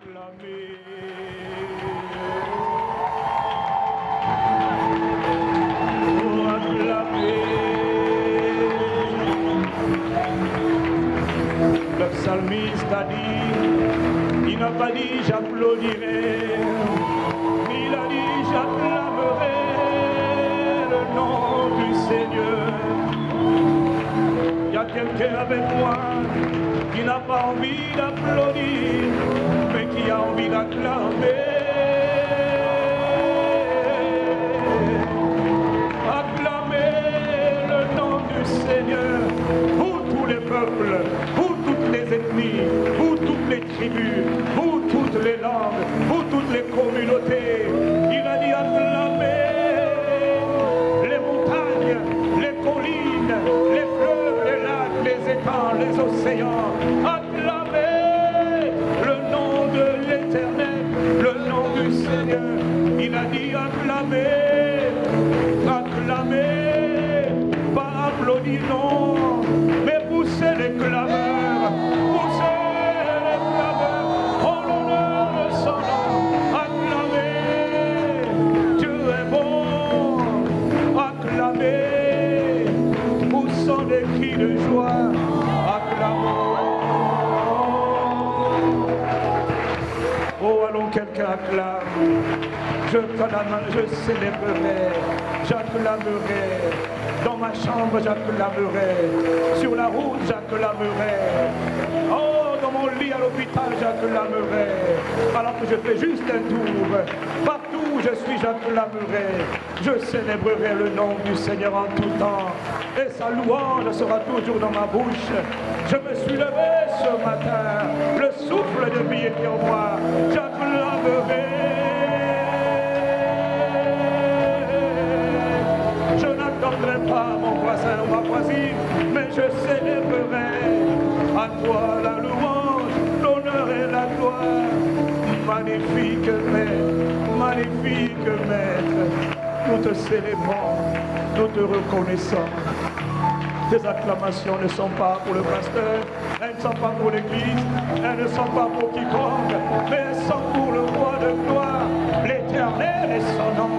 acclamer. Oh, acclamer. Le psalmiste a dit, il n'a pas dit j'applaudirai, il a dit j'acclamerai le nom du Seigneur. Il y a quelqu'un avec moi qui n'a pas envie d'applaudir, mais qui a envie d'acclamer. Acclamer le nom du Seigneur, vous tous les peuples, vous toutes les ethnies, vous toutes les tribus, vous toutes les langues, vous toutes les communautés. Il a dit acclamer les montagnes, les collines, les fleuves, les lacs, les étangs, les océans. Acclamer le nom de l'Éternel, le nom du Seigneur. Il a dit acclamer, acclamer, pas applaudir, non, mais pousser les clameurs, pousser les clameurs, en l'honneur de son nom. Acclamer, Dieu est bon, acclamer, poussons des cris de joie, acclamons. Oh, allons, quelqu'un acclame. Je célébrerai, j'acclamerai. Dans ma chambre, j'acclamerai. Sur la route, j'acclamerai. Oh, dans mon lit à l'hôpital, j'acclamerai. Alors que je fais juste un tour. Partout où je suis, j'acclamerai. Je célébrerai le nom du Seigneur en tout temps. Et sa louange sera toujours dans ma bouche. Je me suis levé ce matin. Le souffle de vie était en moi. J'acclamerai. Je n'attendrai pas mon voisin ou ma voisine, mais je célébrerai à toi la louange, l'honneur et la gloire. Magnifique Maître, nous te célébrons, nous te reconnaissons. Tes acclamations ne sont pas pour le pasteur, elles ne sont pas pour l'église, elles ne sont pas pour quiconque, mais elles sont pour le roi de gloire. L'Éternel est son nom,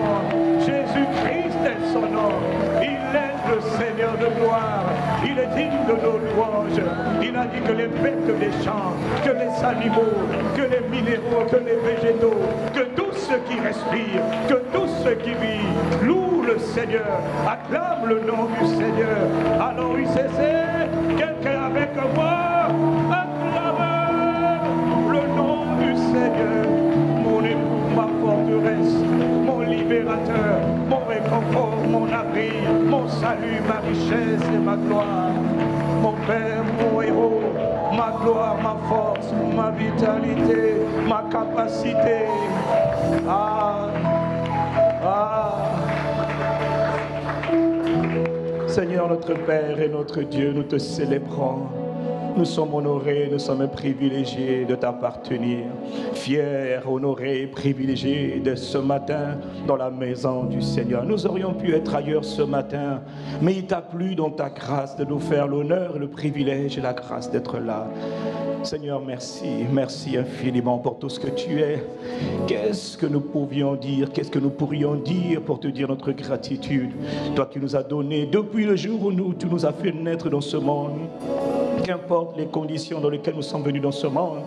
Jésus-Christ est son nom. Il est le Seigneur de gloire, il est digne de nos louanges. Il a dit que les bêtes des champs, que les animaux, que les minéraux, que les végétaux, que tous ceux qui respirent, que tous ceux qui vivent, louent le Seigneur, acclament le nom du Seigneur. Alors oui, c'est quelqu'un avec moi, acclame le nom du Seigneur. Mon époux, ma forteresse, mon libérateur, mon réconfort, mon abri, mon salut, ma richesse et ma gloire. Mon Père, mon héros, ma gloire, ma force, ma vitalité, ma capacité. Seigneur notre Père et notre Dieu, nous te célébrons. Nous sommes honorés, nous sommes privilégiés de t'appartenir. Fiers, honorés, privilégiés de ce matin dans la maison du Seigneur. Nous aurions pu être ailleurs ce matin, mais il t'a plu dans ta grâce de nous faire l'honneur, le privilège et la grâce d'être là. Seigneur, merci, merci infiniment pour tout ce que tu es. Qu'est-ce que nous pouvions dire, qu'est-ce que nous pourrions dire pour te dire notre gratitude? Toi qui nous as donné, depuis le jour où tu nous as fait naître dans ce monde, qu'importe les conditions dans lesquelles nous sommes venus dans ce monde,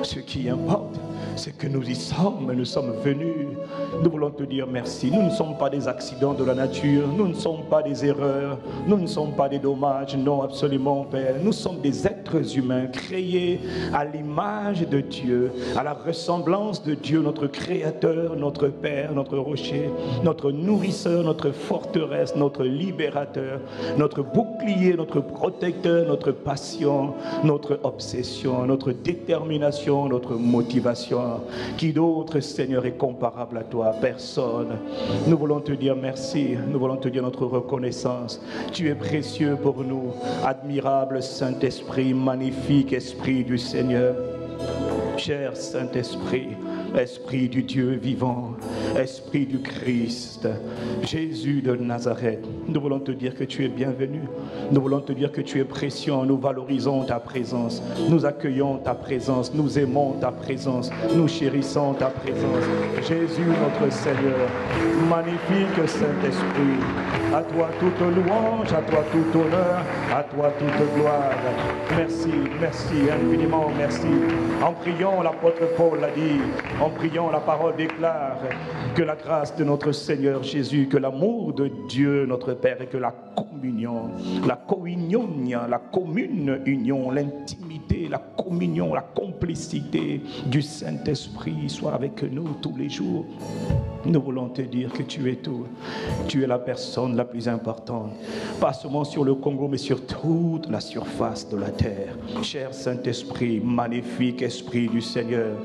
ce qui importe, c'est que nous y sommes, nous sommes venus. Nous voulons te dire merci. Nous ne sommes pas des accidents de la nature, nous ne sommes pas des erreurs, nous ne sommes pas des dommages, non, absolument, Père. Nous sommes des êtres humains créés à l'image de Dieu, à la ressemblance de Dieu, notre Créateur, notre Père, notre rocher, notre nourrisseur, notre forteresse, notre libérateur, notre bouclier, notre protecteur, notre passion, notre obsession, notre détermination, notre motivation. Qui d'autre, Seigneur, est comparable à toi? Personne. Nous voulons te dire merci, nous voulons te dire notre reconnaissance. Tu es précieux pour nous, admirable Saint-Esprit, magnifique Esprit du Seigneur. Cher Saint-Esprit, Esprit du Dieu vivant, Esprit du Christ, Jésus de Nazareth, nous voulons te dire que tu es bienvenu. Nous voulons te dire que tu es précieux. Nous valorisons ta présence. Nous accueillons ta présence. Nous aimons ta présence. Nous chérissons ta présence. Jésus notre Seigneur, magnifique Saint-Esprit, à toi toute louange, à toi tout honneur, à toi toute gloire. Merci, merci infiniment, merci. En priant, l'apôtre Paul l'a dit, en priant, la parole déclare que la grâce de notre Seigneur Jésus, que l'amour de Dieu notre Père et que la communion, la commune union, l'intimité, la communion, la complicité du Saint-Esprit soit avec nous tous les jours. Nous voulons te dire que tu es tout. Tu es la personne la plus importante, pas seulement sur le Congo, mais sur toute la surface de la terre. Cher Saint-Esprit, magnifique Esprit du Seigneur,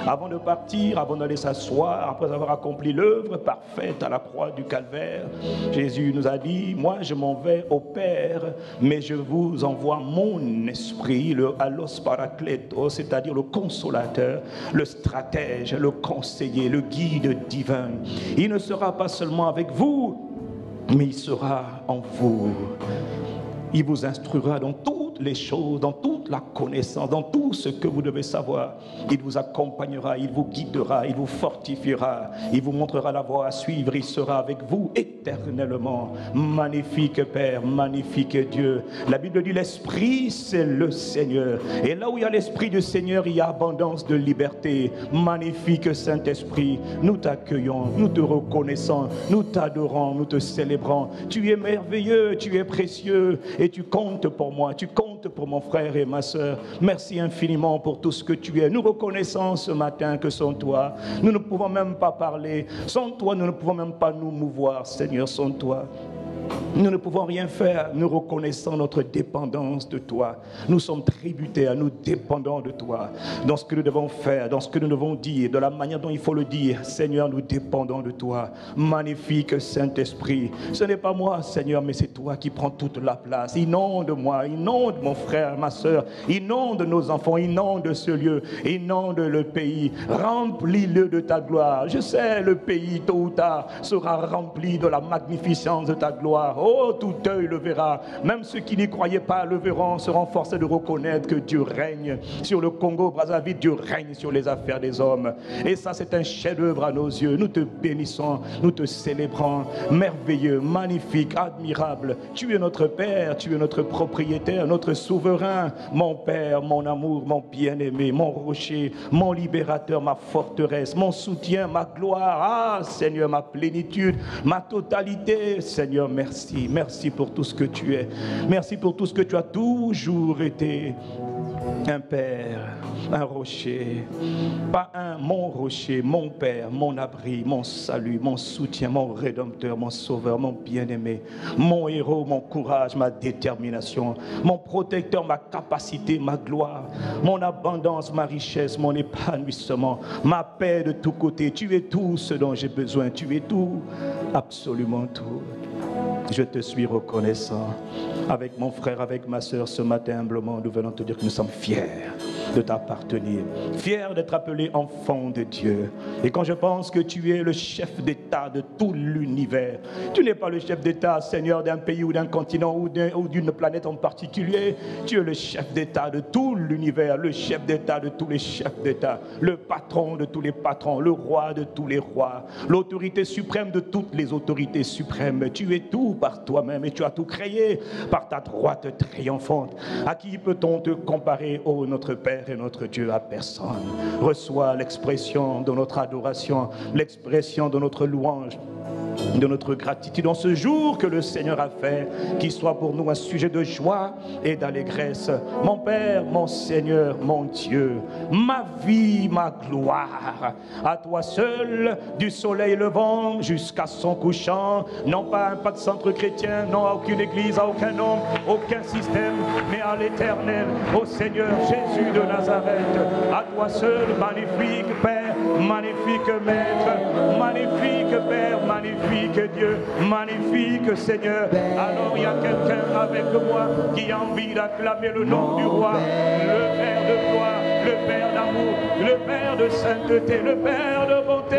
avant de partir, avant d'aller s'asseoir, après avoir accompli l'œuvre parfaite à la croix du Calvaire, Jésus nous a dit, moi je m'en vais au Père, mais je vous envoie mon Esprit, le Allos Parakletos, c'est-à-dire le consolateur, le stratège, le conseiller, le guide divin. Il ne sera pas seulement avec vous, mais il sera en vous. Il vous instruira dans toutes les choses, dans toute la connaissance, dans tout ce que vous devez savoir. Il vous accompagnera, il vous guidera, il vous fortifiera, il vous montrera la voie à suivre, il sera avec vous éternellement. Magnifique Père, magnifique Dieu. La Bible dit l'Esprit, c'est le Seigneur. Et là où il y a l'Esprit du Seigneur, il y a abondance de liberté. Magnifique Saint-Esprit, nous t'accueillons, nous te reconnaissons, nous t'adorons, nous te célébrons. Tu es merveilleux, tu es précieux. Et tu comptes pour moi, tu comptes pour mon frère et ma soeur. Merci infiniment pour tout ce que tu es. Nous reconnaissons ce matin que sans toi, nous ne pouvons même pas parler. Sans toi, nous ne pouvons même pas nous mouvoir, Seigneur, sans toi. Nous ne pouvons rien faire, nous reconnaissons notre dépendance de toi. Nous sommes tributaires, nous dépendons de toi. Dans ce que nous devons faire, dans ce que nous devons dire, de la manière dont il faut le dire, Seigneur, nous dépendons de toi. Magnifique Saint-Esprit, ce n'est pas moi, Seigneur, mais c'est toi qui prends toute la place. Inonde-moi, inonde mon frère, ma soeur, inonde nos enfants, inonde ce lieu, inonde le pays, remplis-le de ta gloire. Je sais, le pays, tôt ou tard, sera rempli de la magnificence de ta gloire. Oh, tout œil le verra. Même ceux qui n'y croyaient pas le verront, seront forcés de reconnaître que Dieu règne sur le Congo, Brazzaville. Dieu règne sur les affaires des hommes. Et ça, c'est un chef-d'œuvre à nos yeux. Nous te bénissons, nous te célébrons. Merveilleux, magnifique, admirable. Tu es notre Père, tu es notre propriétaire, notre souverain. Mon Père, mon amour, mon bien-aimé, mon rocher, mon libérateur, ma forteresse, mon soutien, ma gloire. Ah, Seigneur, ma plénitude, ma totalité. Seigneur, merci. Merci pour tout ce que tu es. Merci pour tout ce que tu as toujours été. Un Père, un rocher, pas un, mon rocher, mon Père, mon abri, mon salut, mon soutien, mon rédempteur, mon sauveur, mon bien-aimé, mon héros, mon courage, ma détermination, mon protecteur, ma capacité, ma gloire, mon abondance, ma richesse, mon épanouissement, ma paix de tous côtés. Tu es tout ce dont j'ai besoin, tu es tout, absolument tout. Je te suis reconnaissant. Avec mon frère, avec ma soeur, ce matin, humblement, nous venons te dire que nous sommes fiers de t'appartenir, fiers d'être appelés enfants de Dieu. Et quand je pense que tu es le chef d'État de tout l'univers, tu n'es pas le chef d'État, Seigneur, d'un pays ou d'un continent ou d'une planète en particulier. Tu es le chef d'État de tout l'univers, le chef d'État de tous les chefs d'État, le patron de tous les patrons, le roi de tous les rois, l'autorité suprême de toutes les autorités suprêmes. Tu es tout par toi-même et tu as tout créé par ta droite triomphante. À qui peut-on te comparer, ô notre Père et notre Dieu? À personne. Reçois l'expression de notre adoration, l'expression de notre louange, de notre gratitude en ce jour que le Seigneur a fait, qu'il soit pour nous un sujet de joie et d'allégresse. Mon Père, mon Seigneur, mon Dieu, ma vie, ma gloire, à toi seul, du soleil levant jusqu'à son couchant, non pas un pas de centre chrétien, non à aucune église, à aucun homme, aucun système, mais à l'Éternel, au Seigneur Jésus de Nazareth, à toi seul, magnifique Père, magnifique Maître, magnifique Père, magnifique Dieu, magnifique Seigneur. Alors il y a quelqu'un avec moi qui a envie d'acclamer le nom du roi, le Père de gloire, le Père d'amour, le Père de sainteté, le Père de bonté.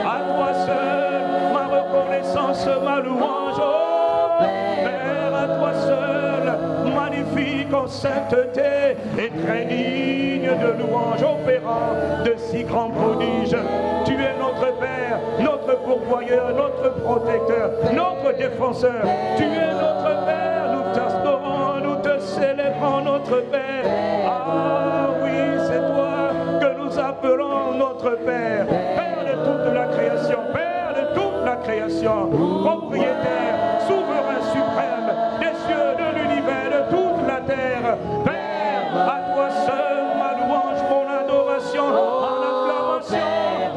À toi seul, ma reconnaissance, ma louange. Oh, Père, à toi seul, magnifique en sainteté et très digne de louange, opérant de si grands prodiges. Tu es notre Père, notre pourvoyeur, notre protecteur, notre défenseur. Tu es notre Père, nous t'adorons, nous te célébrons, notre Père. Ah oui, c'est toi que nous appelons notre Père, Père de toute la création, Père de toute la création, propriétaire, souverain suprême des cieux, de l'univers, de toute la terre. Père, à toi seul ma louange, mon adoration, en acclamation.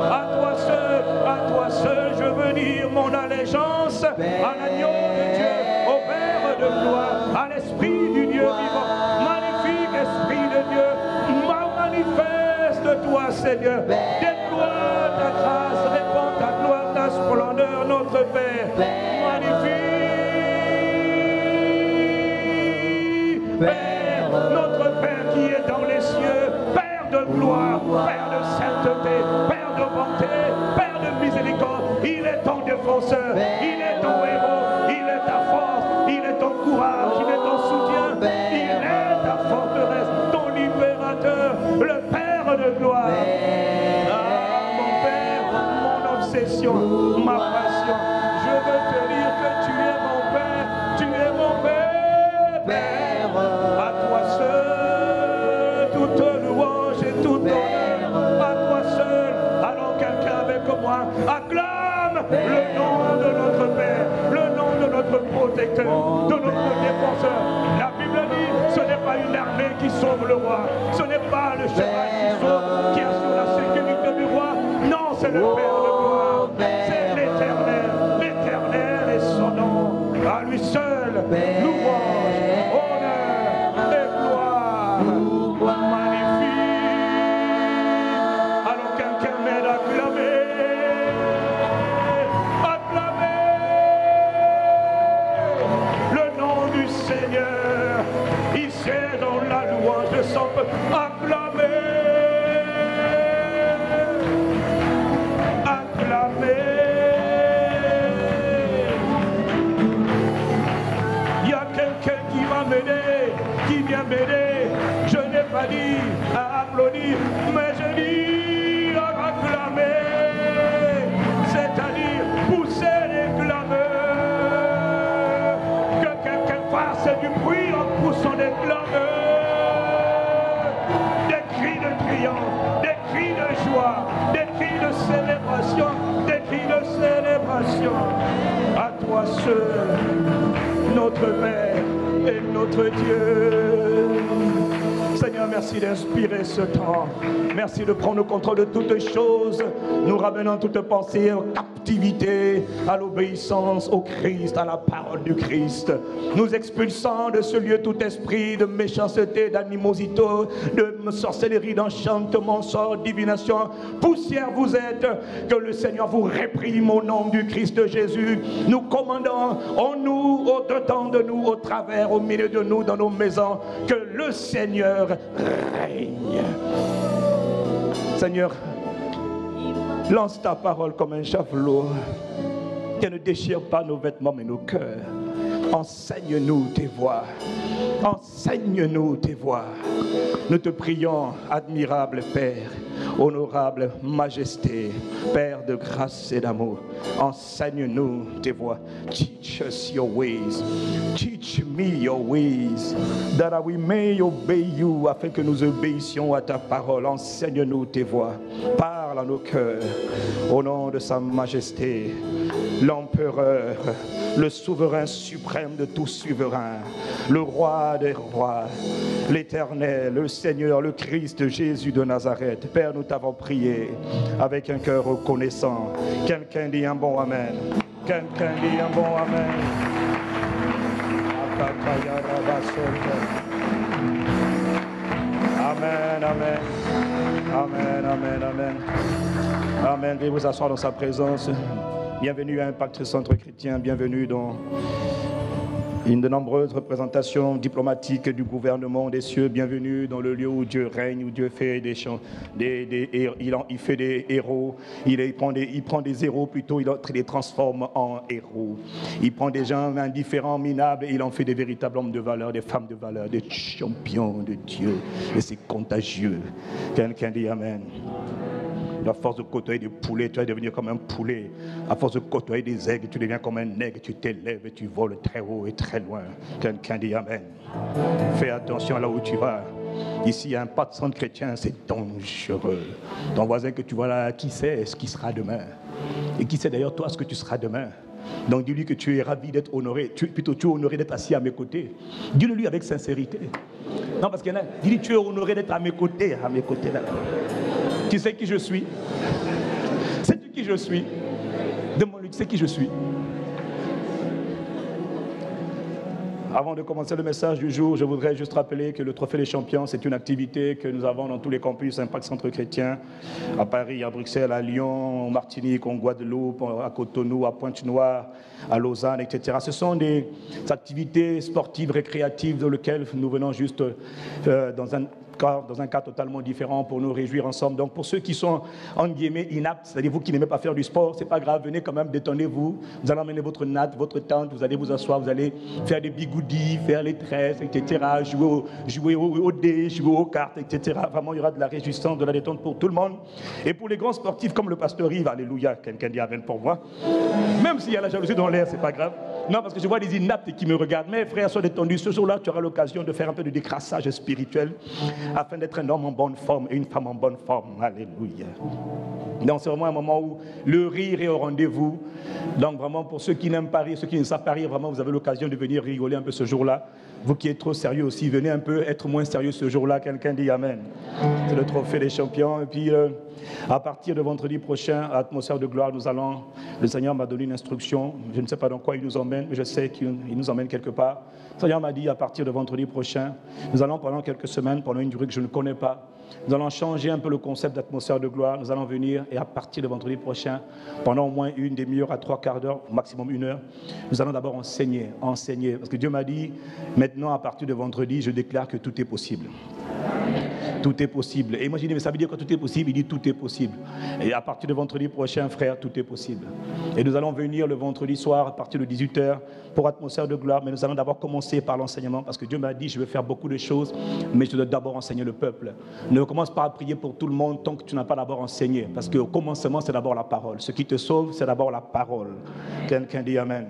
À toi seul je veux dire mon allégeance, à l'agneau de Dieu, au Père de gloire, à l'Esprit du Dieu vivant. Magnifique Esprit de Dieu, manifeste-toi Seigneur, déploie ta grâce, répands ta gloire, ta splendeur, notre Père. Magnifique Père, notre Père qui est dans les cieux, Père de gloire, Père de sainteté, Père de bonté, Père de miséricorde. Il est ton défenseur, il est ton héros, il est ta force, il est ton courage, il est ton soutien, il est ta forteresse, ton libérateur, le Père de gloire. Ah, mon Père, mon obsession, ma passion, je veux te dire que tu es mon Père, tu es mon Père, Père, à toi seul, toute louange et tout honneur, à toi seul. Alors quelqu'un avec moi acclame le nom de notre Père, le nom de notre protecteur, de notre défenseur. La Bible dit, ce n'est pas une armée qui sauve le roi, ce n'est pas le cheval qui sauve, qui assure la sécurité du roi. Non, c'est le Père de gloire, c'est l'Éternel, l'Éternel est son nom. À lui seul, louange, honneur et gloire. Magnifique. Alors quelqu'un m'aide à acclamer. Le nom du Seigneur, il sied dans la louange de son peuple. Acclamez, acclamez. Il y a quelqu'un qui va m'aider, qui vient m'aider. Je n'ai pas dit à applaudir, mais je dis à acclamer, c'est-à-dire pousser les clameurs. Que quelqu'un fasse du bruit en poussant des clameurs, des cris de triomphe, des cris de joie, des cris de célébration, des cris de célébration. À toi seul, notre Père et notre Dieu. Seigneur, merci d'inspirer ce temps. Merci de prendre le contrôle de toutes choses. Nous ramenons toute pensée en captivité, à l'obéissance au Christ, à la parole du Christ. Nous expulsons de ce lieu tout esprit de méchanceté, d'animosité, de sorcellerie, d'enchantement, sort, divination. Poussière vous êtes, que le Seigneur vous réprime au nom du Christ Jésus. Nous commandons en nous, au-dedans de nous, au travers, au milieu de nous, dans nos maisons, que le Seigneur règne. Seigneur, lance ta parole comme un javelot qui ne déchire pas nos vêtements mais nos cœurs. Enseigne-nous tes voies. Enseigne-nous tes voies. Nous te prions, admirable Père, honorable Majesté, Père de grâce et d'amour. Enseigne-nous tes voies. Teach us your ways. Teach me your ways, that we may obey you, afin que nous obéissions à ta parole. Enseigne-nous tes voies. Parle à nos cœurs. Au nom de sa Majesté, l'Empereur, le souverain suprême de tout souverain, le roi des rois, l'Éternel, le Seigneur, le Christ Jésus de Nazareth. Père, nous t'avons prié avec un cœur reconnaissant. Quelqu'un dit un bon Amen. Quelqu'un dit un bon Amen. Amen, amen. Amen, amen, amen. Amen. Veuillez vous asseoir dans sa présence. Bienvenue à Impact Centre Chrétien. Bienvenue dans Une de nombreuses représentations diplomatiques du gouvernement des cieux, bienvenue dans le lieu où Dieu règne, où Dieu fait il fait des héros, il prend des héros plutôt, il les transforme en héros. Il prend des gens indifférents, minables, et il en fait des véritables hommes de valeur, des femmes de valeur, des champions de Dieu. Et c'est contagieux. Quelqu'un dit Amen. À force de côtoyer des poulets, tu vas devenir comme un poulet. À force de côtoyer des aigles, tu deviens comme un aigle. Tu t'élèves et tu voles très haut et très loin. Quelqu'un dit Amen. Fais attention là où tu vas. Ici, il y a un pas de centre chrétien, c'est dangereux. Ton voisin que tu vois là, qui sait ce qui sera demain? Et qui sait d'ailleurs toi ce que tu seras demain? Donc dis-lui que tu es ravi d'être honoré. Plutôt tu es honoré d'être assis à mes côtés. Dis-le lui avec sincérité. Non, parce qu'il y en a, dis-lui tu es honoré d'être à mes côtés là. Tu sais qui je suis? Sais-tu qui je suis? Demande-lui, tu sais qui je suis? Avant de commencer le message du jour, je voudrais juste rappeler que le Trophée des Champions, c'est une activité que nous avons dans tous les campus Impact Centre Chrétien, à Paris, à Bruxelles, à Lyon, en Martinique, en Guadeloupe, à Cotonou, à Pointe-Noire, à Lausanne, etc. Ce sont des activités sportives, récréatives, dans lesquelles nous venons juste dans un cas totalement différent pour nous réjouir ensemble. Donc pour ceux qui sont en guillemets inaptes, c'est-à-dire vous qui n'aimez pas faire du sport, c'est pas grave, venez quand même, détendez-vous. Vous allez emmener votre natte, votre tente, vous allez vous asseoir, vous allez faire des bigoudis, faire les tresses, etc., jouer au dés, jouer aux cartes, etc. Vraiment, il y aura de la réjouissance, de la détente pour tout le monde. Et pour les grands sportifs comme le pasteur Yves, alléluia, quelqu'un dit amen pour moi. Même s'il y a la jalousie dans l'air, c'est pas grave. Non, parce que je vois des inaptes qui me regardent. Mais frères, sois détendus. Ce jour-là, tu auras l'occasion de faire un peu de décrassage spirituel afin d'être un homme en bonne forme et une femme en bonne forme. Alléluia. Donc c'est vraiment un moment où le rire est au rendez-vous. Donc vraiment pour ceux qui n'aiment pas rire, ceux qui ne savent pas rire, vraiment vous avez l'occasion de venir rigoler un peu ce jour-là. Vous qui êtes trop sérieux aussi, venez un peu être moins sérieux ce jour-là. Quelqu'un dit Amen. C'est le Trophée des Champions. Et puis à partir de vendredi prochain, à Atmosphère de Gloire, le Seigneur m'a donné une instruction. Je ne sais pas dans quoi il nous emmène, mais je sais qu'il nous emmène quelque part. Le Seigneur m'a dit à partir de vendredi prochain, nous allons pendant quelques semaines, pendant une durée que je ne connais pas, nous allons changer un peu le concept d'Atmosphère de Gloire. Nous allons venir et à partir de vendredi prochain, pendant au moins une demi-heure à 3/4 d'heure, maximum 1 heure, nous allons d'abord enseigner. Parce que Dieu m'a dit, maintenant à partir de vendredi, je déclare que tout est possible. Tout est possible. Et moi j'ai dit, mais ça veut dire que tout est possible? Il dit, tout est possible. Et à partir de vendredi prochain, frère, tout est possible. Et nous allons venir le vendredi soir à partir de 18h pour Atmosphère de Gloire. Mais nous allons d'abord commencer par l'enseignement parce que Dieu m'a dit, je veux faire beaucoup de choses, mais je dois d'abord enseigner le peuple. Ne commence pas à prier pour tout le monde tant que tu n'as pas d'abord enseigné. Parce qu'au commencement, c'est d'abord la parole. Ce qui te sauve, c'est d'abord la parole. Quelqu'un dit Amen.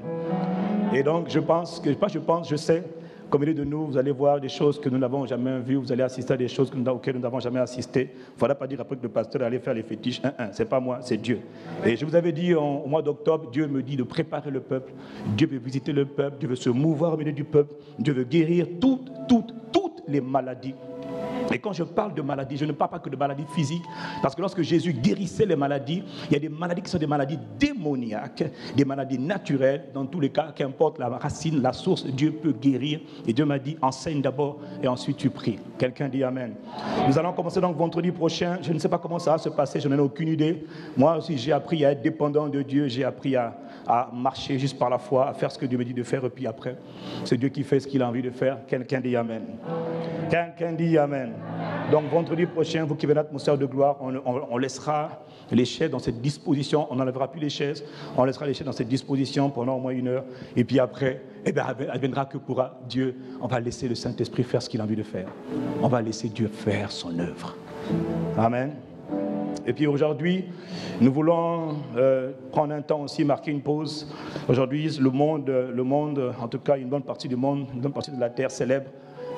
Et donc, je sais, comme il est de nous, vous allez voir des choses que nous n'avons jamais vues, vous allez assister à des choses auxquelles nous n'avons jamais assisté. Il ne faudra pas dire après que le pasteur allait faire les fétiches. C'est pas moi, c'est Dieu. Et je vous avais dit au mois d'octobre, Dieu me dit de préparer le peuple. Dieu veut visiter le peuple, Dieu veut se mouvoir au milieu du peuple. Dieu veut guérir toutes les maladies. Et quand je parle de maladies, je ne parle pas que de maladies physiques, parce que lorsque Jésus guérissait les maladies, il y a des maladies qui sont des maladies démoniaques, des maladies naturelles, dans tous les cas, qu'importe la racine, la source, Dieu peut guérir. Et Dieu m'a dit, enseigne d'abord et ensuite tu pries. Quelqu'un dit Amen. Nous allons commencer donc vendredi prochain. Je ne sais pas comment ça va se passer, je n'en ai aucune idée. Moi aussi, j'ai appris à être dépendant de Dieu, j'ai appris à marcher juste par la foi, à faire ce que Dieu me dit de faire, et puis après, c'est Dieu qui fait ce qu'il a envie de faire. Quelqu'un dit Amen. Quelqu'un dit Amen. Donc vendredi prochain, vous qui venez à l'Atmosphère de Gloire, on laissera les chaises dans cette disposition, on n'enlèvera plus les chaises, on laissera les chaises dans cette disposition pendant au moins 1 heure, et puis après, adviendra que pourra Dieu, on va laisser le Saint-Esprit faire ce qu'il a envie de faire. On va laisser Dieu faire son œuvre. Amen. Et puis aujourd'hui, nous voulons prendre un temps aussi, marquer une pause. Aujourd'hui, le monde, en tout cas une bonne partie du monde, une bonne partie de la terre célèbre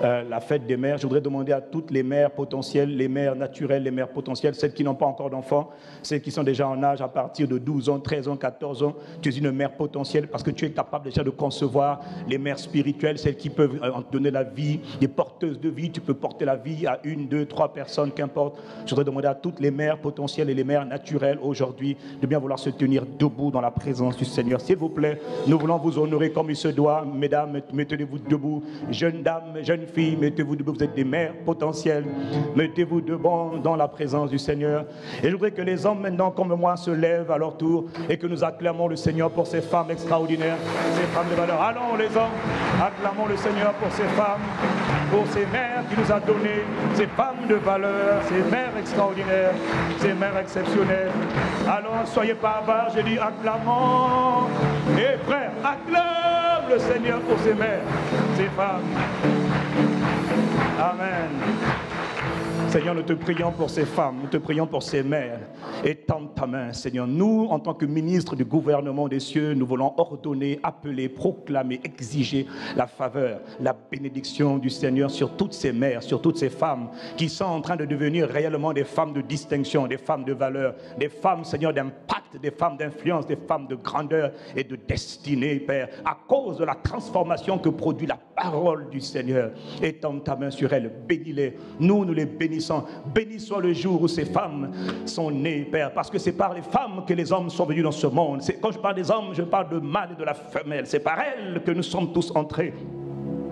la fête des mères. Je voudrais demander à toutes les mères potentielles, les mères naturelles, les mères potentielles, celles qui n'ont pas encore d'enfants, celles qui sont déjà en âge à partir de 12 ans, 13 ans, 14 ans, tu es une mère potentielle parce que tu es capable déjà de concevoir les mères spirituelles, celles qui peuvent donner la vie, les porteuses de vie. Tu peux porter la vie à 1, 2, 3 personnes, qu'importe. Je voudrais demander à toutes les mères potentielles et les mères naturelles aujourd'hui de bien vouloir se tenir debout dans la présence du Seigneur. S'il vous plaît, nous voulons vous honorer comme il se doit. Mesdames, mettez-vous debout. Jeunes dames, jeunes jeunes filles, mettez-vous debout, vous êtes des mères potentielles. Mettez-vous debout dans la présence du Seigneur. Et je voudrais que les hommes maintenant, comme moi, se lèvent à leur tour et que nous acclamons le Seigneur pour ces femmes extraordinaires, ces femmes de valeur. Allons les hommes, acclamons le Seigneur pour ces femmes, pour ces mères qu'il nous a données, ces femmes de valeur, ces mères extraordinaires, ces mères exceptionnelles. Allons, soyez pas avares, je dis acclamons. Et frères, acclame le Seigneur pour ces mères, ces femmes. Amen. Seigneur, nous te prions pour ces femmes, nous te prions pour ces mères. Étends ta main, Seigneur. Nous, en tant que ministres du gouvernement des cieux, nous voulons ordonner, appeler, proclamer, exiger la faveur, la bénédiction du Seigneur sur toutes ces mères, sur toutes ces femmes qui sont en train de devenir réellement des femmes de distinction, des femmes de valeur, des femmes, Seigneur, d'impact, des femmes d'influence, des femmes de grandeur et de destinée, Père, à cause de la transformation que produit la parole du Seigneur. Étends ta main sur elles, bénis-les. Nous les bénissons. Béni soit le jour où ces femmes sont nées, Père, parce que c'est par les femmes que les hommes sont venus dans ce monde. Quand je parle des hommes, je parle de mâle et de la femelle. C'est par elles que nous sommes tous entrés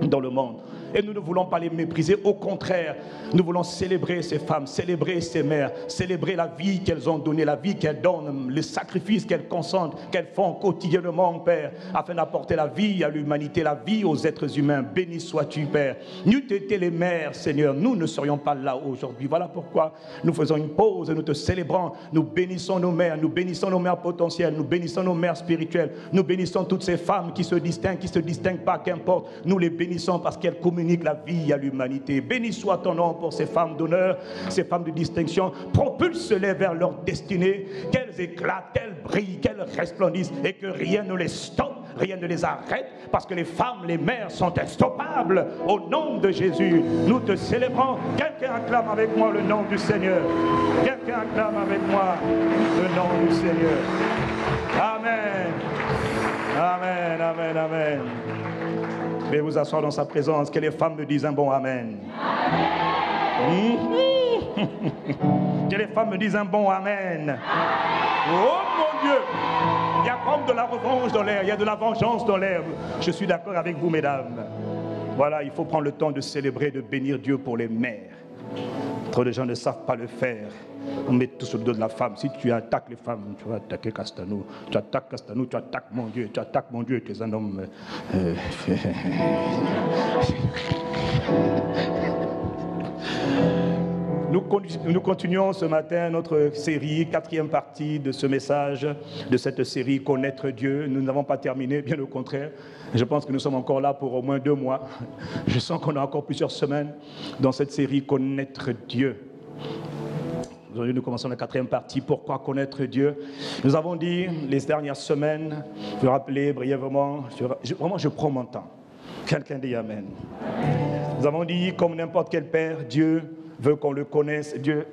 dans le monde. Et nous ne voulons pas les mépriser, au contraire, nous voulons célébrer ces femmes, célébrer ces mères, célébrer la vie qu'elles ont donnée, la vie qu'elles donnent, les sacrifices qu'elles consentent, qu'elles font quotidiennement, Père, afin d'apporter la vie à l'humanité, la vie aux êtres humains. Béni sois-tu, Père. N'eût été les mères, Seigneur, nous ne serions pas là aujourd'hui. Voilà pourquoi nous faisons une pause et nous te célébrons. Nous bénissons nos mères potentielles, nous bénissons nos mères spirituelles, nous bénissons toutes ces femmes qui se distinguent pas, qu'importe. Nous les bénissons parce qu'elles communiquent la vie à l'humanité. Béni soit ton nom pour ces femmes d'honneur, ces femmes de distinction. Propulse-les vers leur destinée, qu'elles éclatent, qu'elles brillent, qu'elles resplendissent et que rien ne les stoppe, rien ne les arrête, parce que les femmes, les mères sont instoppables. Au nom de Jésus, nous te célébrons. Quelqu'un acclame avec moi le nom du Seigneur. Quelqu'un acclame avec moi le nom du Seigneur. Amen. Amen, amen, amen. Je vais vous asseoir dans sa présence. Que les femmes me disent un bon amen. Amen. Que les femmes me disent un bon amen. Oh mon Dieu, il y a comme de la revanche dans l'air, il y a de la vengeance dans l'air. Je suis d'accord avec vous, mesdames. Voilà, il faut prendre le temps de célébrer, de bénir Dieu pour les mères. Trop de gens ne savent pas le faire. On met tout sur le dos de la femme. Si tu attaques les femmes, tu vas attaquer Castanou. Tu attaques Castanou, tu attaques mon Dieu. Tu attaques mon Dieu, tu es un homme... Nous continuons ce matin notre série, 4e partie de ce message, de cette série Connaître Dieu. Nous n'avons pas terminé, bien au contraire. Je pense que nous sommes encore là pour au moins 2 mois. Je sens qu'on a encore plusieurs semaines dans cette série Connaître Dieu. Aujourd'hui, nous commençons la 4e partie. Pourquoi connaître Dieu? Nous avons dit les dernières semaines, je vais rappeler brièvement, vraiment je prends mon temps. Quelqu'un dit Amen. Nous avons dit, comme n'importe quel père, Dieu veut qu'on le connaisse. Dieu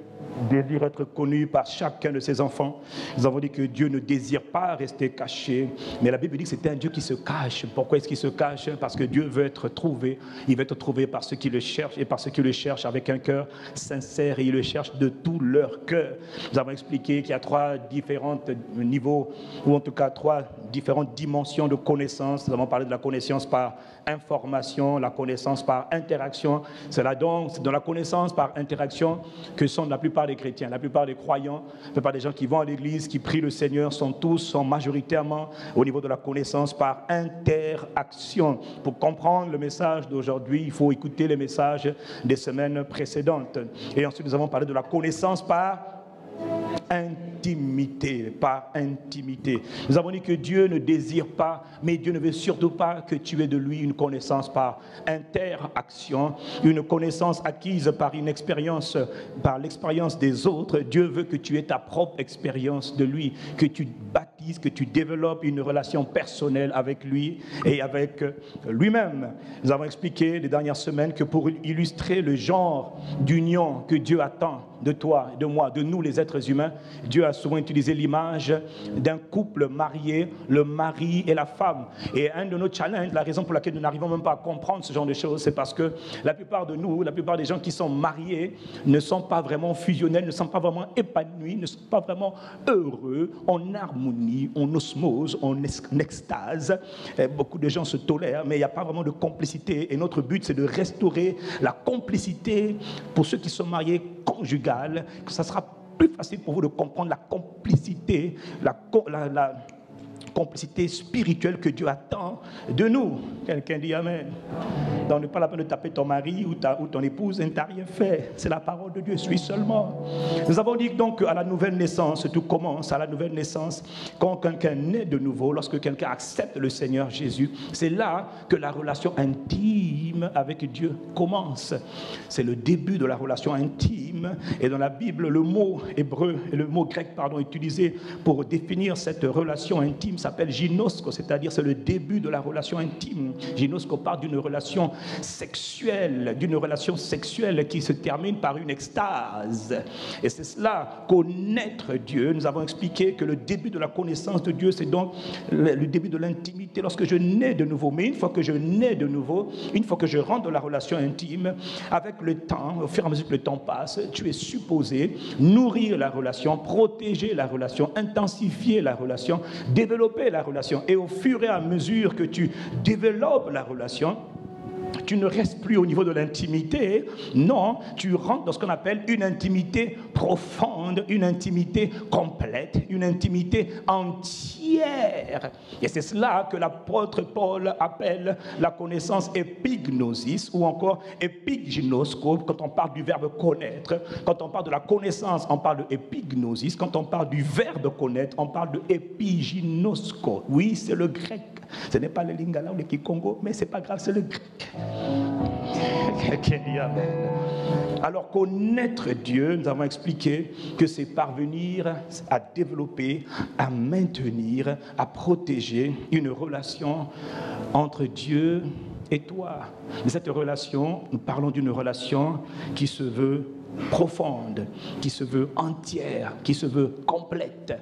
désire être connu par chacun de ses enfants. Nous avons dit que Dieu ne désire pas rester caché, mais la Bible dit que c'est un Dieu qui se cache. Pourquoi est-ce qu'il se cache? Parce que Dieu veut être trouvé. Il veut être trouvé par ceux qui le cherchent, et par ceux qui le cherchent avec un cœur sincère, et ils le cherchent de tout leur cœur. Nous avons expliqué qu'il y a 3 différents niveaux, ou en tout cas 3 différentes dimensions de connaissance. Nous avons parlé de la connaissance par information, la connaissance par interaction. C'est là donc, c'est dans la connaissance par interaction que sont la plupart des chrétiens, la plupart des croyants, la plupart des gens qui vont à l'église, qui prient le Seigneur, sont majoritairement au niveau de la connaissance par interaction. Pour comprendre le message d'aujourd'hui, il faut écouter les messages des semaines précédentes. Et ensuite, nous avons parlé de la connaissance par intimité, par intimité. Nous avons dit que Dieu ne désire pas, mais Dieu ne veut surtout pas que tu aies de lui une connaissance par interaction, une connaissance acquise par une expérience, par l'expérience des autres. Dieu veut que tu aies ta propre expérience de lui, que tu bâtisses, que tu développes une relation personnelle avec lui et avec lui-même. Nous avons expliqué les dernières semaines que pour illustrer le genre d'union que Dieu attend de toi, de moi, de nous les êtres humains, Dieu a souvent utilisé l'image d'un couple marié, le mari et la femme. Et un de nos challenges, la raison pour laquelle nous n'arrivons même pas à comprendre ce genre de choses, c'est parce que la plupart de nous, la plupart des gens qui sont mariés ne sont pas vraiment fusionnels, ne sont pas vraiment épanouis, ne sont pas vraiment heureux, en harmonie harmonie, en osmose, en extase. Beaucoup de gens se tolèrent, mais il n'y a pas vraiment de complicité. Et notre but, c'est de restaurer la complicité pour ceux qui sont mariés conjugales, que ça sera plus facile pour vous de comprendre la complicité, la complicité spirituelle que Dieu attend de nous. Quelqu'un dit Amen. Donc, n'est pas la peine de taper ton mari ou ton épouse, elle ne t'a rien fait. C'est la parole de Dieu, suis seulement. Nous avons dit donc qu'à la nouvelle naissance, tout commence à la nouvelle naissance. Quand quelqu'un naît de nouveau, lorsque quelqu'un accepte le Seigneur Jésus, c'est là que la relation intime avec Dieu commence. C'est le début de la relation intime. Et dans la Bible, le mot hébreu, le mot grec, utilisé pour définir cette relation intime s'appelle gynosko, c'est-à-dire c'est le début de la relation intime. Gynosko parle d'une relation sexuelle qui se termine par une extase. Et c'est cela, connaître Dieu. Nous avons expliqué que le début de la connaissance de Dieu, c'est donc le début de l'intimité lorsque je nais de nouveau. Mais une fois que je nais de nouveau, une fois que je rentre dans la relation intime, avec le temps, au fur et à mesure que le temps passe, tu es supposé nourrir la relation, protéger la relation, intensifier la relation, développer la relation. Et au fur et à mesure que tu développes la relation, tu ne restes plus au niveau de l'intimité, non, tu rentres dans ce qu'on appelle une intimité profonde, une intimité complète, une intimité entière. Et c'est cela que l'apôtre Paul appelle la connaissance épignosis ou encore épiginosko, quand on parle du verbe connaître. Quand on parle de la connaissance, on parle de épignosis. Quand on parle du verbe connaître, on parle de épiginosko. Oui, c'est le grec. Ce n'est pas le lingala ou le kikongo, mais ce n'est pas grave, c'est le grec. Alors, connaître Dieu, nous avons expliqué que c'est parvenir à développer, à maintenir, à protéger une relation entre Dieu et toi. Mais cette relation, nous parlons d'une relation qui se veut profonde, qui se veut entière, qui se veut complète,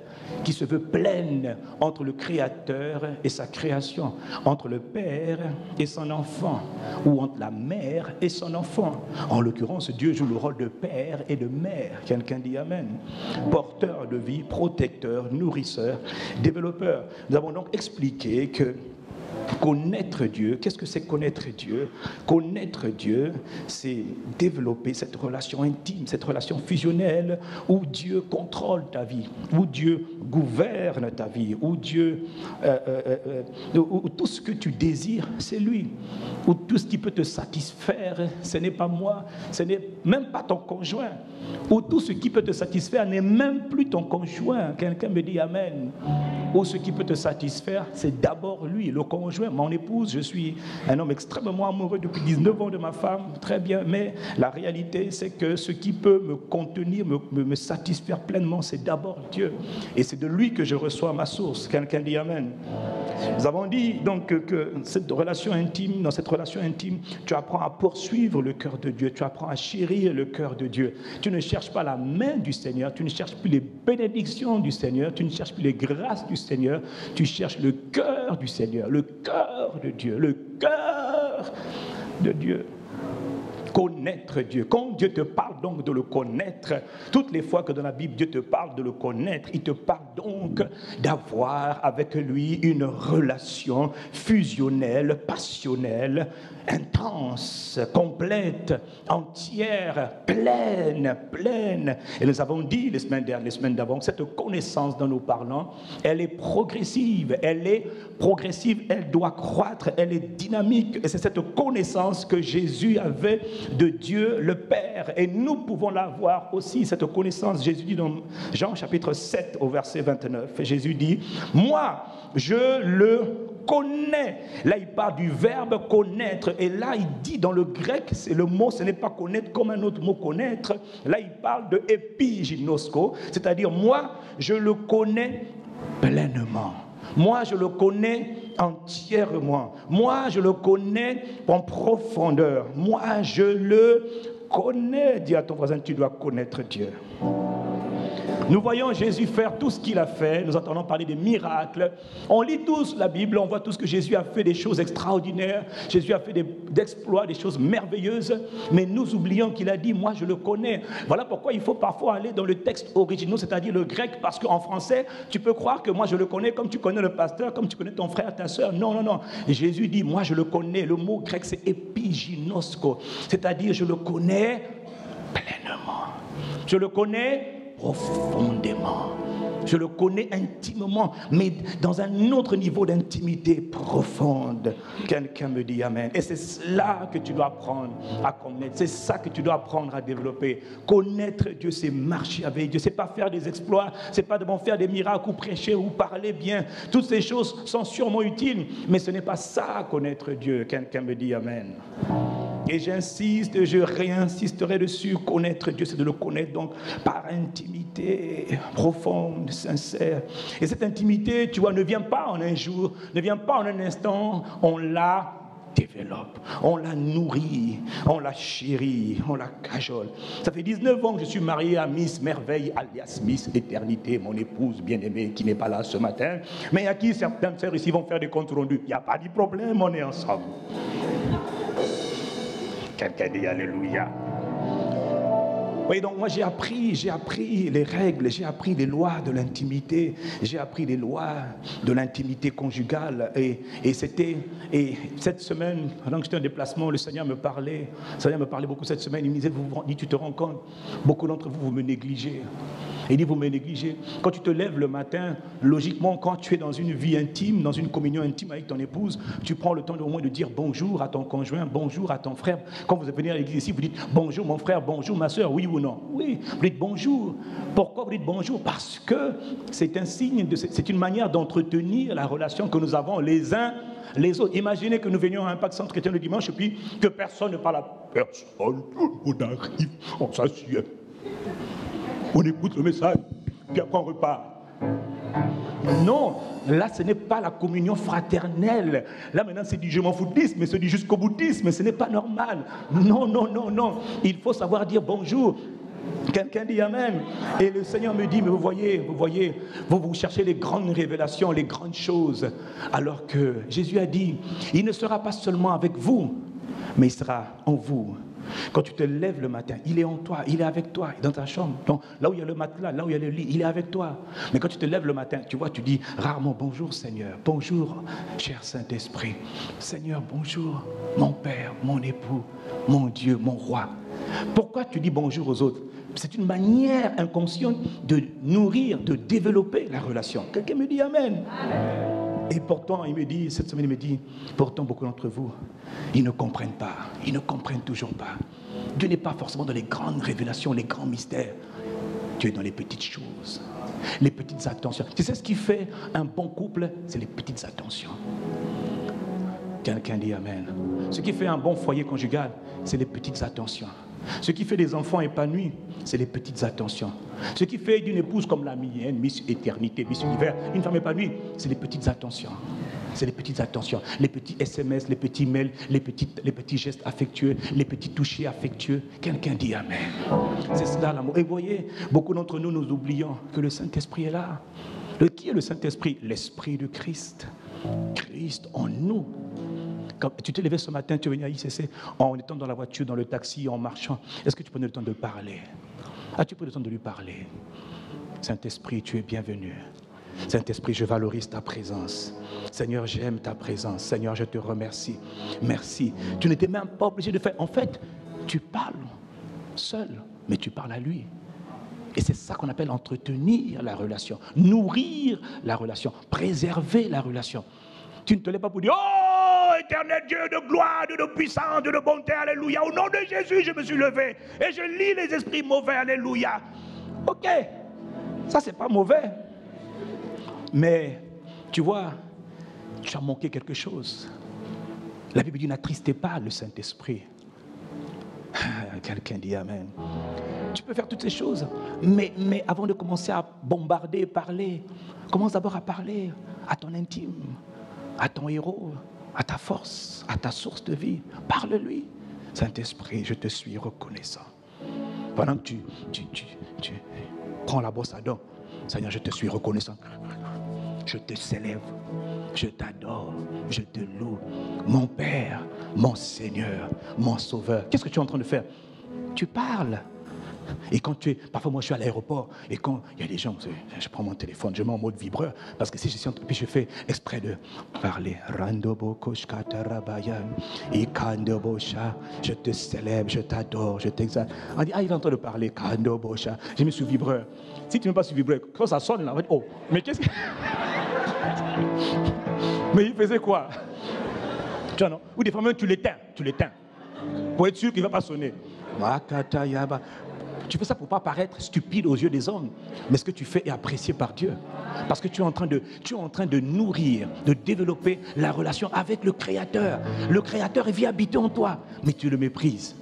qui se veut pleine entre le Créateur et sa création, entre le Père et son enfant, ou entre la mère et son enfant. En l'occurrence, Dieu joue le rôle de père et de mère. Quelqu'un dit Amen. Porteur de vie, protecteur, nourrisseur, développeur. Nous avons donc expliqué que connaître Dieu, qu'est-ce que c'est connaître Dieu? Connaître Dieu, c'est développer cette relation intime, cette relation fusionnelle où Dieu contrôle ta vie, où Dieu gouverne ta vie, où Dieu, où tout ce que tu désires, c'est lui, où tout ce qui peut te satisfaire, ce n'est pas moi, ce n'est même pas ton conjoint, où tout ce qui peut te satisfaire n'est même plus ton conjoint. Quelqu'un me dit Amen. Où ce qui peut te satisfaire, c'est d'abord lui, le conjoint, mon épouse. Je suis un homme extrêmement amoureux depuis 19 ans de ma femme, très bien, mais la réalité, c'est que ce qui peut me contenir, me satisfaire pleinement, c'est d'abord Dieu. Et c'est de lui que je reçois ma source. Quelqu'un dit Amen. Nous avons dit donc que cette relation intime, dans cette relation intime, tu apprends à poursuivre le cœur de Dieu, tu apprends à chérir le cœur de Dieu. Tu ne cherches pas la main du Seigneur, tu ne cherches plus les bénédictions du Seigneur, tu ne cherches plus les grâces du Seigneur, tu cherches le cœur du Seigneur, le cœur de Dieu, le cœur de Dieu. Connaître Dieu. Quand Dieu te parle donc de le connaître, toutes les fois que dans la Bible Dieu te parle de le connaître, il te parle donc d'avoir avec lui une relation fusionnelle, passionnelle, intense, complète, entière, pleine. Et nous avons dit les semaines d'avant que cette connaissance dont nous parlons, elle est progressive, elle doit croître, elle est dynamique. Et c'est cette connaissance que Jésus avait de Dieu le Père. Et nous pouvons l'avoir aussi, cette connaissance. Jésus dit dans Jean chapitre 7 au verset 29, Jésus dit, moi, je le connais. Là, il parle du verbe connaître. Et là, il dit dans le grec, c'est le mot, ce n'est pas connaître comme un autre mot connaître. Là, il parle de épiginosko, c'est-à-dire moi, je le connais pleinement. Moi, je le connais entièrement. Moi, je le connais en profondeur. Moi, je le connais. Dis à ton voisin, tu dois connaître Dieu. Nous voyons Jésus faire tout ce qu'il a fait. Nous entendons parler des miracles. On lit tous la Bible, on voit tout ce que Jésus a fait, des choses extraordinaires. Jésus a fait des exploits, des choses merveilleuses. Mais nous oublions qu'il a dit, moi je le connais. Voilà pourquoi il faut parfois aller dans le texte original, c'est-à-dire le grec, parce qu'en français, tu peux croire que moi je le connais comme tu connais le pasteur, comme tu connais ton frère, ta soeur. Non, non, non. Et Jésus dit, moi je le connais. Le mot grec c'est épiginosko, c'est-à-dire je le connais pleinement. Je le connais profondément. Je le connais intimement, mais dans un autre niveau d'intimité profonde. Quelqu'un me dit Amen. Et c'est cela que tu dois apprendre à connaître. C'est ça que tu dois apprendre à développer. Connaître Dieu, c'est marcher avec Dieu. C'est pas faire des exploits, c'est pas de faire des miracles ou prêcher ou parler bien. Toutes ces choses sont sûrement utiles, mais ce n'est pas ça, connaître Dieu. Quelqu'un me dit Amen. Et j'insiste, je réinsisterai dessus. Connaître Dieu, c'est de le connaître donc par intimité profonde, sincère. Et cette intimité, tu vois, ne vient pas en un jour, ne vient pas en un instant. On la développe, on la nourrit, on la chérit, on la cajole. Ça fait 19 ans que je suis marié à Miss Merveille, alias Miss Éternité, mon épouse bien-aimée qui n'est pas là ce matin, mais à qui certaines sœurs ici vont faire des comptes rendus. Il n'y a pas de problème, on est ensemble. Quelqu'un dit Alléluia. Oui, donc moi j'ai appris les règles, j'ai appris les lois de l'intimité, j'ai appris les lois de l'intimité conjugale. Et cette semaine, pendant que j'étais en déplacement, le Seigneur me parlait beaucoup cette semaine. Il me disait, tu te rends compte, beaucoup d'entre vous, vous me négligez. Il dit, vous me négligez. Quand tu te lèves le matin, logiquement, quand tu es dans une vie intime, dans une communion intime avec ton épouse, tu prends le temps au moins de dire bonjour à ton conjoint, bonjour à ton frère. Quand vous venez à l'église ici, vous dites bonjour mon frère, bonjour ma soeur, oui ou non? Oui, vous dites bonjour. Pourquoi vous dites bonjour? Parce que c'est un signe, c'est une manière d'entretenir la relation que nous avons les uns les autres. Imaginez que nous venions à un Impact Centre Chrétien le dimanche et puis que personne ne parle à personne. On arrive, on s'assied. On écoute le message, puis après on repart. Non, là ce n'est pas la communion fraternelle. Là maintenant c'est du je m'en foutisme, c'est du jusqu'au boutisme, ce n'est pas normal. Non, non, non, non. Il faut savoir dire bonjour. Quelqu'un dit Amen. Et le Seigneur me dit, mais vous voyez, vous cherchez les grandes révélations, les grandes choses. Alors que Jésus a dit, il ne sera pas seulement avec vous, mais il sera en vous. Quand tu te lèves le matin, il est en toi, il est avec toi, dans ta chambre. Donc, là où il y a le matelas, là où il y a le lit, il est avec toi. Mais quand tu te lèves le matin, tu vois, tu dis rarement bonjour Seigneur, bonjour cher Saint-Esprit. Seigneur, bonjour mon Père, mon époux, mon Dieu, mon roi. Pourquoi tu dis bonjour aux autres? C'est une manière inconsciente de nourrir, de développer la relation. Quelqu'un me dit Amen. Amen. Et pourtant, il me dit, cette semaine, il me dit, pourtant beaucoup d'entre vous, ils ne comprennent pas, ils ne comprennent toujours pas. Dieu n'est pas forcément dans les grandes révélations, les grands mystères. Dieu est dans les petites choses, les petites attentions. Tu sais ce qui fait un bon couple? C'est les petites attentions. Quelqu'un dit Amen. Ce qui fait un bon foyer conjugal, c'est les petites attentions. Ce qui fait des enfants épanouis, c'est les petites attentions. Ce qui fait d'une épouse comme la mienne, Miss Éternité, Miss Univers, une femme épanouie, c'est les petites attentions. C'est les petites attentions, les petits SMS, les petits mails, les petits gestes affectueux, les petits touchés affectueux. Quelqu'un dit Amen. C'est cela l'amour. Et vous voyez, beaucoup d'entre nous, nous oublions que le Saint-Esprit est là. Qui est le Saint-Esprit? L'Esprit de Christ. Christ en nous. Quand tu t'es levé ce matin, tu es venu à ICC, en étant dans la voiture, dans le taxi, en marchant. Est-ce que tu prenais le temps de parler? As-tu pris le temps de lui parler? Saint-Esprit, tu es bienvenu. Saint-Esprit, je valorise ta présence. Seigneur, j'aime ta présence. Seigneur, je te remercie. Merci. Tu n'étais même pas obligé de faire. En fait, tu parles seul, mais tu parles à lui. Et c'est ça qu'on appelle entretenir la relation, nourrir la relation, préserver la relation. Tu ne te lèves pas pour dire « Oh, éternel Dieu de gloire, Dieu de puissance, Dieu de bonté, alléluia. Au nom de Jésus, je me suis levé et je lis les esprits mauvais, alléluia. » Ok, ça c'est pas mauvais. Mais, tu vois, tu as manqué quelque chose. La Bible dit, n'attristez pas le Saint-Esprit. Quelqu'un dit Amen. Tu peux faire toutes ces choses, mais avant de commencer à bombarder, parler, commence d'abord à parler à ton intime, à ton héros, à ta force, à ta source de vie. Parle-lui. Saint-Esprit, je te suis reconnaissant. Pendant que Prends la brosse à dents. Seigneur, je te suis reconnaissant. Je te célèbre. Je t'adore. Je te loue. Mon Père, mon Seigneur, mon Sauveur. Qu'est-ce que tu es en train de faire? Tu parles. Et quand parfois moi je suis à l'aéroport et quand il y a des gens, je prends mon téléphone, je mets en mode vibreur parce que si je suis puis je fais exprès de parler. Je te célèbre, je t'adore, je t'exalte. On dit, il est en train de parler. Je me suis vibreur. Si tu ne mets pas sur vibreur, quand ça sonne là, on va dire, oh, mais qu'est-ce que. Mais il faisait quoi? Tu vois, non? Ou des fois même tu l'éteins. Pour être sûr qu'il ne va pas sonner. Tu fais ça pour ne pas paraître stupide aux yeux des hommes. Mais ce que tu fais est apprécié par Dieu. Parce que tu es en train de nourrir, de développer la relation avec le Créateur. Le Créateur vient habiter en toi. Mais tu le méprises.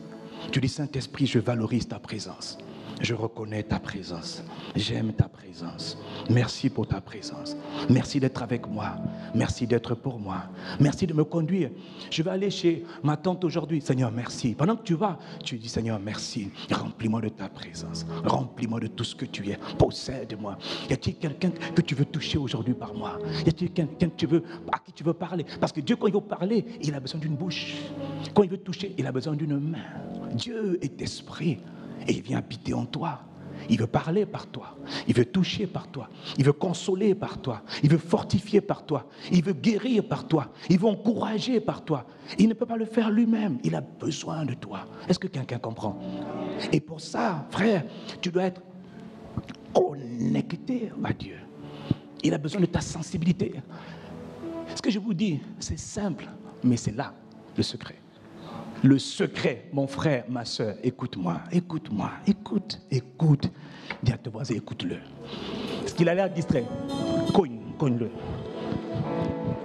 Tu dis, Saint-Esprit, je valorise ta présence. Je reconnais ta présence. J'aime ta présence. Merci pour ta présence. Merci d'être avec moi. Merci d'être pour moi. Merci de me conduire. Je vais aller chez ma tante aujourd'hui. Seigneur, merci. Pendant que tu vas, tu dis, Seigneur, merci. Remplis-moi de ta présence. Remplis-moi de tout ce que tu es. Possède-moi. Y a-t-il quelqu'un que tu veux toucher aujourd'hui par moi? Y a-t-il quelqu'un à qui tu veux parler? Parce que Dieu, quand il veut parler, il a besoin d'une bouche. Quand il veut toucher, il a besoin d'une main. Dieu est esprit. Et il vient habiter en toi. Il veut parler par toi. Il veut toucher par toi. Il veut consoler par toi. Il veut fortifier par toi. Il veut guérir par toi. Il veut encourager par toi. Il ne peut pas le faire lui-même. Il a besoin de toi. Est-ce que quelqu'un comprend? Et pour ça, frère, tu dois être connecté à Dieu. Il a besoin de ta sensibilité. Ce que je vous dis, c'est simple, mais c'est là le secret. Le secret, mon frère, ma soeur, écoute-moi, écoute. Dis à ton voisin, écoute-le. Est-ce qu'il a l'air distrait? Cogne-le.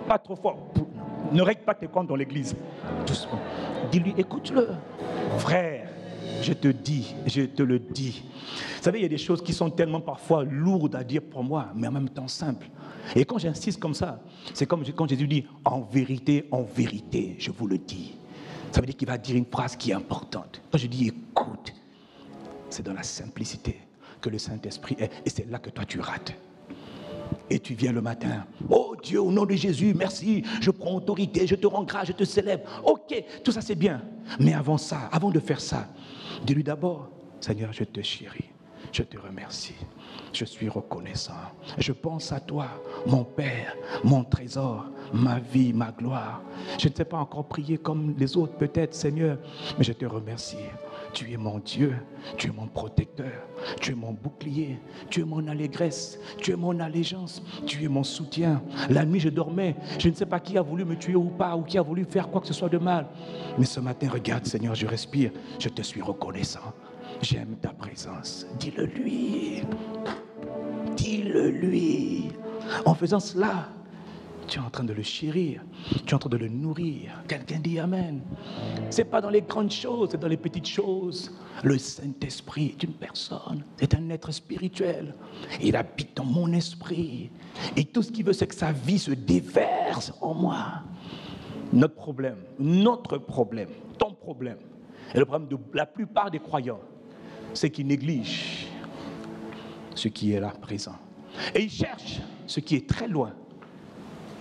Pas trop fort. Ne règle pas tes comptes dans l'église. Doucement. Dis-lui, écoute-le. Frère, je te le dis. Vous savez, il y a des choses qui sont tellement parfois lourdes à dire pour moi, mais en même temps simples. Et quand j'insiste comme ça, c'est comme quand Jésus dit, en vérité, je vous le dis. Ça veut dire qu'il va dire une phrase qui est importante. Quand je dis écoute, c'est dans la simplicité que le Saint-Esprit est. Et c'est là que toi tu rates. Et tu viens le matin. Oh Dieu, au nom de Jésus, merci. Je prends autorité, je te rends grâce, je te célèbre. Ok, tout ça c'est bien. Mais avant ça, avant de faire ça, dis-lui d'abord, Seigneur, je te chéris. Je te remercie. Je suis reconnaissant. Je pense à toi, mon Père, mon trésor, ma vie, ma gloire. Je ne sais pas encore prier comme les autres peut-être, Seigneur, mais je te remercie. Tu es mon Dieu, tu es mon protecteur, tu es mon bouclier, tu es mon allégresse, tu es mon allégeance, tu es mon soutien. La nuit, je dormais, je ne sais pas qui a voulu me tuer ou pas, ou qui a voulu faire quoi que ce soit de mal. Mais ce matin, regarde, Seigneur, je respire, je te suis reconnaissant. J'aime ta présence. Dis-le lui. Dis-le lui. En faisant cela, tu es en train de le chérir. Tu es en train de le nourrir. Quelqu'un dit Amen. Ce n'est pas dans les grandes choses, c'est dans les petites choses. Le Saint-Esprit est une personne. C'est un être spirituel. Il habite dans mon esprit. Et tout ce qu'il veut, c'est que sa vie se déverse en moi. Notre problème, ton problème, et le problème de la plupart des croyants, c'est qu'ils négligent ce qui est là présent. Et ils cherchent ce qui est très loin.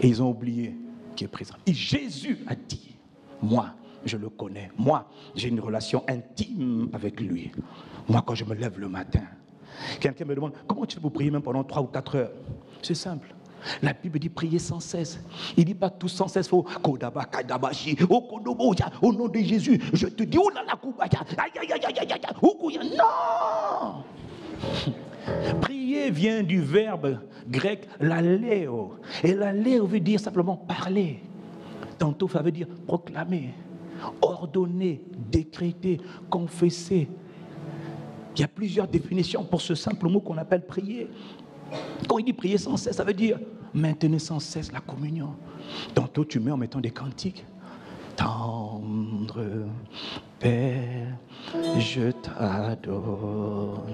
Et ils ont oublié qui est présent. Et Jésus a dit, moi, je le connais. Moi, j'ai une relation intime avec lui. Moi, quand je me lève le matin, quelqu'un me demande, comment tu peux prier même pendant 3 ou 4 heures? C'est simple. La Bible dit prier sans cesse. Il ne dit pas tout sans cesse. Au nom de Jésus, je te dis, non. Prier vient du verbe grec laléo. Et laléo veut dire simplement parler. Tantôt ça veut dire proclamer, ordonner, décréter, confesser. Il y a plusieurs définitions pour ce simple mot qu'on appelle prier. Quand il dit prier sans cesse, ça veut dire maintenir sans cesse la communion. Tantôt tu mets en mettant des cantiques. Tendre Père, je t'adore.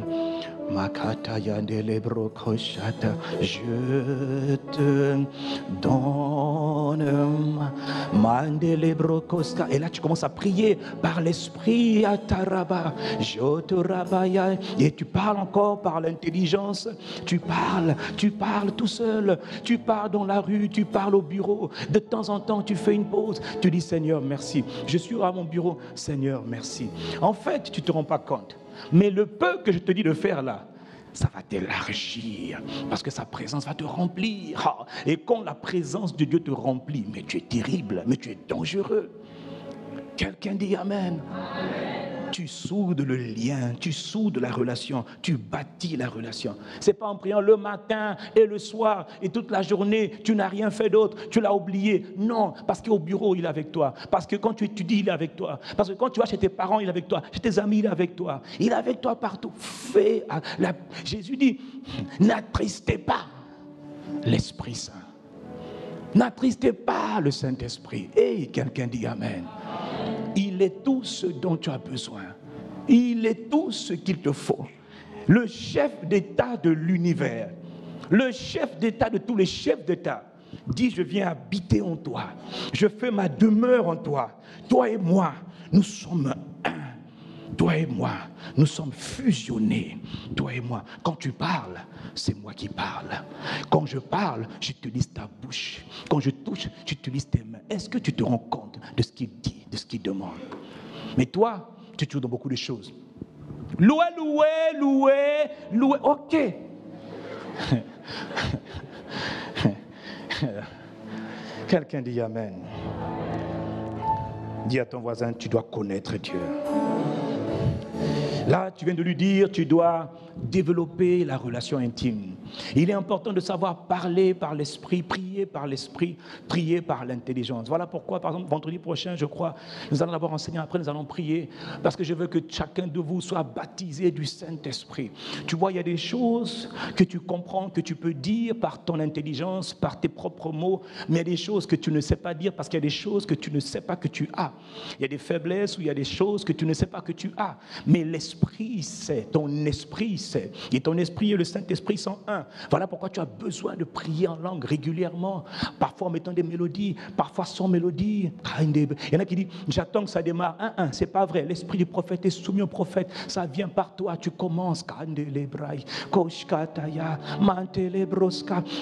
Je te donne et là tu commences à prier par l'esprit et tu parles encore par l'intelligence. Tu parles tout seul, tu parles dans la rue, tu parles au bureau. De temps en temps tu fais une pause, tu dis Seigneur merci, je suis à mon bureau, Seigneur merci. En fait tu ne te rends pas compte, mais le peu que je te dis de faire là, ça va t'élargir, parce que sa présence va te remplir. Et quand la présence de Dieu te remplit, mais tu es terrible, mais tu es dangereux. Quelqu'un dit Amen. Tu soudes le lien, tu soudes la relation, tu bâtis la relation. Ce n'est pas en priant le matin et le soir et toute la journée, tu n'as rien fait d'autre, tu l'as oublié. Non, parce qu'au bureau, il est avec toi. Parce que quand tu étudies, il est avec toi. Parce que quand tu vas chez tes parents, il est avec toi. Chez tes amis, il est avec toi. Il est avec toi partout. Jésus dit, n'attristez pas l'Esprit Saint. N'attristez pas le Saint-Esprit. Et quelqu'un dit Amen. Il est tout ce dont tu as besoin. Il est tout ce qu'il te faut. Le chef d'État de l'univers, le chef d'État de tous les chefs d'État, dit je viens habiter en toi. Je fais ma demeure en toi. Toi et moi, nous sommes un. Toi et moi, nous sommes fusionnés. Toi et moi, quand tu parles, c'est moi qui parle. Quand je parle, j'utilise ta bouche. Quand je touche, j'utilise tes mains. Est-ce que tu te rends compte de ce qu'il dit, de ce qu'il demande? Mais toi, tu es toujours dans beaucoup de choses. Louer. Ok. Quelqu'un dit Amen. Dis à ton voisin, tu dois connaître Dieu. Là, tu viens de lui dire, tu dois développer la relation intime. Il est important de savoir parler par l'esprit, prier par l'intelligence. Voilà pourquoi, par exemple, vendredi prochain, je crois, nous allons d'abord enseigner, après nous allons prier, parce que je veux que chacun de vous soit baptisé du Saint-Esprit. Tu vois, il y a des choses que tu comprends, que tu peux dire par ton intelligence, par tes propres mots, mais il y a des choses que tu ne sais pas dire parce qu'il y a des choses que tu ne sais pas que tu as. Il y a des faiblesses ou il y a des choses que tu ne sais pas que tu as. Mais l'Esprit sait, ton esprit sait. Et ton esprit et le Saint-Esprit sont un. Voilà pourquoi tu as besoin de prier en langue régulièrement, parfois en mettant des mélodies, parfois sans mélodie. Il y en a qui disent, j'attends que ça démarre. C'est pas vrai. L'esprit du prophète est soumis au prophète. Ça vient par toi. Tu commences.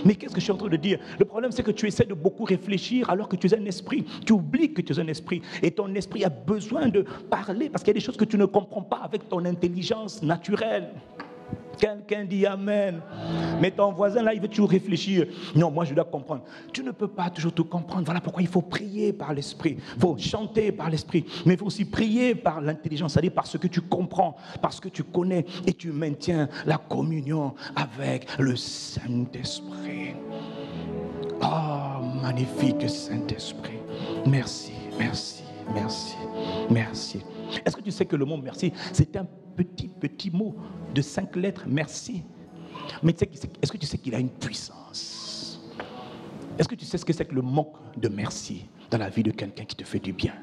Mais qu'est-ce que je suis en train de dire? Le problème, c'est que tu essaies de beaucoup réfléchir alors que tu es un esprit. Tu oublies que tu es un esprit. Et ton esprit a besoin de parler parce qu'il y a des choses que tu ne comprends pas avec ton intelligence naturelle. Quelqu'un dit Amen. Mais ton voisin là, il veut toujours réfléchir. Non, moi je dois comprendre. Tu ne peux pas toujours tout comprendre. Voilà pourquoi il faut prier par l'esprit. Il faut chanter par l'esprit. Mais il faut aussi prier par l'intelligence. C'est-à-dire parce que tu comprends, parce que tu connais et tu maintiens la communion avec le Saint-Esprit. Oh, magnifique Saint-Esprit. Merci. Est-ce que tu sais que le mot merci, c'est un petit mot de 5 lettres, merci. Mais est-ce que tu sais qu'il a une puissance? Est-ce que tu sais ce que c'est que le manque de merci dans la vie de quelqu'un qui te fait du bien?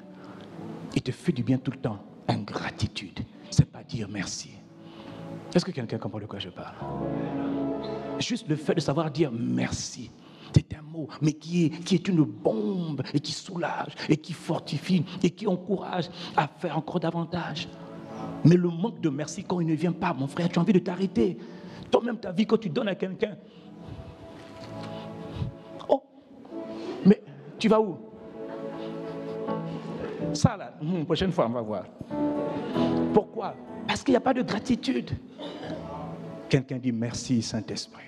Il te fait du bien tout le temps. Ingratitude, c'est pas dire merci. Est-ce que quelqu'un comprend de quoi je parle? Juste le fait de savoir dire merci. C'est un mot, mais qui est une bombe et qui soulage et qui fortifie et qui encourage à faire encore davantage. Mais le manque de merci, quand il ne vient pas, mon frère, tu as envie de t'arrêter. Toi-même, ta vie, quand tu donnes à quelqu'un, oh, mais tu vas où? Ça là, prochaine fois, on va voir. Pourquoi? Parce qu'il n'y a pas de gratitude. Quelqu'un dit merci, Saint-Esprit.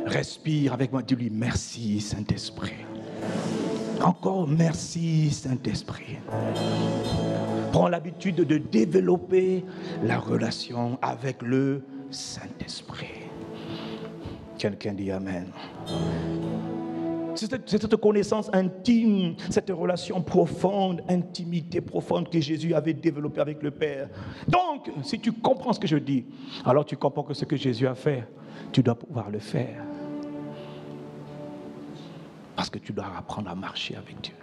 Respire avec moi, dis-lui merci Saint-Esprit. Encore merci Saint-Esprit. Prends l'habitude de développer la relation avec le Saint-Esprit. Quelqu'un dit Amen. C'est cette connaissance intime, cette relation profonde, intimité profonde que Jésus avait développée avec le Père. Donc, si tu comprends ce que je dis, alors tu comprends que ce que Jésus a fait, tu dois pouvoir le faire. Parce que tu dois apprendre à marcher avec Dieu.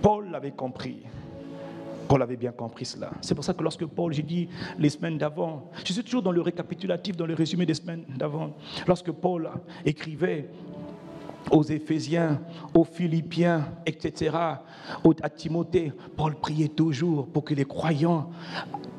Paul l'avait compris. Paul avait bien compris cela. C'est pour ça que lorsque Paul, j'ai dit les semaines d'avant, je suis toujours dans le récapitulatif, dans le résumé des semaines d'avant, lorsque Paul écrivait aux Éphésiens, aux Philippiens, etc., à Timothée, Paul priait toujours pour que les croyants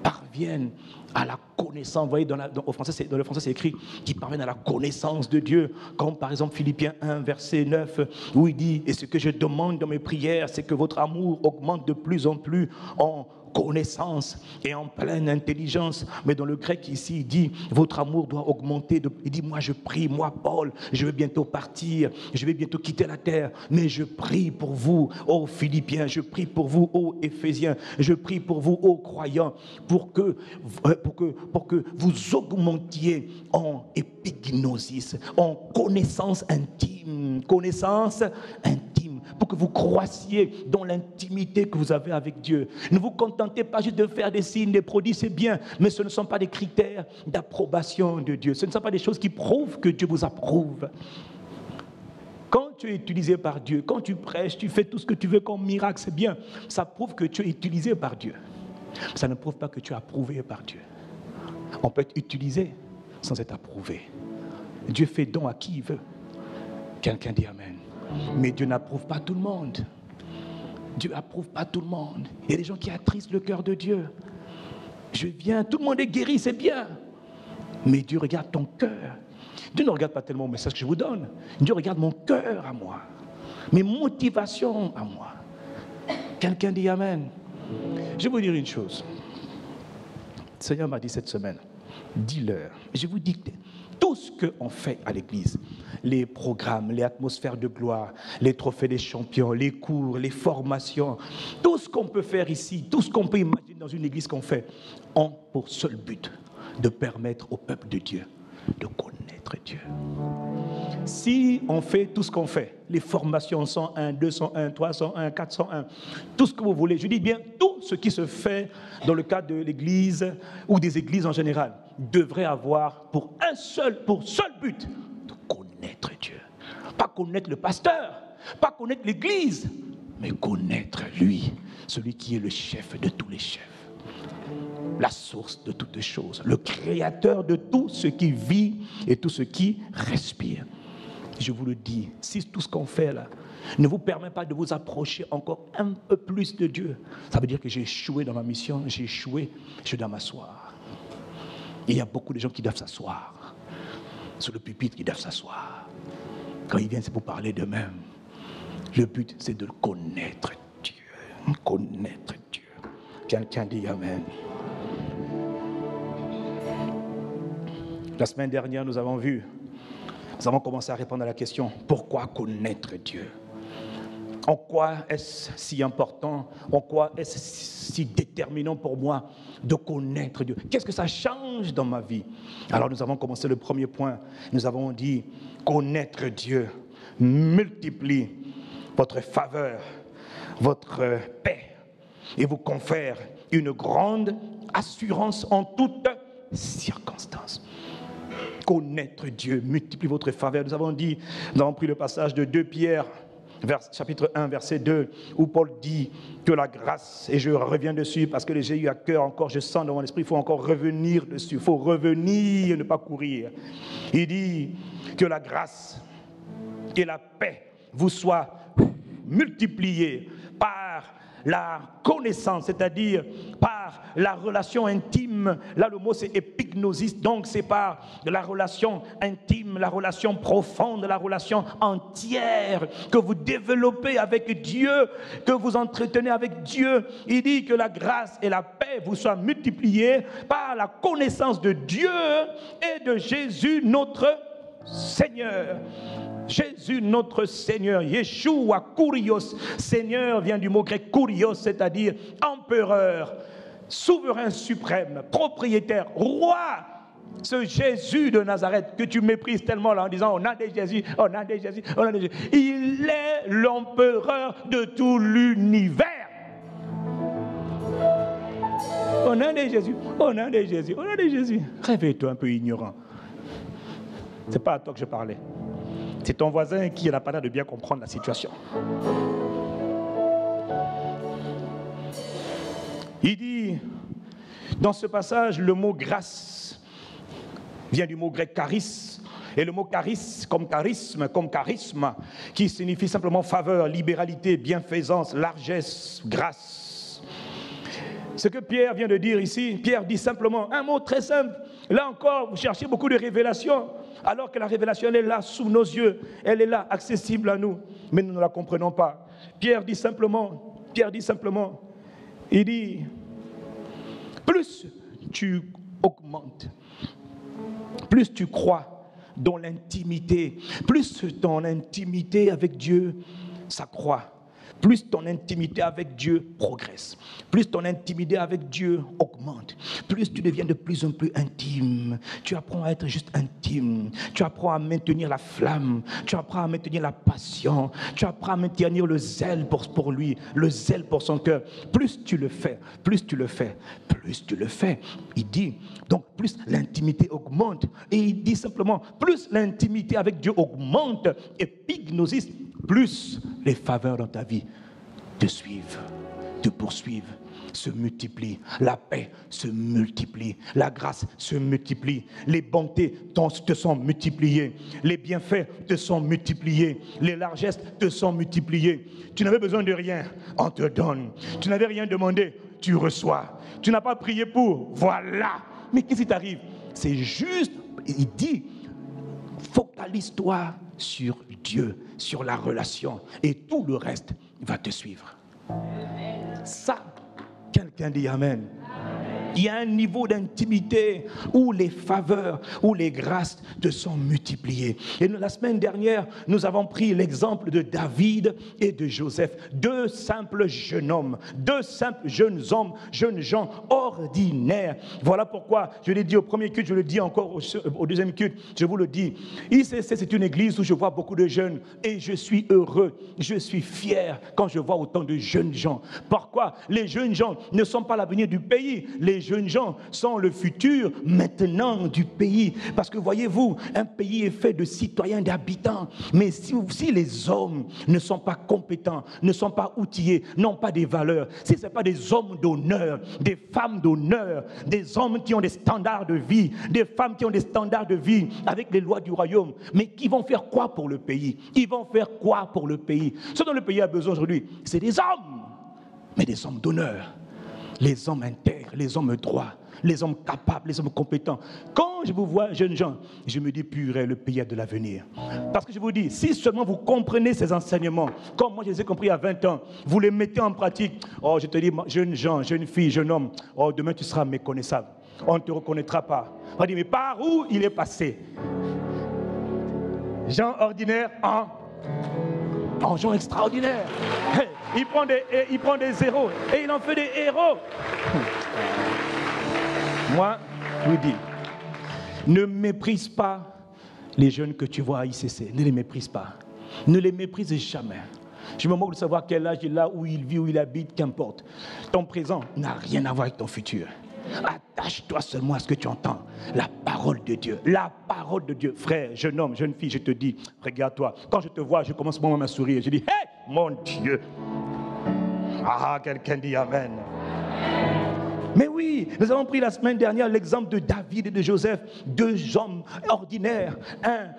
parviennent à la connaissance. Vous voyez, dans le français, c'est écrit qui parviennent à la connaissance de Dieu. Comme par exemple Philippiens 1, verset 9, où il dit, et ce que je demande dans mes prières, c'est que votre amour augmente de plus en plus en connaissance et en pleine intelligence. Mais dans le grec ici, il dit, votre amour doit augmenter. Il dit, moi je prie, moi Paul, je vais bientôt partir, je vais bientôt quitter la terre, mais je prie pour vous, ô Philippiens, je prie pour vous, ô Éphésiens, je prie pour vous, ô croyants, pour que vous augmentiez en épignosis, en connaissance intime, pour que vous croissiez dans l'intimité que vous avez avec Dieu. Ne vous contentez pas juste de faire des signes, des prodiges, c'est bien, mais ce ne sont pas des critères d'approbation de Dieu. Ce ne sont pas des choses qui prouvent que Dieu vous approuve. Quand tu es utilisé par Dieu, quand tu prêches, tu fais tout ce que tu veux comme miracle, c'est bien. Ça prouve que tu es utilisé par Dieu. Ça ne prouve pas que tu es approuvé par Dieu. On peut être utilisé sans être approuvé. Dieu fait don à qui il veut. Quelqu'un dit Amen. Mais Dieu n'approuve pas tout le monde. Dieu n'approuve pas tout le monde. Il y a des gens qui attristent le cœur de Dieu. Je viens, tout le monde est guéri, c'est bien. Mais Dieu regarde ton cœur. Dieu ne regarde pas tellement le message que je vous donne. Dieu regarde mon cœur à moi. Mes motivations à moi. Quelqu'un dit Amen. Je vais vous dire une chose. Le Seigneur m'a dit cette semaine, dis-leur, je vous dicte tout ce qu'on fait à l'église, les programmes, les atmosphères de gloire, les trophées des champions, les cours, les formations, tout ce qu'on peut faire ici, tout ce qu'on peut imaginer dans une église qu'on fait, ont pour seul but de permettre au peuple de Dieu de connaître Dieu. Si on fait tout ce qu'on fait, les formations 101, 201, 301, 401, tout ce que vous voulez, je dis bien tout ce qui se fait dans le cadre de l'église ou des églises en général, devrait avoir pour seul but de connaître Dieu. Pas connaître le pasteur, pas connaître l'église, mais connaître lui, celui qui est le chef de tous les chefs. La source de toutes choses, le créateur de tout ce qui vit et tout ce qui respire. Je vous le dis, si tout ce qu'on fait là ne vous permet pas de vous approcher encore un peu plus de Dieu, ça veut dire que j'ai échoué dans ma mission, j'ai échoué, je dois m'asseoir. Il y a beaucoup de gens qui doivent s'asseoir, sur le pupitre qui doivent s'asseoir. Quand ils viennent, c'est pour parler d'eux-mêmes. Le but, c'est de connaître Dieu, connaître Dieu. Quelqu'un dit Amen. La semaine dernière, nous avons commencé à répondre à la question, pourquoi connaître Dieu? En quoi est-ce si important, en quoi est-ce si déterminant pour moi de connaître Dieu? Qu'est-ce que ça change dans ma vie? Alors nous avons commencé le premier point, nous avons dit, connaître Dieu multiplie votre faveur, votre paix, et vous confère une grande assurance en toutes circonstances. Connaître Dieu multiplie votre faveur. Nous avons pris le passage de 2 Pierre, chapitre 1, verset 2, où Paul dit que la grâce, et je reviens dessus parce que j'ai eu à cœur encore, je sens dans mon esprit, il faut encore revenir dessus, il faut revenir, ne pas courir. Il dit que la grâce et la paix vous soient multipliées par la connaissance, c'est-à-dire par la relation intime. Là, le mot c'est épignosis, donc c'est par la relation intime, la relation profonde, la relation entière que vous développez avec Dieu, que vous entretenez avec Dieu. Il dit que la grâce et la paix vous soient multipliées par la connaissance de Dieu et de Jésus notre Seigneur. Jésus notre Seigneur, Yeshua Kurios. Seigneur vient du mot grec Kurios, c'est-à-dire empereur, souverain suprême, propriétaire, roi. Ce Jésus de Nazareth que tu méprises tellement là en disant on a des Jésus, on a des Jésus, on a des Jésus. Il est l'empereur de tout l'univers. On a des Jésus, on a des Jésus, on a des Jésus. Réveille-toi un peu ignorant. C'est pas à toi que je parlais. C'est ton voisin qui n'a pas l'air de bien comprendre la situation. Il dit, dans ce passage, le mot grâce vient du mot grec charis, et le mot charis comme charisme, qui signifie simplement faveur, libéralité, bienfaisance, largesse, grâce. Ce que Pierre vient de dire ici, Pierre dit simplement un mot très simple. Là encore, vous cherchez beaucoup de révélations, alors que la révélation elle est là sous nos yeux, elle est là accessible à nous, mais nous ne la comprenons pas. Pierre dit simplement, il dit, plus tu augmentes, plus tu crois dans l'intimité, plus ton intimité avec Dieu s'accroît, plus ton intimité avec Dieu progresse, plus ton intimité avec Dieu augmente, plus tu deviens de plus en plus intime. Tu apprends à être juste intime, tu apprends à maintenir la flamme, tu apprends à maintenir la passion, tu apprends à maintenir le zèle pour lui, le zèle pour son cœur. Plus tu le fais, il dit, donc plus l'intimité augmente, et il dit simplement, plus l'intimité avec Dieu augmente, epignosis, plus les faveurs dans ta vie te suivent, te poursuivent, se multiplient, la paix se multiplie, la grâce se multiplie, les bontés te sont multipliées, les bienfaits te sont multipliés, les largesses te sont multipliées. Tu n'avais besoin de rien, on te donne. Tu n'avais rien demandé, tu reçois. Tu n'as pas prié pour, voilà. Mais qu'est-ce qui t'arrive? C'est juste, il dit, focalise-toi sur Dieu, sur la relation, et tout le reste va te suivre. Ça, quelqu'un dit Amen. Il y a un niveau d'intimité où les faveurs, où les grâces te sont multipliées. Et la semaine dernière, nous avons pris l'exemple de David et de Joseph, deux simples jeunes hommes, deux simples jeunes hommes, jeunes gens ordinaires. Voilà pourquoi je l'ai dit au premier culte, je le dis encore au deuxième culte, je vous le dis. ICC, c'est une église où je vois beaucoup de jeunes et je suis heureux, je suis fier quand je vois autant de jeunes gens. Pourquoi? Les jeunes gens ne sont pas l'avenir du pays, les jeunes gens sont le futur maintenant du pays. Parce que voyez-vous, un pays est fait de citoyens, d'habitants. Mais si les hommes ne sont pas compétents, ne sont pas outillés, n'ont pas des valeurs, si ce n'est pas des hommes d'honneur, des femmes d'honneur, des hommes qui ont des standards de vie, des femmes qui ont des standards de vie avec les lois du royaume, mais qui vont faire quoi pour le pays? Ils vont faire quoi pour le pays? Ce dont le pays a besoin aujourd'hui, c'est des hommes, mais des hommes d'honneur. Les hommes intègres, les hommes droits, les hommes capables, les hommes compétents. Quand je vous vois, jeunes gens, je me dis, purée, le pays a de l'avenir. Parce que je vous dis, si seulement vous comprenez ces enseignements, comme moi je les ai compris il y a 20 ans, vous les mettez en pratique, oh, je te dis, jeunes gens, jeunes filles, jeunes hommes, oh, demain tu seras méconnaissable. On ne te reconnaîtra pas. On va dire, mais par où il est passé? Gens ordinaires en gens extraordinaires. Hey, il prend des zéros et il en fait des héros. Moi, je vous dis, ne méprise pas les jeunes que tu vois à ICC. Ne les méprise pas. Ne les méprise jamais. Je me moque de savoir quel âge il a, où il vit, où il habite, qu'importe. Ton présent n'a rien à voir avec ton futur. Attache-toi seulement à ce que tu entends. La parole de Dieu. La parole de Dieu. Frère, jeune homme, jeune fille, je te dis, regarde-toi. Quand je te vois, je commence moi-même à sourire. Je dis, hé, mon Dieu. Ah, quelqu'un dit Amen. Mais oui, nous avons pris la semaine dernière l'exemple de David et de Joseph, deux hommes ordinaires.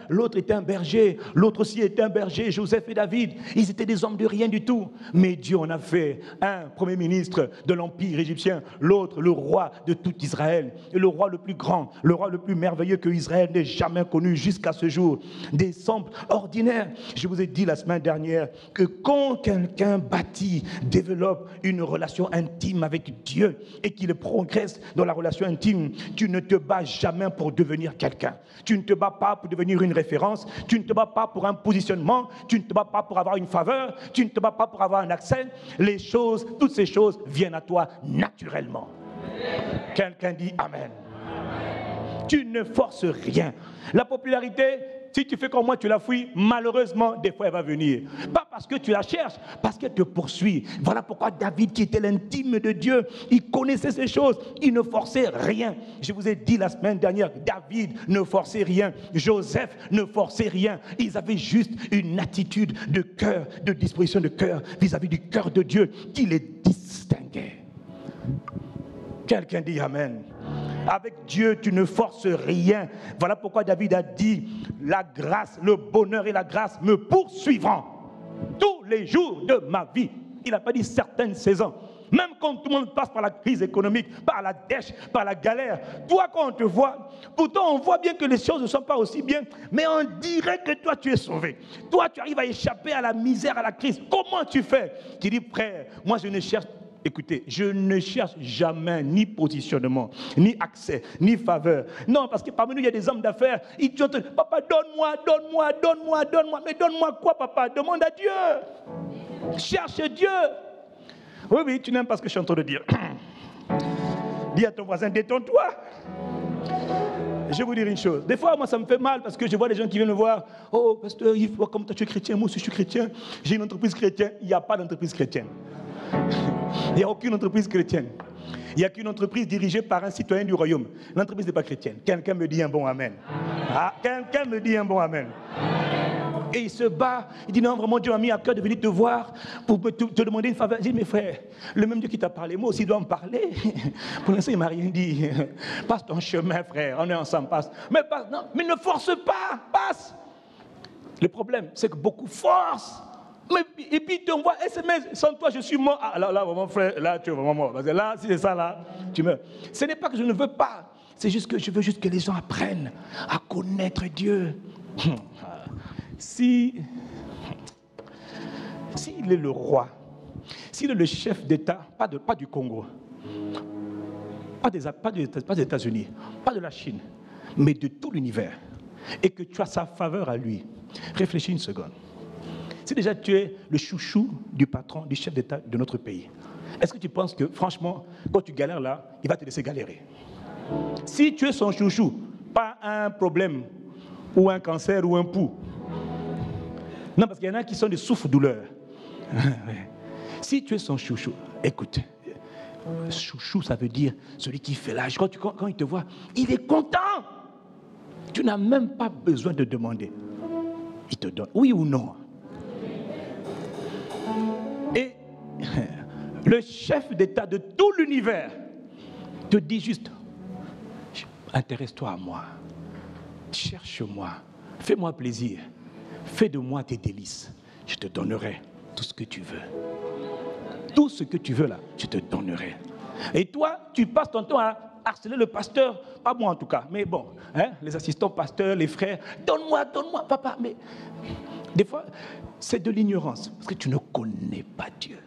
L'autre était un berger, l'autre aussi était un berger, Joseph et David. Ils étaient des hommes de rien du tout. Mais Dieu en a fait un premier ministre de l'Empire égyptien, l'autre le roi de tout Israël, et le roi le plus grand, le roi le plus merveilleux que Israël n'ait jamais connu jusqu'à ce jour. Des hommes ordinaires. Je vous ai dit la semaine dernière que quand quelqu'un bâtit, développe une relation intime avec Dieu et qu'il progresse dans la relation intime, tu ne te bats jamais pour devenir quelqu'un. Tu ne te bats pas pour devenir une référence. Tu ne te bats pas pour un positionnement. Tu ne te bats pas pour avoir une faveur. Tu ne te bats pas pour avoir un accès. Les choses, toutes ces choses viennent à toi naturellement. Quelqu'un dit Amen. Tu ne forces rien. La popularité, si tu fais comme moi, tu la fouilles, malheureusement, des fois, elle va venir. Pas parce que tu la cherches, parce qu'elle te poursuit. Voilà pourquoi David, qui était l'intime de Dieu, il connaissait ces choses. Il ne forçait rien. Je vous ai dit la semaine dernière, David ne forçait rien. Joseph ne forçait rien. Ils avaient juste une attitude de cœur, de disposition de cœur vis-à-vis du cœur de Dieu qui les distinguait. Quelqu'un dit Amen. Avec Dieu, tu ne forces rien. Voilà pourquoi David a dit, la grâce, le bonheur et la grâce me poursuivront tous les jours de ma vie. Il n'a pas dit certaines saisons. Même quand tout le monde passe par la crise économique, par la dèche, par la galère, toi quand on te voit, pourtant on voit bien que les choses ne sont pas aussi bien, mais on dirait que toi tu es sauvé. Toi tu arrives à échapper à la misère, à la crise. Comment tu fais? Tu dis, frère, moi je ne cherche, écoutez, je ne cherche jamais ni positionnement, ni accès, ni faveur. Non, parce que parmi nous il y a des hommes d'affaires, ils disent, papa donne-moi, donne-moi, donne-moi, donne-moi. Mais donne-moi quoi papa? Demande à Dieu. Cherche Dieu. Oui, oui, tu n'aimes pas ce que je suis en train de dire. Dis à ton voisin, détends-toi. Je vais vous dire une chose. Des fois, moi, ça me fait mal parce que je vois des gens qui viennent me voir. Oh, pasteur Yves, comme toi, tu es chrétien, moi aussi, je suis chrétien. J'ai une entreprise chrétienne. Il n'y a pas d'entreprise chrétienne. Il n'y a aucune entreprise chrétienne. Il n'y a qu'une entreprise dirigée par un citoyen du royaume. L'entreprise n'est pas chrétienne. Quelqu'un me dit un bon amen. Ah, quelqu'un me dit un bon amen. Et il se bat, il dit non, vraiment Dieu m'a mis à cœur de venir te voir pour te demander une faveur. Je dis, mes frères, le même Dieu qui t'a parlé, moi aussi dois me parler. Pour l'instant, il ne m'a rien dit. Passe ton chemin, frère, on est ensemble, passe. Mais passe, non, mais ne force pas, passe. Le problème, c'est que beaucoup forcent. Et puis tu envoies SMS, sans toi je suis mort. Ah, là, vraiment frère, là tu es vraiment mort. Parce que là, si c'est ça, là, tu meurs. Ce n'est pas que je ne veux pas, c'est juste que je veux juste que les gens apprennent à connaître Dieu. Si il est le roi, s'il est le chef d'État, pas du Congo, pas des États-Unis, pas de la Chine, mais de tout l'univers, et que tu as sa faveur à lui, réfléchis une seconde. Si déjà tu es le chouchou du patron, du chef d'État de notre pays, est-ce que tu penses que, franchement, quand tu galères là, il va te laisser galérer? Si tu es son chouchou, pas un problème, ou un cancer, ou un pouls. Non, parce qu'il y en a qui sont des souffres-douleurs. Si tu es son chouchou, écoute, chouchou, ça veut dire celui qui fait l'âge. Quand il te voit, il est content. Tu n'as même pas besoin de demander. Il te donne, oui ou non. Et le chef d'État de tout l'univers te dit juste, intéresse-toi à moi, cherche-moi, fais-moi plaisir. Fais de moi tes délices, je te donnerai tout ce que tu veux. Tout ce que tu veux là, je te donnerai. Et toi, tu passes ton temps à harceler le pasteur, pas moi en tout cas, mais bon, hein, les assistants pasteurs, les frères, donne-moi, papa. Mais des fois, c'est de l'ignorance, parce que tu ne connais pas Dieu.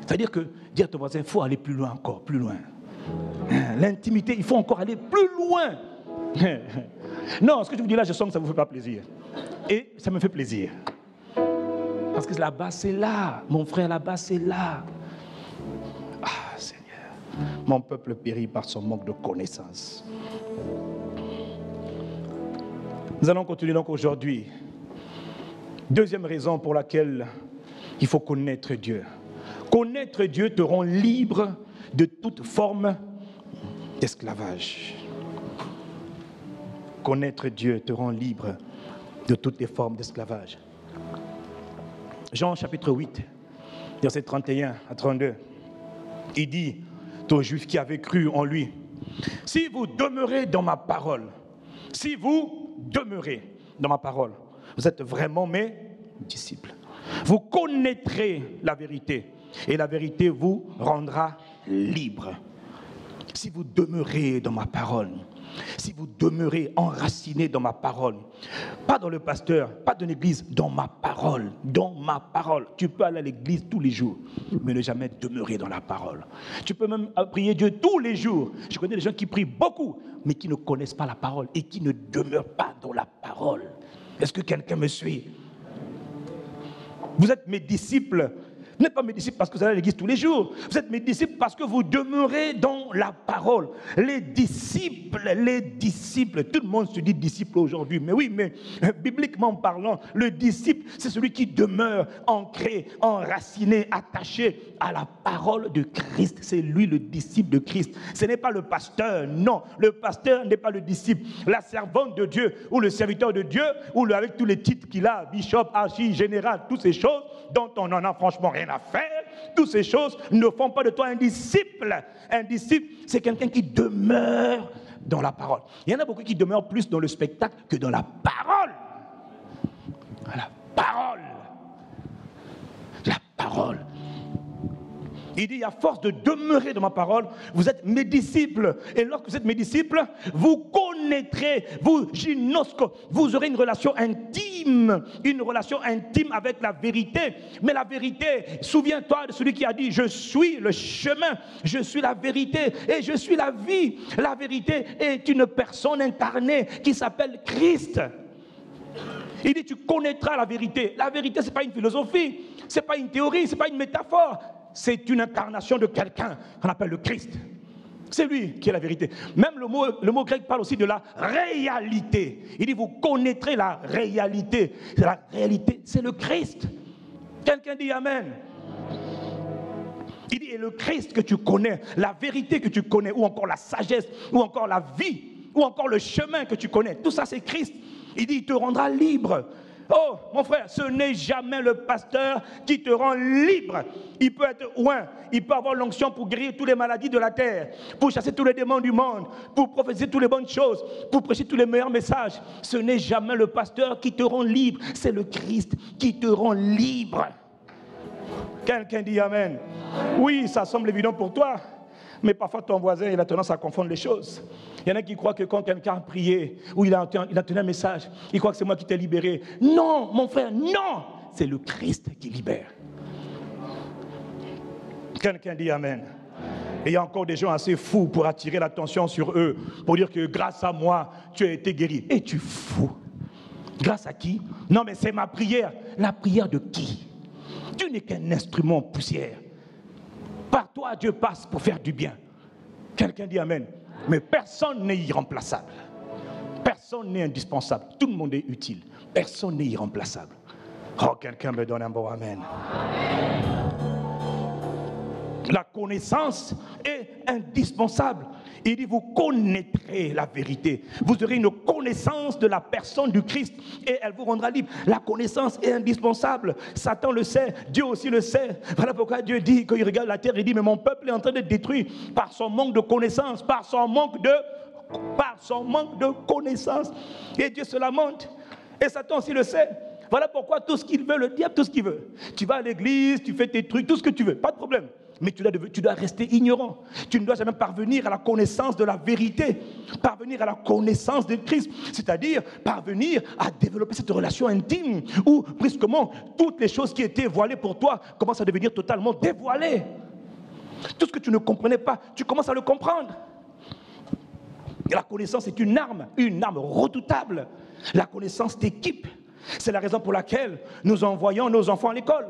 C'est-à-dire que, dis à ton voisin, il faut aller plus loin encore, plus loin. L'intimité, il faut encore aller plus loin. Non, ce que je vous dis là, je sens que ça ne vous fait pas plaisir. Et ça me fait plaisir. Parce que là-bas, c'est là. Mon frère, là-bas, c'est là. Ah, Seigneur. Mon peuple périt par son manque de connaissance. Nous allons continuer donc aujourd'hui. Deuxième raison pour laquelle il faut connaître Dieu. Connaître Dieu te rend libre de toute forme d'esclavage. Connaître Dieu te rend libre de toutes les formes d'esclavage. Jean chapitre 8, versets 31 à 32, il dit aux Juifs qui avaient cru en lui, « Si vous demeurez dans ma parole, si vous demeurez dans ma parole, vous êtes vraiment mes disciples. Vous connaîtrez la vérité et la vérité vous rendra libre. Si vous demeurez dans ma parole, si vous demeurez enraciné dans ma parole, pas dans le pasteur, pas dans l'église, dans ma parole, dans ma parole. Tu peux aller à l'église tous les jours, mais ne jamais demeurer dans la parole. Tu peux même prier Dieu tous les jours. Je connais des gens qui prient beaucoup, mais qui ne connaissent pas la parole et qui ne demeurent pas dans la parole. Est-ce que quelqu'un me suit? Vous êtes mes disciples. Vous n'êtes pas mes disciples parce que vous allez à l'église tous les jours. Vous êtes mes disciples parce que vous demeurez dans la parole. Les disciples, tout le monde se dit disciple aujourd'hui. Mais oui, mais bibliquement parlant, le disciple, c'est celui qui demeure ancré, enraciné, attaché à la parole de Christ. C'est lui le disciple de Christ. Ce n'est pas le pasteur, non. Le pasteur n'est pas le disciple. La servante de Dieu ou le serviteur de Dieu, ou avec tous les titres qu'il a, bishop, archi, général, toutes ces choses dont on n'en a franchement rien à faire. toutes ces choses ne font pas de toi un disciple. Un disciple, c'est quelqu'un qui demeure dans la parole. Il y en a beaucoup qui demeurent plus dans le spectacle que dans la parole. La parole. La parole. Il dit, à force de demeurer dans ma parole, vous êtes mes disciples. Et lorsque vous êtes mes disciples, vous connaîtrez, vous aurez une relation intime avec la vérité. Mais la vérité, souviens-toi de celui qui a dit, je suis le chemin, je suis la vérité et je suis la vie. La vérité est une personne incarnée qui s'appelle Christ. Il dit, tu connaîtras la vérité. La vérité, ce n'est pas une philosophie, ce n'est pas une théorie, ce n'est pas une métaphore. C'est une incarnation de quelqu'un qu'on appelle le Christ. C'est lui qui est la vérité. Même le mot grec parle aussi de la réalité. Il dit, vous connaîtrez la réalité. La réalité, c'est le Christ. Quelqu'un dit Amen. Il dit, et le Christ que tu connais, la vérité que tu connais, ou encore la sagesse, ou encore la vie, ou encore le chemin que tu connais, tout ça c'est Christ. Il dit, il te rendra libre. Oh, mon frère, ce n'est jamais le pasteur qui te rend libre. Il peut être oint, il peut avoir l'onction pour guérir toutes les maladies de la terre, pour chasser tous les démons du monde, pour prophétiser toutes les bonnes choses, pour prêcher tous les meilleurs messages. Ce n'est jamais le pasteur qui te rend libre, c'est le Christ qui te rend libre. Quelqu'un dit Amen. Oui, ça semble évident pour toi, mais parfois ton voisin, il a tendance à confondre les choses. Il y en a qui croient que quand quelqu'un a prié ou il a tenu un message, il croit que c'est moi qui t'ai libéré. Non, mon frère, non. C'est le Christ qui libère. Quelqu'un dit Amen. Et il y a encore des gens assez fous pour attirer l'attention sur eux, pour dire que grâce à moi, tu as été guéri. Et tu fous. Grâce à qui? Non, mais c'est ma prière. La prière de qui? Tu n'es qu'un instrument poussière. Par toi, Dieu passe pour faire du bien. Quelqu'un dit Amen. Mais personne n'est irremplaçable. Personne n'est indispensable. Tout le monde est utile. Personne n'est irremplaçable. Oh, quelqu'un me donne un bon Amen. La connaissance est indispensable. Il dit, vous connaîtrez la vérité. Vous aurez une connaissance de la personne du Christ et elle vous rendra libre. La connaissance est indispensable. Satan le sait, Dieu aussi le sait. Voilà pourquoi Dieu dit, quand il regarde la terre, il dit, mais mon peuple est en train d'être détruit par son manque de connaissance, par son manque de connaissance. Et Dieu se lamente. Et Satan aussi le sait. Voilà pourquoi tout ce qu'il veut, le diable, tout ce qu'il veut. Tu vas à l'église, tu fais tes trucs, tout ce que tu veux, pas de problème. Mais tu dois rester ignorant. Tu ne dois jamais parvenir à la connaissance de la vérité, parvenir à la connaissance de Christ, c'est-à-dire parvenir à développer cette relation intime où, brusquement, toutes les choses qui étaient voilées pour toi commencent à devenir totalement dévoilées. Tout ce que tu ne comprenais pas, tu commences à le comprendre. Et la connaissance est une arme redoutable. La connaissance t'équipe. C'est la raison pour laquelle nous envoyons nos enfants à l'école.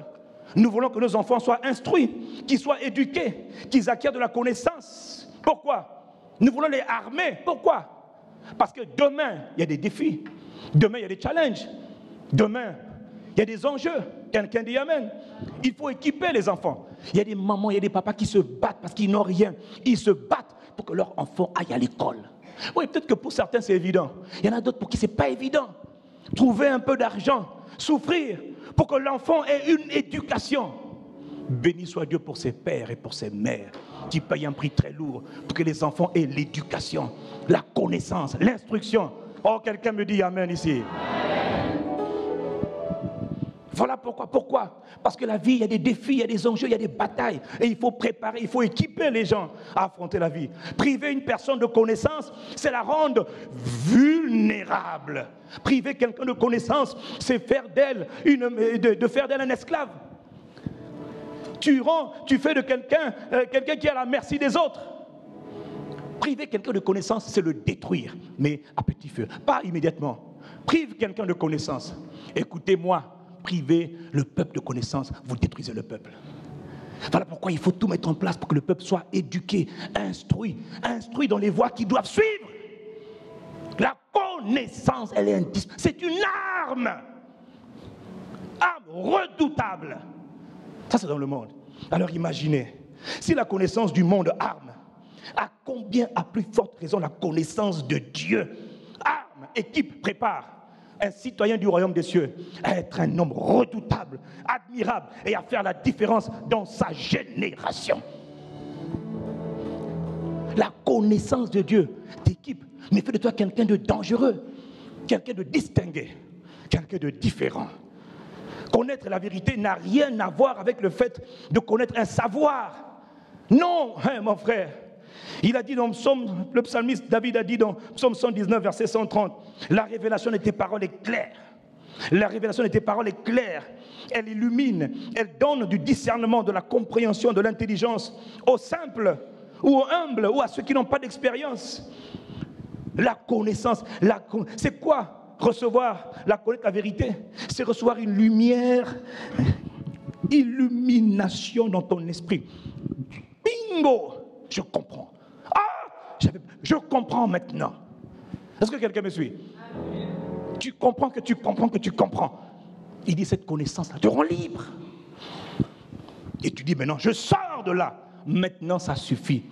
Nous voulons que nos enfants soient instruits, qu'ils soient éduqués, qu'ils acquièrent de la connaissance. Pourquoi? Nous voulons les armer. Pourquoi? Parce que demain, il y a des défis. Demain, il y a des challenges. Demain, il y a des enjeux. Quelqu'un dit Amen. Il faut équiper les enfants. Il y a des mamans, il y a des papas qui se battent parce qu'ils n'ont rien. Ils se battent pour que leur enfant aille à l'école. Oui, peut-être que pour certains, c'est évident. Il y en a d'autres pour qui ce n'est pas évident. Trouver un peu d'argent, souffrir pour que l'enfant ait une éducation. Béni soit Dieu pour ses pères et pour ses mères qui payent un prix très lourd pour que les enfants aient l'éducation, la connaissance, l'instruction. Oh, quelqu'un me dit Amen ici. Voilà pourquoi. Pourquoi? Parce que la vie, il y a des défis, il y a des enjeux, il y a des batailles. Et il faut préparer, il faut équiper les gens à affronter la vie. Priver une personne de connaissance, c'est la rendre vulnérable. Priver quelqu'un de connaissance, c'est faire d'elle faire d'elle un esclave. Tu fais de quelqu'un qui est à la merci des autres. Priver quelqu'un de connaissance, c'est le détruire, mais à petit feu, pas immédiatement. Prive quelqu'un de connaissance. Écoutez-moi. Privez le peuple de connaissance, vous détruisez le peuple. Voilà pourquoi il faut tout mettre en place pour que le peuple soit éduqué, instruit dans les voies qu'ils doivent suivre. La connaissance, elle est indispensable. C'est une arme redoutable. Ça, c'est dans le monde. Alors imaginez, si la connaissance du monde arme, à combien à plus forte raison la connaissance de Dieu arme, équipe, prépare. un citoyen du royaume des cieux, à être un homme redoutable, admirable et à faire la différence dans sa génération. La connaissance de Dieu t'équipe, mais fait de toi quelqu'un de dangereux, quelqu'un de distingué, quelqu'un de différent. Connaître la vérité n'a rien à voir avec le fait de connaître un savoir. Non, hein, mon frère. Il a dit dans Psaume, le psalmiste David a dit dans Psaume 119, verset 130, la révélation de tes paroles est claire. La révélation de tes paroles est claire. Elle illumine, elle donne du discernement, de la compréhension, de l'intelligence aux simples ou aux humbles ou à ceux qui n'ont pas d'expérience. La connaissance, c'est quoi recevoir, connaître la vérité? C'est recevoir une lumière, illumination dans ton esprit. Bingo! Je comprends. Je comprends maintenant. Est-ce que quelqu'un me suit? Tu comprends que tu comprends que tu comprends. Il dit cette connaissance-là te rend libre. Et tu dis maintenant, je sors de là. Maintenant, ça suffit.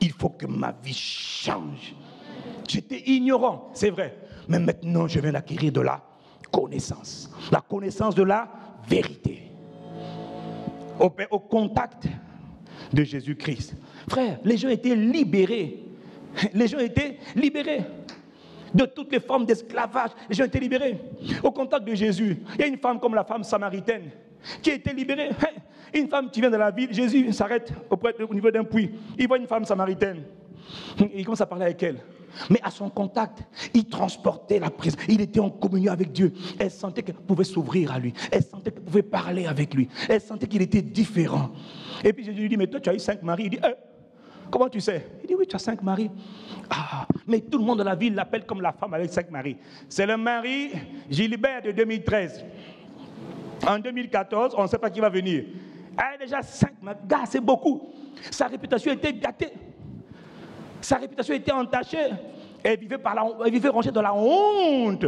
Il faut que ma vie change. J'étais ignorant, c'est vrai. Mais maintenant, je viens d'acquérir de la connaissance. La connaissance de la vérité. Au contact de Jésus-Christ. Frère, les gens étaient libérés. Les gens étaient libérés de toutes les formes d'esclavage. Les gens étaient libérés. Au contact de Jésus, il y a une femme comme la femme samaritaine qui a été libérée. Une femme qui vient de la ville, Jésus s'arrête au niveau d'un puits. Il voit une femme samaritaine. Il commence à parler avec elle. Mais à son contact, il transportait la présence. Il était en communion avec Dieu. Elle sentait qu'elle pouvait s'ouvrir à lui. Elle sentait qu'elle pouvait parler avec lui. Elle sentait qu'il était différent. Et puis Jésus lui dit, mais toi tu as eu 5 maris. Il dit, comment tu sais? Il dit, oui, tu as 5 maris. Ah, mais tout le monde dans la ville l'appelle comme la femme avec 5 maris. C'est le mari Gilbert de 2013. En 2014, on ne sait pas qui va venir. Elle a déjà 5 maris. Gars, c'est beaucoup. Sa réputation était gâtée. Sa réputation était entachée. Elle vivait rangée dans la honte.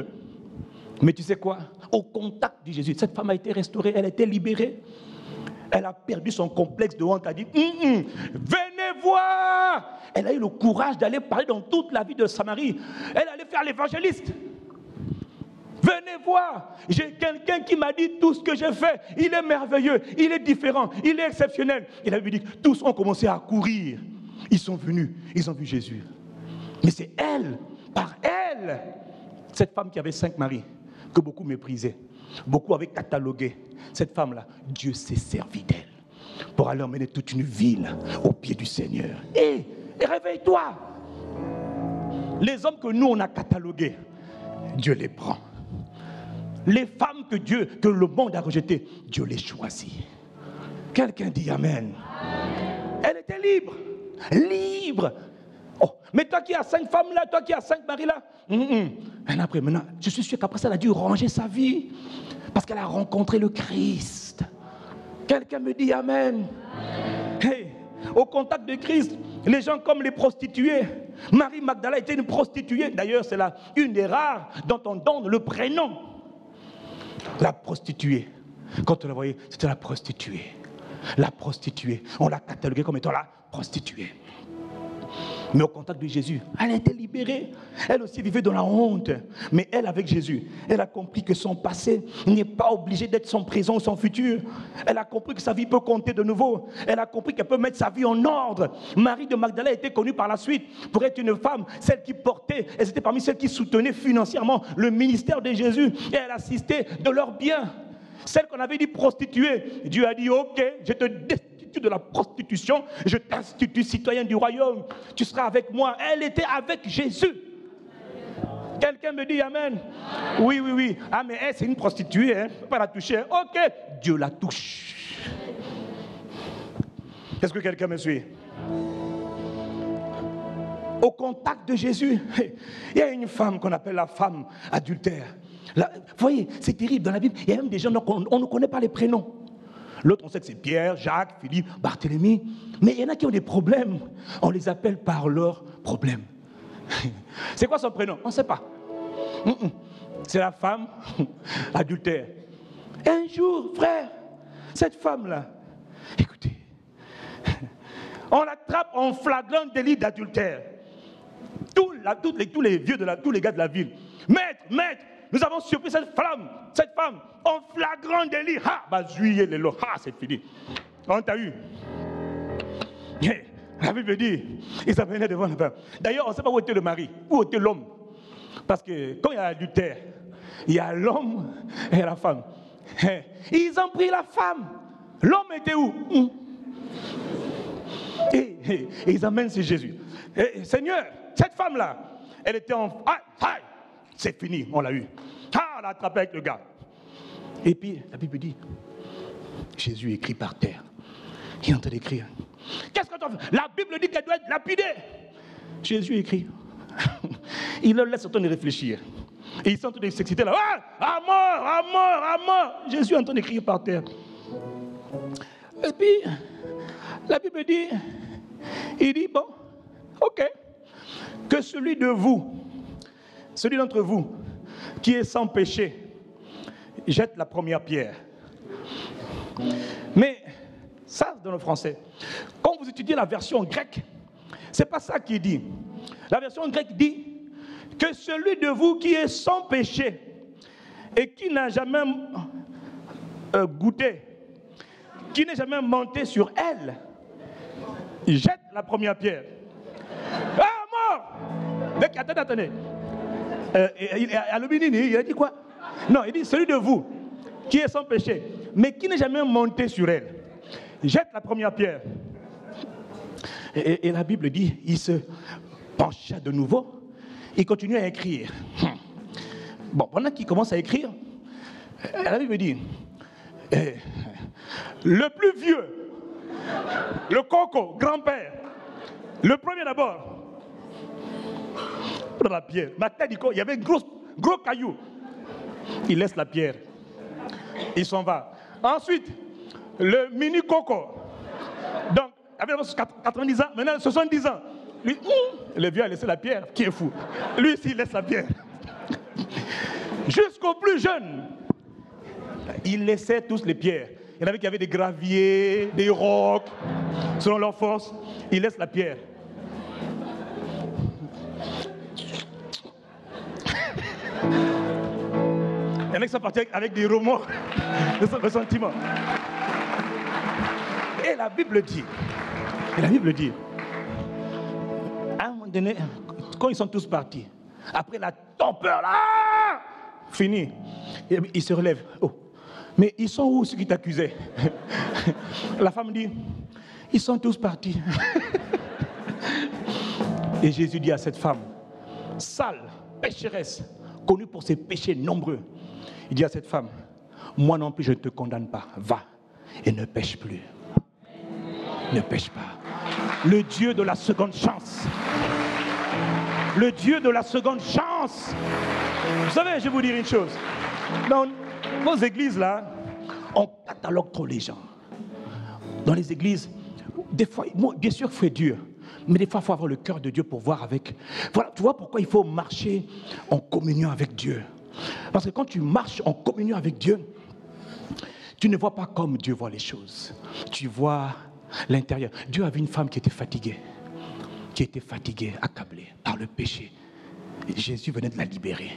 Mais tu sais quoi? Au contact de Jésus, cette femme a été restaurée, elle a été libérée. Elle a perdu son complexe de honte. Elle a dit, venez voir. Elle a eu le courage d'aller parler dans toute la ville de Samarie. Elle allait faire l'évangéliste. Venez voir. J'ai quelqu'un qui m'a dit tout ce que j'ai fait. Il est merveilleux, il est différent, il est exceptionnel. Il a dit, tous ont commencé à courir. Ils sont venus, ils ont vu Jésus. Mais c'est elle, par elle, cette femme qui avait 5 maris, que beaucoup méprisaient, beaucoup avaient catalogué. Cette femme-là, Dieu s'est servi d'elle pour aller emmener toute une ville au pied du Seigneur. Et réveille-toi. Les hommes que nous on a catalogués, Dieu les prend. Les femmes que le monde a rejetées, Dieu les choisit. Quelqu'un dit Amen. Elle était libre. Libre. Oh, mais toi qui as 5 femmes là, toi qui as 5 maris là, après, maintenant, je suis sûr qu'après ça, elle a dû ranger sa vie parce qu'elle a rencontré le Christ. Quelqu'un me dit Amen. Hey, au contact de Christ, les gens comme les prostituées. Marie Magdala était une prostituée. D'ailleurs, c'est une des rares dont on donne le prénom. La prostituée. Quand on la voyait, c'était la prostituée. La prostituée. On l'a cataloguée comme étant la prostituée. Mais au contact de Jésus, elle a été libérée. Elle aussi vivait dans la honte. Mais elle, avec Jésus, elle a compris que son passé n'est pas obligé d'être son présent ou son futur. Elle a compris que sa vie peut compter de nouveau. Elle a compris qu'elle peut mettre sa vie en ordre. Marie de Magdala a été connue par la suite pour être une femme, celle qui portait, elle était parmi celles qui soutenaient financièrement le ministère de Jésus. Et elle assistait de leurs biens. Celle qu'on avait dit prostituée, Dieu a dit, ok, je te destitue de la prostitution, je t'institue citoyen du royaume, tu seras avec moi. Elle était avec Jésus. Quelqu'un me dit Amen. Oui, oui, oui. Ah, mais elle, c'est une prostituée, hein, ne peut pas la toucher. Ok, Dieu la touche. Est-ce que quelqu'un me suit? Au contact de Jésus, il y a une femme qu'on appelle la femme adultère. Vous voyez, c'est terrible dans la Bible. Il y a même des gens on ne connaît pas les prénoms. L'autre, on sait que c'est Pierre, Jacques, Philippe, Barthélemy. Mais il y en a qui ont des problèmes. On les appelle par leurs problèmes. C'est quoi son prénom? On ne sait pas. C'est la femme adultère. Un jour, frère, cette femme-là, écoutez, on l'attrape en flagrant délit d'adultère. Tous les vieux tous les gars de la ville. Maître, nous avons surpris cette femme en flagrant délit. C'est fini. On t'a eu. La Bible dit, ils amenaient devant la femme. D'ailleurs, on ne sait pas où était le mari, où était l'homme. Parce que quand il y a l'adultère, il y a l'homme et la femme. Ils ont pris la femme. L'homme était où? Et ils amènent sur Jésus. Seigneur, cette femme-là, elle était en... c'est fini, on l'a eu. On l'a attrapé avec le gars. Et puis, la Bible dit, Jésus écrit par terre. Il est en train d'écrire. Qu'est-ce que tu as fait? La Bible dit qu'elle doit être lapidée. Jésus écrit. Il leur laisse le temps de réfléchir. Et ils sont en train de s'exciter là. À mort, à mort, à mort. Jésus est en train d'écrire par terre. Et puis, la Bible dit, il dit, bon, ok, que celui d'entre vous, qui est sans péché, jette la première pierre. Mais, ça, dans le français, quand vous étudiez la version grecque, c'est pas ça qu'il dit. La version grecque dit que celui de vous qui est sans péché et qui n'a jamais goûté, qui n'est jamais monté sur elle, jette la première pierre. Mort! Mec, attendez. Il a dit quoi? Non, il dit celui de vous qui est sans péché, mais qui n'est jamais monté sur elle, jette la première pierre. Et la Bible dit, il se pencha de nouveau, il continue à écrire. Bon, pendant qu'il commence à écrire, la Bible dit, le plus vieux, le coco, grand-père, le premier d'abord, prend la pierre. Ma tête, il y avait un gros caillou. Il laisse la pierre. Il s'en va. Ensuite, le mini coco. Donc, avec 90 ans, maintenant 70 ans. Lui, le vieux a laissé la pierre, qui est fou. Lui aussi, il laisse la pierre. Jusqu'au plus jeune, il laissait tous les pierres. Il y en avait qui avaient des graviers, des rocs, selon leur force. Il laisse la pierre. Il y en a qui sont partis avec des remords, des sentiments. Et la Bible dit, à un moment donné, quand ils sont tous partis, après la torpeur, là, fini, ils se relèvent. Oh, mais ils sont où ceux qui t'accusaient? La femme dit, ils sont tous partis. Et Jésus dit à cette femme, sale, pécheresse, connue pour ses péchés nombreux, il dit à cette femme, moi non plus je ne te condamne pas, va et ne pêche plus. Ne pêche pas. Le Dieu de la seconde chance. Le Dieu de la seconde chance. Vous savez, je vais vous dire une chose. Dans nos églises là, on catalogue trop les gens. Dans les églises, des fois, bien sûr, il faut être dur. Mais des fois, il faut avoir le cœur de Dieu pour voir avec... Voilà, tu vois pourquoi il faut marcher en communion avec Dieu. Parce que quand tu marches en communion avec Dieu, tu ne vois pas comme Dieu voit les choses. Tu vois l'intérieur. Dieu avait une femme qui était fatiguée, accablée par le péché. Et Jésus venait de la libérer.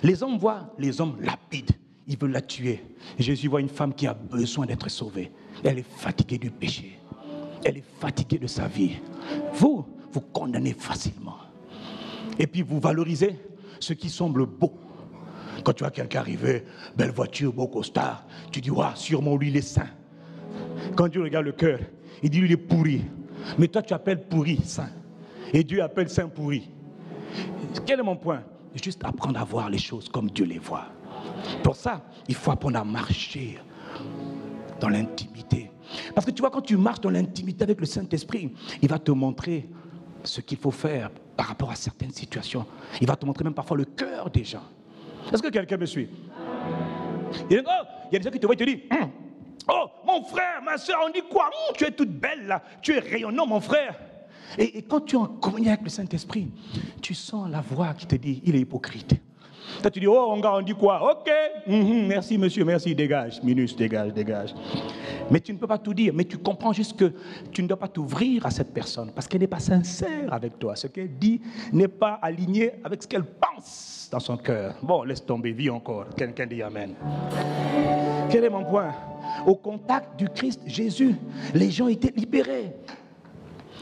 Les hommes voient les hommes lapides, ils veulent la tuer. Jésus voit une femme qui a besoin d'être sauvée. Elle est fatiguée du péché. Elle est fatiguée de sa vie. Vous condamnez facilement. Et puis vous valorisez ce qui semble beau. Quand tu vois quelqu'un arriver, belle voiture, beau costard, tu dis, waouh, sûrement lui il est saint. Quand Dieu regarde le cœur, il dit, lui il est pourri. Mais toi tu appelles pourri saint. Et Dieu appelle saint pourri. Quel est mon point? Juste apprendre à voir les choses comme Dieu les voit. Pour ça, il faut apprendre à marcher dans l'intimité. Parce que tu vois, quand tu marches dans l'intimité avec le Saint-Esprit, il va te montrer ce qu'il faut faire par rapport à certaines situations. Il va te montrer même parfois le cœur des gens. Est-ce que quelqu'un me suit? Il y a des gens qui te voient et te disent, oh, mon frère, ma soeur, on dit quoi? Tu es toute belle là, tu es rayonnant, mon frère. Et quand tu es en communion avec le Saint-Esprit, tu sens la voix qui te dit, il est hypocrite. Toi, tu dis, oh, on dit quoi? Ok, merci monsieur, merci, dégage. Minus, dégage, dégage. Mais tu ne peux pas tout dire, mais tu comprends juste que tu ne dois pas t'ouvrir à cette personne parce qu'elle n'est pas sincère avec toi. Ce qu'elle dit n'est pas aligné avec ce qu'elle pense dans son cœur. Bon, laisse tomber, vis encore. Quelqu'un dit amen. Quel est mon point? Au contact du Christ Jésus, les gens étaient libérés.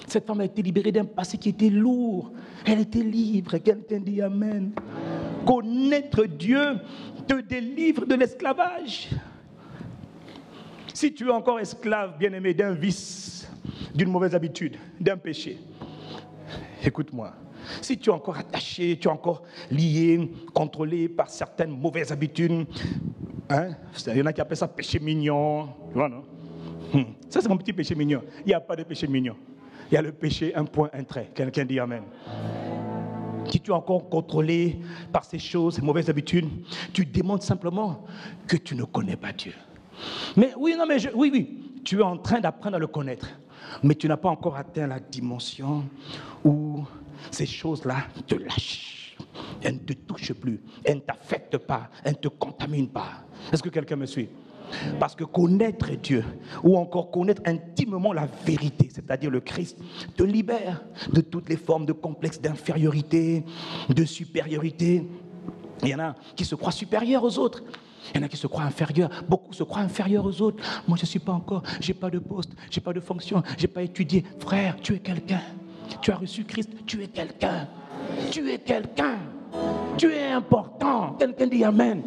Cette femme a été libérée d'un passé qui était lourd. Elle était libre. Quelqu'un dit amen. Connaître Dieu te délivre de l'esclavage. Si tu es encore esclave, bien-aimé, d'un vice, d'une mauvaise habitude, d'un péché, écoute-moi. Si tu es encore attaché, tu es encore lié, contrôlé par certaines mauvaises habitudes, il y en a qui appellent ça péché mignon. Tu vois, non? Ça, c'est mon petit péché mignon. Il n'y a pas de péché mignon. Il y a le péché, un point, un trait. Quelqu'un dit amen. Si tu es encore contrôlé par ces choses, ces mauvaises habitudes, tu démontres simplement que tu ne connais pas Dieu. Mais oui, non, mais oui, tu es en train d'apprendre à le connaître. Mais tu n'as pas encore atteint la dimension où ces choses-là te lâchent. Elles ne te touchent plus, elles ne t'affectent pas, elles ne te contaminent pas. Est-ce que quelqu'un me suit? Parce que connaître Dieu, ou encore connaître intimement la vérité, c'est-à-dire le Christ, te libère de toutes les formes de complexes d'infériorité, de supériorité. Il y en a qui se croient supérieurs aux autres. Il y en a qui se croient inférieurs. Beaucoup se croient inférieurs aux autres. Moi, je ne suis pas encore, je n'ai pas de poste, je n'ai pas de fonction, je n'ai pas étudié. Frère, tu es quelqu'un. Tu as reçu Christ, tu es quelqu'un. Tu es quelqu'un. Tu es important. Quelqu'un dit amen.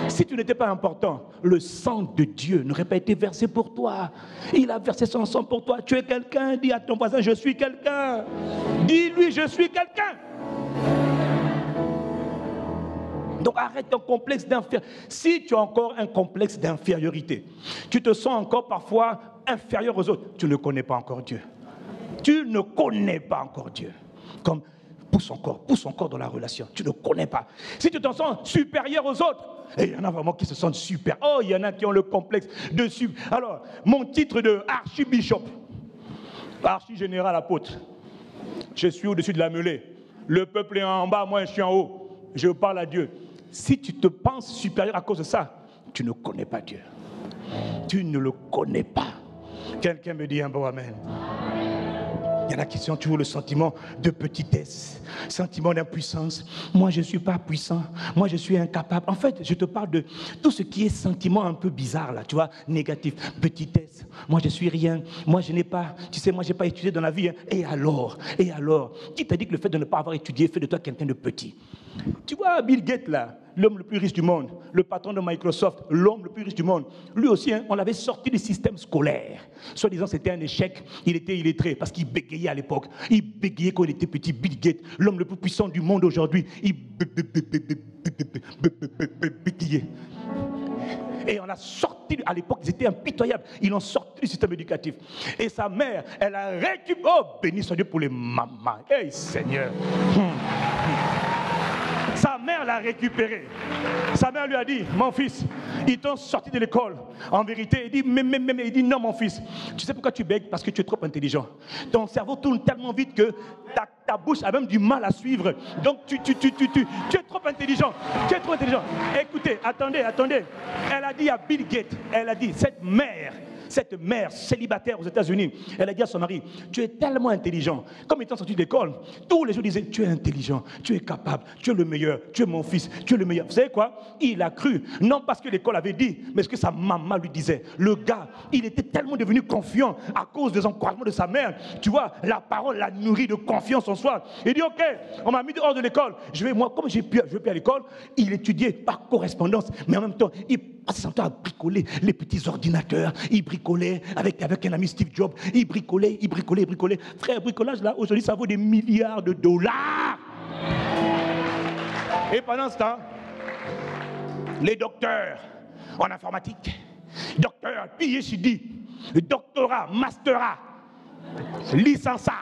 Si tu n'étais pas important, le sang de Dieu n'aurait pas été versé pour toi. Il a versé son sang pour toi. Tu es quelqu'un. Dis à ton voisin, je suis quelqu'un. Dis-lui, je suis quelqu'un. Donc arrête ton complexe d'infériorité. Si tu as encore un complexe d'infériorité, tu te sens encore parfois inférieur aux autres, tu ne connais pas encore Dieu. Tu ne connais pas encore Dieu. Comme pousse encore dans la relation. Tu ne connais pas. Si tu te sens supérieur aux autres, et il y en a vraiment qui se sentent super. Oh, il y en a qui ont le complexe de super. Alors, mon titre de archibishop, archi-général apôtre, je suis au-dessus de la mêlée. Le peuple est en bas, moi je suis en haut. Je parle à Dieu. Si tu te penses supérieur à cause de ça, tu ne connais pas Dieu. Tu ne le connais pas. Quelqu'un me dit un bon amen. Il y en a qui ont toujours le sentiment de petitesse, sentiment d'impuissance. Moi, je ne suis pas puissant. Moi, je suis incapable. En fait, je te parle de tout ce qui est sentiment un peu bizarre, là, tu vois, négatif. Petitesse. Moi, je suis rien. Moi, je n'ai pas, tu sais, moi, je n'ai pas étudié dans la vie. Hein. Et alors? Qui t'a dit que le fait de ne pas avoir étudié fait de toi quelqu'un de petit? Tu vois, Bill Gates, là, l'homme le plus riche du monde, le patron de Microsoft, l'homme le plus riche du monde, lui aussi, hein, on l'avait sorti du système scolaire. Soi-disant, c'était un échec. Il était illettré parce qu'il bégayait à l'époque. Il bégayait quand il était petit. Bill Gates, l'homme le plus puissant du monde aujourd'hui, il bégayait. Et on l'a sorti, à l'époque, ils étaient impitoyables. Ils l'ont sorti du système éducatif. Et sa mère, elle a récupéré. Oh, béni soit Dieu pour les mamans. Hey, Seigneur. Sa mère l'a récupéré. Sa mère lui a dit, mon fils, ils t'ont sorti de l'école. En vérité, il dit, il dit, non, mon fils. Tu sais pourquoi tu bègues? Parce que tu es trop intelligent. Ton cerveau tourne tellement vite que ta bouche a même du mal à suivre. Donc, tu es trop intelligent. Tu es trop intelligent. Écoutez, attendez. Elle a dit à Bill Gates, elle a dit, cette mère célibataire aux États-Unis, elle a dit à son mari, tu es tellement intelligent. Comme étant sorti de l'école, tous les jours disaient, tu es intelligent, tu es capable, tu es le meilleur, tu es mon fils, tu es le meilleur. Vous savez quoi? Il a cru, non parce que l'école avait dit, mais ce que sa maman lui disait. Le gars, il était tellement devenu confiant à cause des encouragements de sa mère. Tu vois, la parole l'a nourri de confiance en soi. Il dit, ok, on m'a mis dehors de l'école. Comme je vais plus à l'école, il étudiait par correspondance, mais en même temps, il passait son temps à bricoler les petits ordinateurs. Il bricolait avec un ami Steve Jobs. Il bricolait. Frère, bricolage là, aujourd'hui, ça vaut des milliards de dollars. Et pendant ce temps, les docteurs en informatique, docteurs, PhD, doctorat, masterat, licença,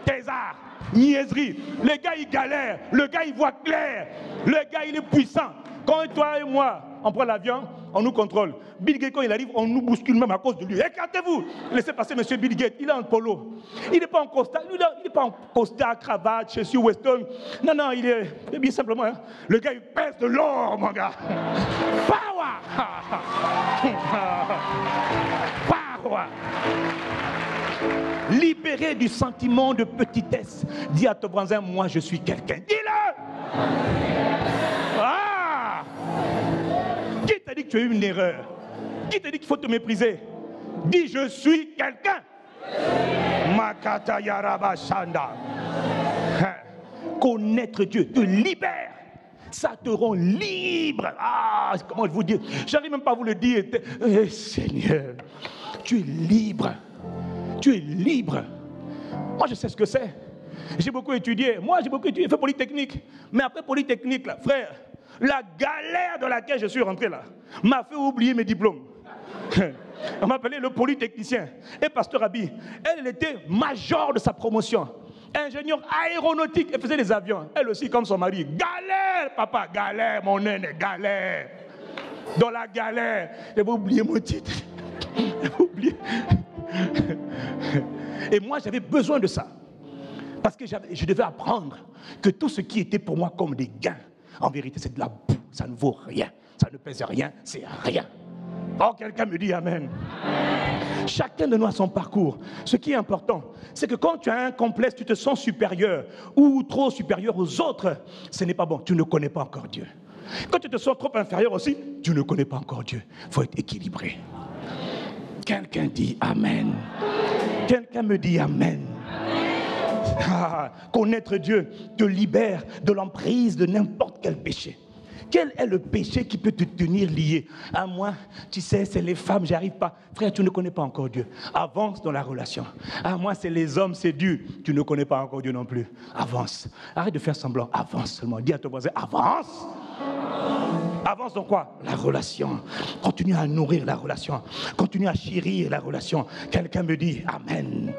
thésard, Niaiserie. Le gars, il galère. Le gars, il voit clair. Le gars, il est puissant. Quand toi et moi, on prend l'avion, on nous contrôle. Bill Gates, quand il arrive, on nous bouscule même à cause de lui. Écartez-vous. Laissez passer monsieur Bill Gates. Il est en polo. Il n'est pas en costard. Il n'est pas en costard, cravate, chaussures Weston. Non, non, il est bien simplement. Hein. Le gars, il pèse de l'or, mon gars. Power. Power. Libéré du sentiment de petitesse. Dis à ton voisin, moi je suis quelqu'un. Dis-le. Ah! Qui t'a dit que tu as eu une erreur? Qui t'a dit qu'il faut te mépriser? Dis, je suis quelqu'un. Makata Yaraba Shanda. Connaître Dieu te libère. Ça te rend libre. Ah, comment vous dire? J'arrive même pas à vous le dire. Seigneur, tu es libre. Tu es libre. Moi, je sais ce que c'est. J'ai beaucoup étudié. Moi, j'ai beaucoup étudié. J'ai fait Polytechnique. Mais après Polytechnique, là, frère, la galère dans laquelle je suis rentré là m'a fait oublier mes diplômes. On m'appelait le polytechnicien. Et Pasteur Abi, elle était major de sa promotion. Ingénieur aéronautique. Elle faisait des avions. Elle aussi, comme son mari. Galère, papa, galère, mon aîné, galère. Dans la galère. J'avais oublié mon titre. J'avais oublié. Et moi, j'avais besoin de ça. Parce que je devais apprendre que tout ce qui était pour moi comme des gains, en vérité, c'est de la boue. Ça ne vaut rien. Ça ne pèse rien. C'est rien. Oh, quelqu'un me dit Amen. Chacun de nous a son parcours. Ce qui est important, c'est que quand tu as un complexe, tu te sens supérieur ou trop supérieur aux autres, ce n'est pas bon. Tu ne connais pas encore Dieu. Quand tu te sens trop inférieur aussi, tu ne connais pas encore Dieu. Il faut être équilibré. Quelqu'un dit Amen. Quelqu'un me dit Amen. Ah, connaître Dieu te libère de l'emprise de n'importe quel péché. Quel est le péché qui peut te tenir lié? À moi, tu sais, c'est les femmes, j'y arrive pas. Frère, tu ne connais pas encore Dieu. Avance dans la relation. À moi, c'est les hommes, c'est dur. Tu ne connais pas encore Dieu non plus. Avance. Arrête de faire semblant. Avance seulement. Dis à ton voisin, avance. Avance dans quoi? La relation. Continue à nourrir la relation. Continue à chérir la relation. Quelqu'un me dit Amen.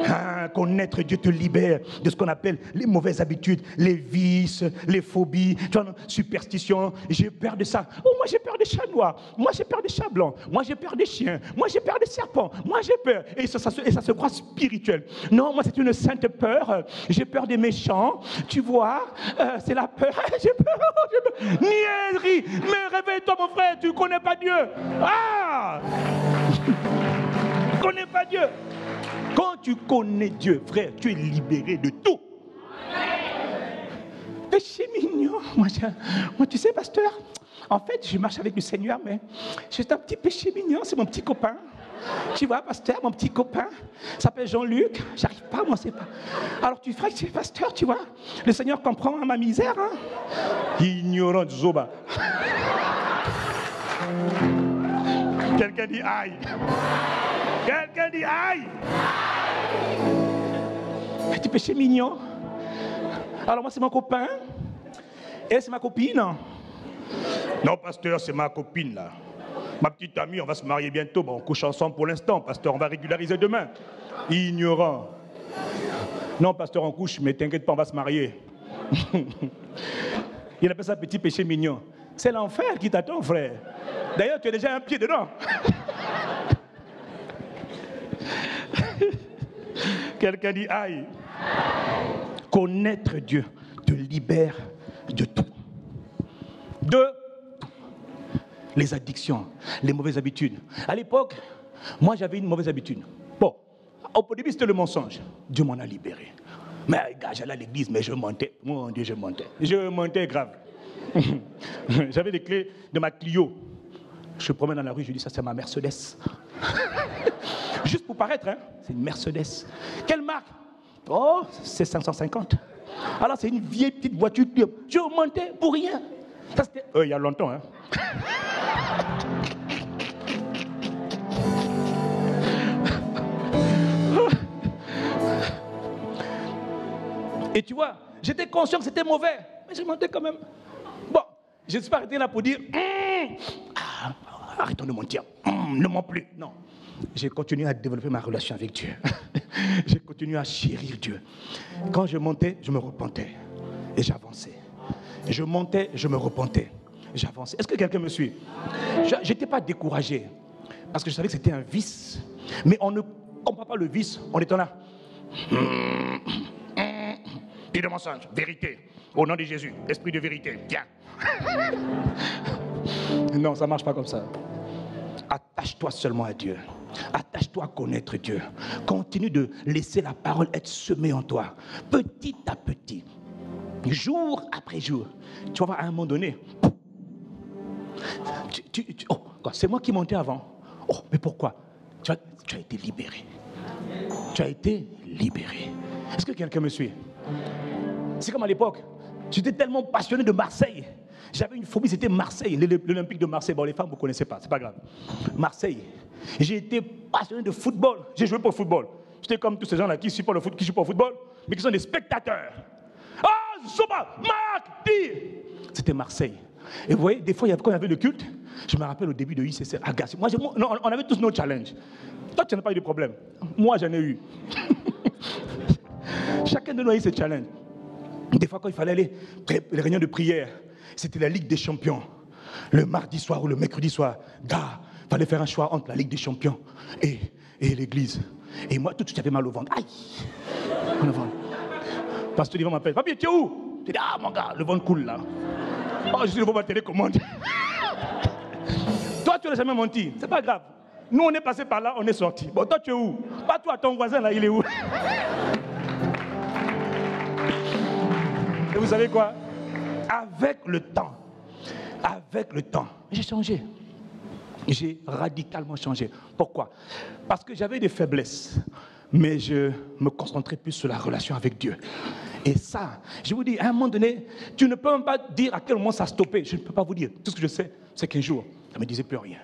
Ah, connaître Dieu te libère de ce qu'on appelle les mauvaises habitudes, les vices, les phobies, tu vois, superstitions. J'ai peur de ça. Oh, moi j'ai peur des chats noirs. Moi j'ai peur des chats blancs. Moi j'ai peur des chiens. Moi j'ai peur des serpents. Moi j'ai peur. Et ça se croit spirituel. Non, moi c'est une sainte peur. J'ai peur des méchants. Tu vois, c'est la peur. J'ai peur. Niaiserie. Mais réveille-toi mon frère, tu ne connais pas Dieu. Ah! Tu ne connais pas Dieu. Quand tu connais Dieu, frère, tu es libéré de tout. Péché mignon. Moi, tu sais, pasteur, en fait, je marche avec le Seigneur, mais j'ai un petit péché mignon, c'est mon petit copain. Tu vois, pasteur, mon petit copain s'appelle Jean-Luc. J'arrive pas, moi, c'est pas. Alors tu ferais que c'est pasteur, tu vois. Le Seigneur comprend ma misère. Hein? Ignorant de Zoba. Quelqu'un dit aïe. Quelqu'un dit aïe. Petit péché mignon. Alors moi, c'est mon copain. Et c'est ma copine. Non, pasteur, c'est ma copine, là. Ma petite amie, on va se marier bientôt. Bon, on couche ensemble pour l'instant, pasteur. On va régulariser demain. Ignorant. Non, pasteur, on couche, mais t'inquiète pas, on va se marier. Il appelle ça petit péché mignon. C'est l'enfer qui t'attend, frère. D'ailleurs, tu as déjà un pied dedans. Quelqu'un dit aïe. Connaître Dieu te libère de tout. De les addictions, les mauvaises habitudes. À l'époque, moi j'avais une mauvaise habitude. Bon, au début c'était le mensonge. Dieu m'en a libéré. Mais gars, j'allais à l'église, mais je mentais. Mon Dieu, je mentais. Je mentais grave. J'avais les clés de ma Clio. Je promène dans la rue, je dis ça c'est ma Mercedes. Juste pour paraître, hein, c'est une Mercedes. Quelle marque? Oh, c'est 550. Alors c'est une vieille petite voiture. Je mentais pour rien. Ça c'était il y a longtemps, hein. Et tu vois, j'étais conscient que c'était mauvais, mais je mentais quand même. Bon, je ne suis pas arrêté là pour dire arrêtons de mentir, ne mens plus. Non, j'ai continué à développer ma relation avec Dieu. J'ai continué à chérir Dieu. Quand je montais, je me repentais. Et j'avançais. Je montais, je me repentais. J'avançais. Est-ce que quelqu'un me suit? Je n'étais pas découragé. Parce que je savais que c'était un vice. Mais on ne comprend pas le vice. On est là. Dis de mensonge, vérité. Au nom de Jésus, esprit de vérité, viens. Non, ça ne marche pas comme ça. Attache-toi seulement à Dieu. Attache-toi à connaître Dieu. Continue de laisser la parole être semée en toi. Petit à petit. Jour après jour. Tu vas voir à un moment donné. C'est moi qui montais avant. Oh, mais pourquoi? Tu as été libéré. Tu as été libéré. Est-ce que quelqu'un me suit? C'est comme à l'époque. J'étais tellement passionné de Marseille. J'avais une phobie, c'était Marseille, l'Olympique de Marseille. Bon, les femmes, vous ne connaissez pas, c'est pas grave. Marseille. J'ai été passionné de football. J'ai joué pour le football. J'étais comme tous ces gens-là qui supportent le foot, qui jouent pour le football, mais qui sont des spectateurs. Ah, Zoba, Marc, Di. C'était Marseille. Et vous voyez, des fois, quand il y avait le culte, je me rappelle au début de ICC, Agassi. Moi, on avait tous nos challenges. Toi, tu n'as pas eu de problème. Moi, j'en ai eu. Chacun de nous a eu ses challenges. Des fois, quand il fallait aller, les réunions de prière, c'était la Ligue des Champions. Le mardi soir ou le mercredi soir, il fallait faire un choix entre la Ligue des Champions et l'église. Et moi, tout de suite, j'avais mal au ventre. Aïe! Mal au ventre. Pasteur Divan m'appelle. Papier, tu es où? Je dis, ah, mon gars, le ventre coule là. Oh, je suis devant ma télécommande. Toi, tu n'as jamais menti. C'est pas grave. Nous, on est passé par là, on est sorti. Bon, toi, tu es où? Pas toi, ton voisin là, il est où? Et vous savez quoi? Avec le temps, j'ai changé. J'ai radicalement changé. Pourquoi? Parce que j'avais des faiblesses, mais je me concentrais plus sur la relation avec Dieu. Et ça, je vous dis, à un moment donné, tu ne peux même pas dire à quel moment ça a stoppé. Je ne peux pas vous dire. Tout ce que je sais, c'est qu'un jour, ça ne me disait plus rien.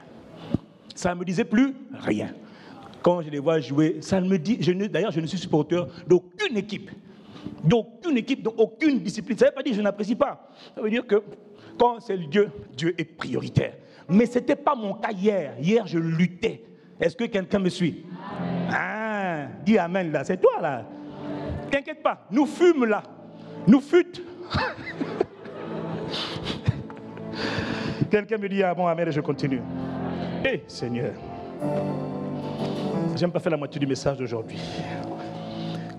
Ça ne me disait plus rien. Quand je les vois jouer, ça me dit... D'ailleurs, je ne suis supporter d'aucune équipe. D'aucune équipe, d'aucune discipline. Ça ne veut pas dire que je n'apprécie pas. Ça veut dire que quand c'est Dieu, Dieu est prioritaire. Mais ce n'était pas mon cas hier. Hier, je luttais. Est-ce que quelqu'un me suit? Ah, dis amen là, c'est toi là. T'inquiète pas, nous fûmes là. Nous fûtes. Quelqu'un me dit, ah bon, amen, et je continue. Eh, Seigneur, j'aime pas faire la moitié du message d'aujourd'hui.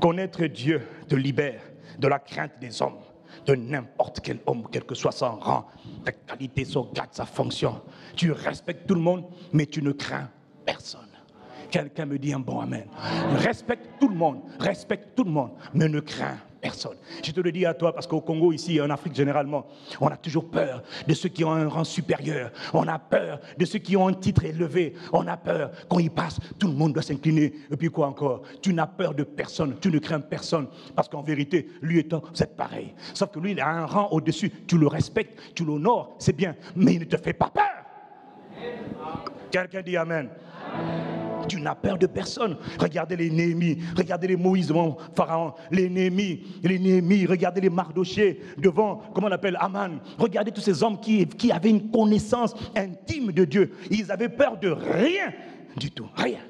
Connaître Dieu te libère de la crainte des hommes, de n'importe quel homme, quel que soit son rang, sa qualité, son grade, sa fonction. Tu respectes tout le monde, mais tu ne crains personne. Quelqu'un me dit un bon amen. Respecte tout le monde, mais ne crains personne. Je te le dis à toi parce qu'au Congo, ici, en Afrique généralement, on a toujours peur de ceux qui ont un rang supérieur. On a peur de ceux qui ont un titre élevé. On a peur, quand ils passent, tout le monde doit s'incliner. Et puis quoi encore? Tu n'as peur de personne, tu ne crains personne. Parce qu'en vérité, lui et toi, vous êtes pareil. Sauf que lui, il a un rang au-dessus. Tu le respectes, tu l'honores, c'est bien. Mais il ne te fait pas peur. Quelqu'un dit amen. Tu n'as peur de personne. Regardez les Néhémies, regardez les Moïse devant Pharaon, les Néhémies, regardez les Mardochée devant, comment on appelle, Aman. Regardez tous ces hommes qui avaient une connaissance intime de Dieu. Ils avaient peur de rien du tout, rien.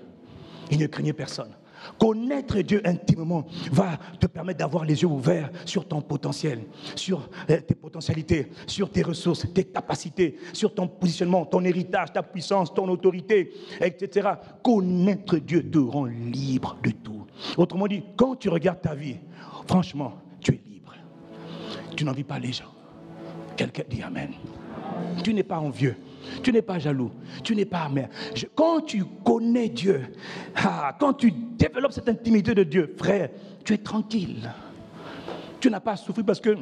Ils ne craignaient personne. Connaître Dieu intimement va te permettre d'avoir les yeux ouverts sur ton potentiel, sur tes potentialités, sur tes ressources, tes capacités, sur ton positionnement, ton héritage, ta puissance, ton autorité, etc. Connaître Dieu te rend libre de tout. Autrement dit, quand tu regardes ta vie, franchement, tu es libre. Tu n'envies pas les gens. Quelqu'un dit amen. Tu n'es pas envieux. Tu n'es pas jaloux, tu n'es pas amer. Quand tu connais Dieu, quand tu développes cette intimité de Dieu, frère, tu es tranquille. Tu n'as pas à souffrir parce que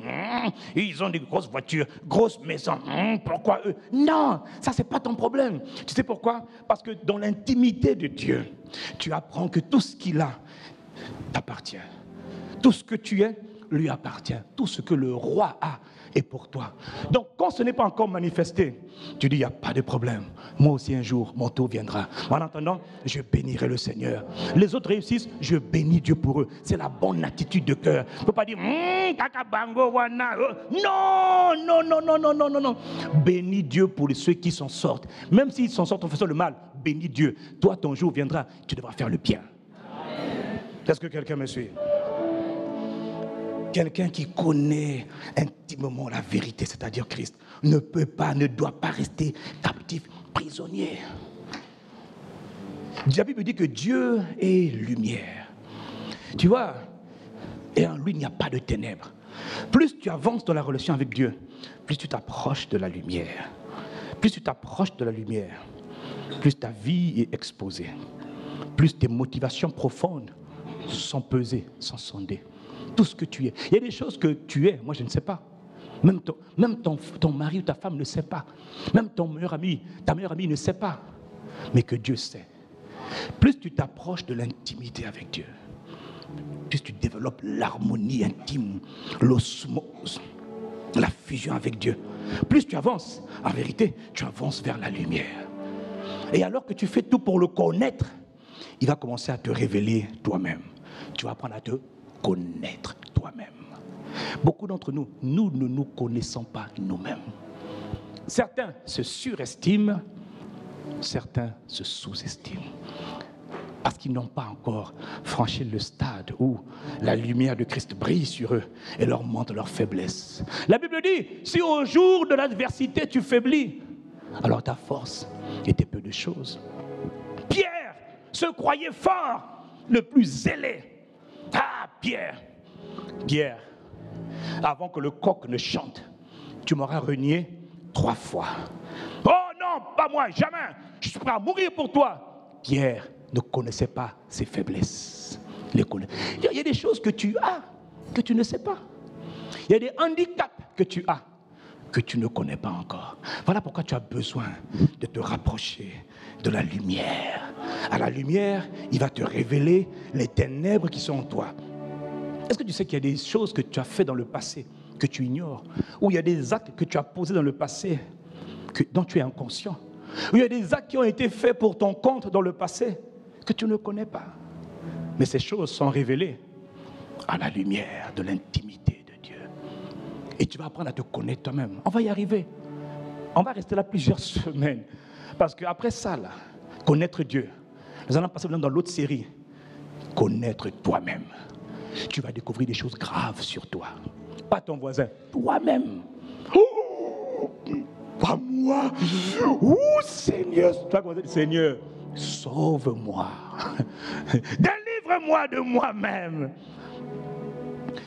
ils ont des grosses voitures, grosses maisons. Pourquoi eux? Non, ça c'est pas ton problème. Tu sais pourquoi? Parce que dans l'intimité de Dieu, tu apprends que tout ce qu'il a t'appartient. Tout ce que tu es lui appartient. Tout ce que le roi a est pour toi. Donc, quand ce n'est pas encore manifesté, tu dis, il n'y a pas de problème. Moi aussi, un jour, mon tour viendra. En attendant, je bénirai le Seigneur. Les autres réussissent, je bénis Dieu pour eux. C'est la bonne attitude de cœur. Il ne faut pas dire, non. Bénis Dieu pour ceux qui s'en sortent. Même s'ils s'en sortent en faisant le mal, bénis Dieu. Toi, ton jour viendra, tu devras faire le bien. Est-ce que quelqu'un me suit? Quelqu'un qui connaît intimement la vérité, c'est-à-dire Christ, ne peut pas, ne doit pas rester captif, prisonnier. La Bible dit que Dieu est lumière. Tu vois, et en lui, il n'y a pas de ténèbres. Plus tu avances dans la relation avec Dieu, plus tu t'approches de la lumière. Plus tu t'approches de la lumière, plus ta vie est exposée. Plus tes motivations profondes sont pesées, sont sondées. Tout ce que tu es. Il y a des choses que tu es, moi je ne sais pas. Même ton mari ou ta femme ne sait pas. Même ton meilleur ami, ta meilleure amie ne sait pas. Mais que Dieu sait. Plus tu t'approches de l'intimité avec Dieu, plus tu développes l'harmonie intime, l'osmose, la fusion avec Dieu. Plus tu avances, en vérité, tu avances vers la lumière. Et alors que tu fais tout pour le connaître, il va commencer à te révéler toi-même. Tu vas apprendre à te connaître toi-même. Beaucoup d'entre nous, nous ne nous connaissons pas nous-mêmes. Certains se surestiment, certains se sous-estiment. Parce qu'ils n'ont pas encore franchi le stade où la lumière de Christ brille sur eux et leur montre leur faiblesse. La Bible dit, si au jour de l'adversité tu faiblis, alors ta force était peu de choses. Pierre se croyait fort, le plus zélé. Ah, Pierre, avant que le coq ne chante, tu m'auras renié 3 fois. Oh non, pas moi, jamais. Je suis prêt à mourir pour toi. Pierre ne connaissait pas ses faiblesses. Il y a des choses que tu as, que tu ne sais pas. Il y a des handicaps que tu as, que tu ne connais pas encore. Voilà pourquoi tu as besoin de te rapprocher de la lumière. À la lumière, il va te révéler les ténèbres qui sont en toi. Est-ce que tu sais qu'il y a des choses que tu as fait dans le passé que tu ignores? Ou il y a des actes que tu as posés dans le passé dont tu es inconscient? Ou il y a des actes qui ont été faits pour ton compte dans le passé que tu ne connais pas? Mais ces choses sont révélées à la lumière de l'intimité de Dieu. Et tu vas apprendre à te connaître toi-même. On va y arriver. On va rester là plusieurs semaines. Parce qu'après ça, là, connaître Dieu, nous allons passer dans l'autre série. Connaître toi-même. Tu vas découvrir des choses graves sur toi. Pas ton voisin, toi-même. Oh, pas moi. Oh Seigneur, toi, Seigneur, sauve-moi. Délivre-moi de moi-même.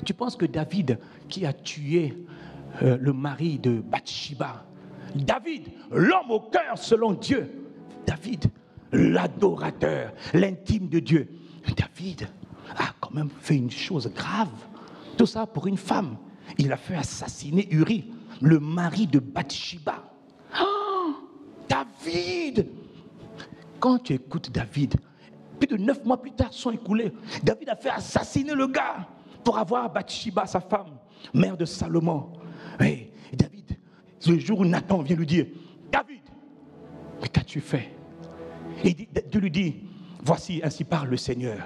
Tu penses que David, qui a tué le mari de Bathsheba, David, l'homme au cœur selon Dieu, David, l'adorateur, l'intime de Dieu, David a quand même fait une chose grave. Tout ça pour une femme. Il a fait assassiner Uri, le mari de Bathsheba. Oh, David! Quand tu écoutes David, plus de 9 mois plus tard sont écoulés. David a fait assassiner le gars pour avoir Bathsheba, sa femme, mère de Salomon. Et David, le jour où Nathan vient lui dire, David, mais qu'as-tu fait? Et Dieu lui dit, voici, ainsi parle le Seigneur.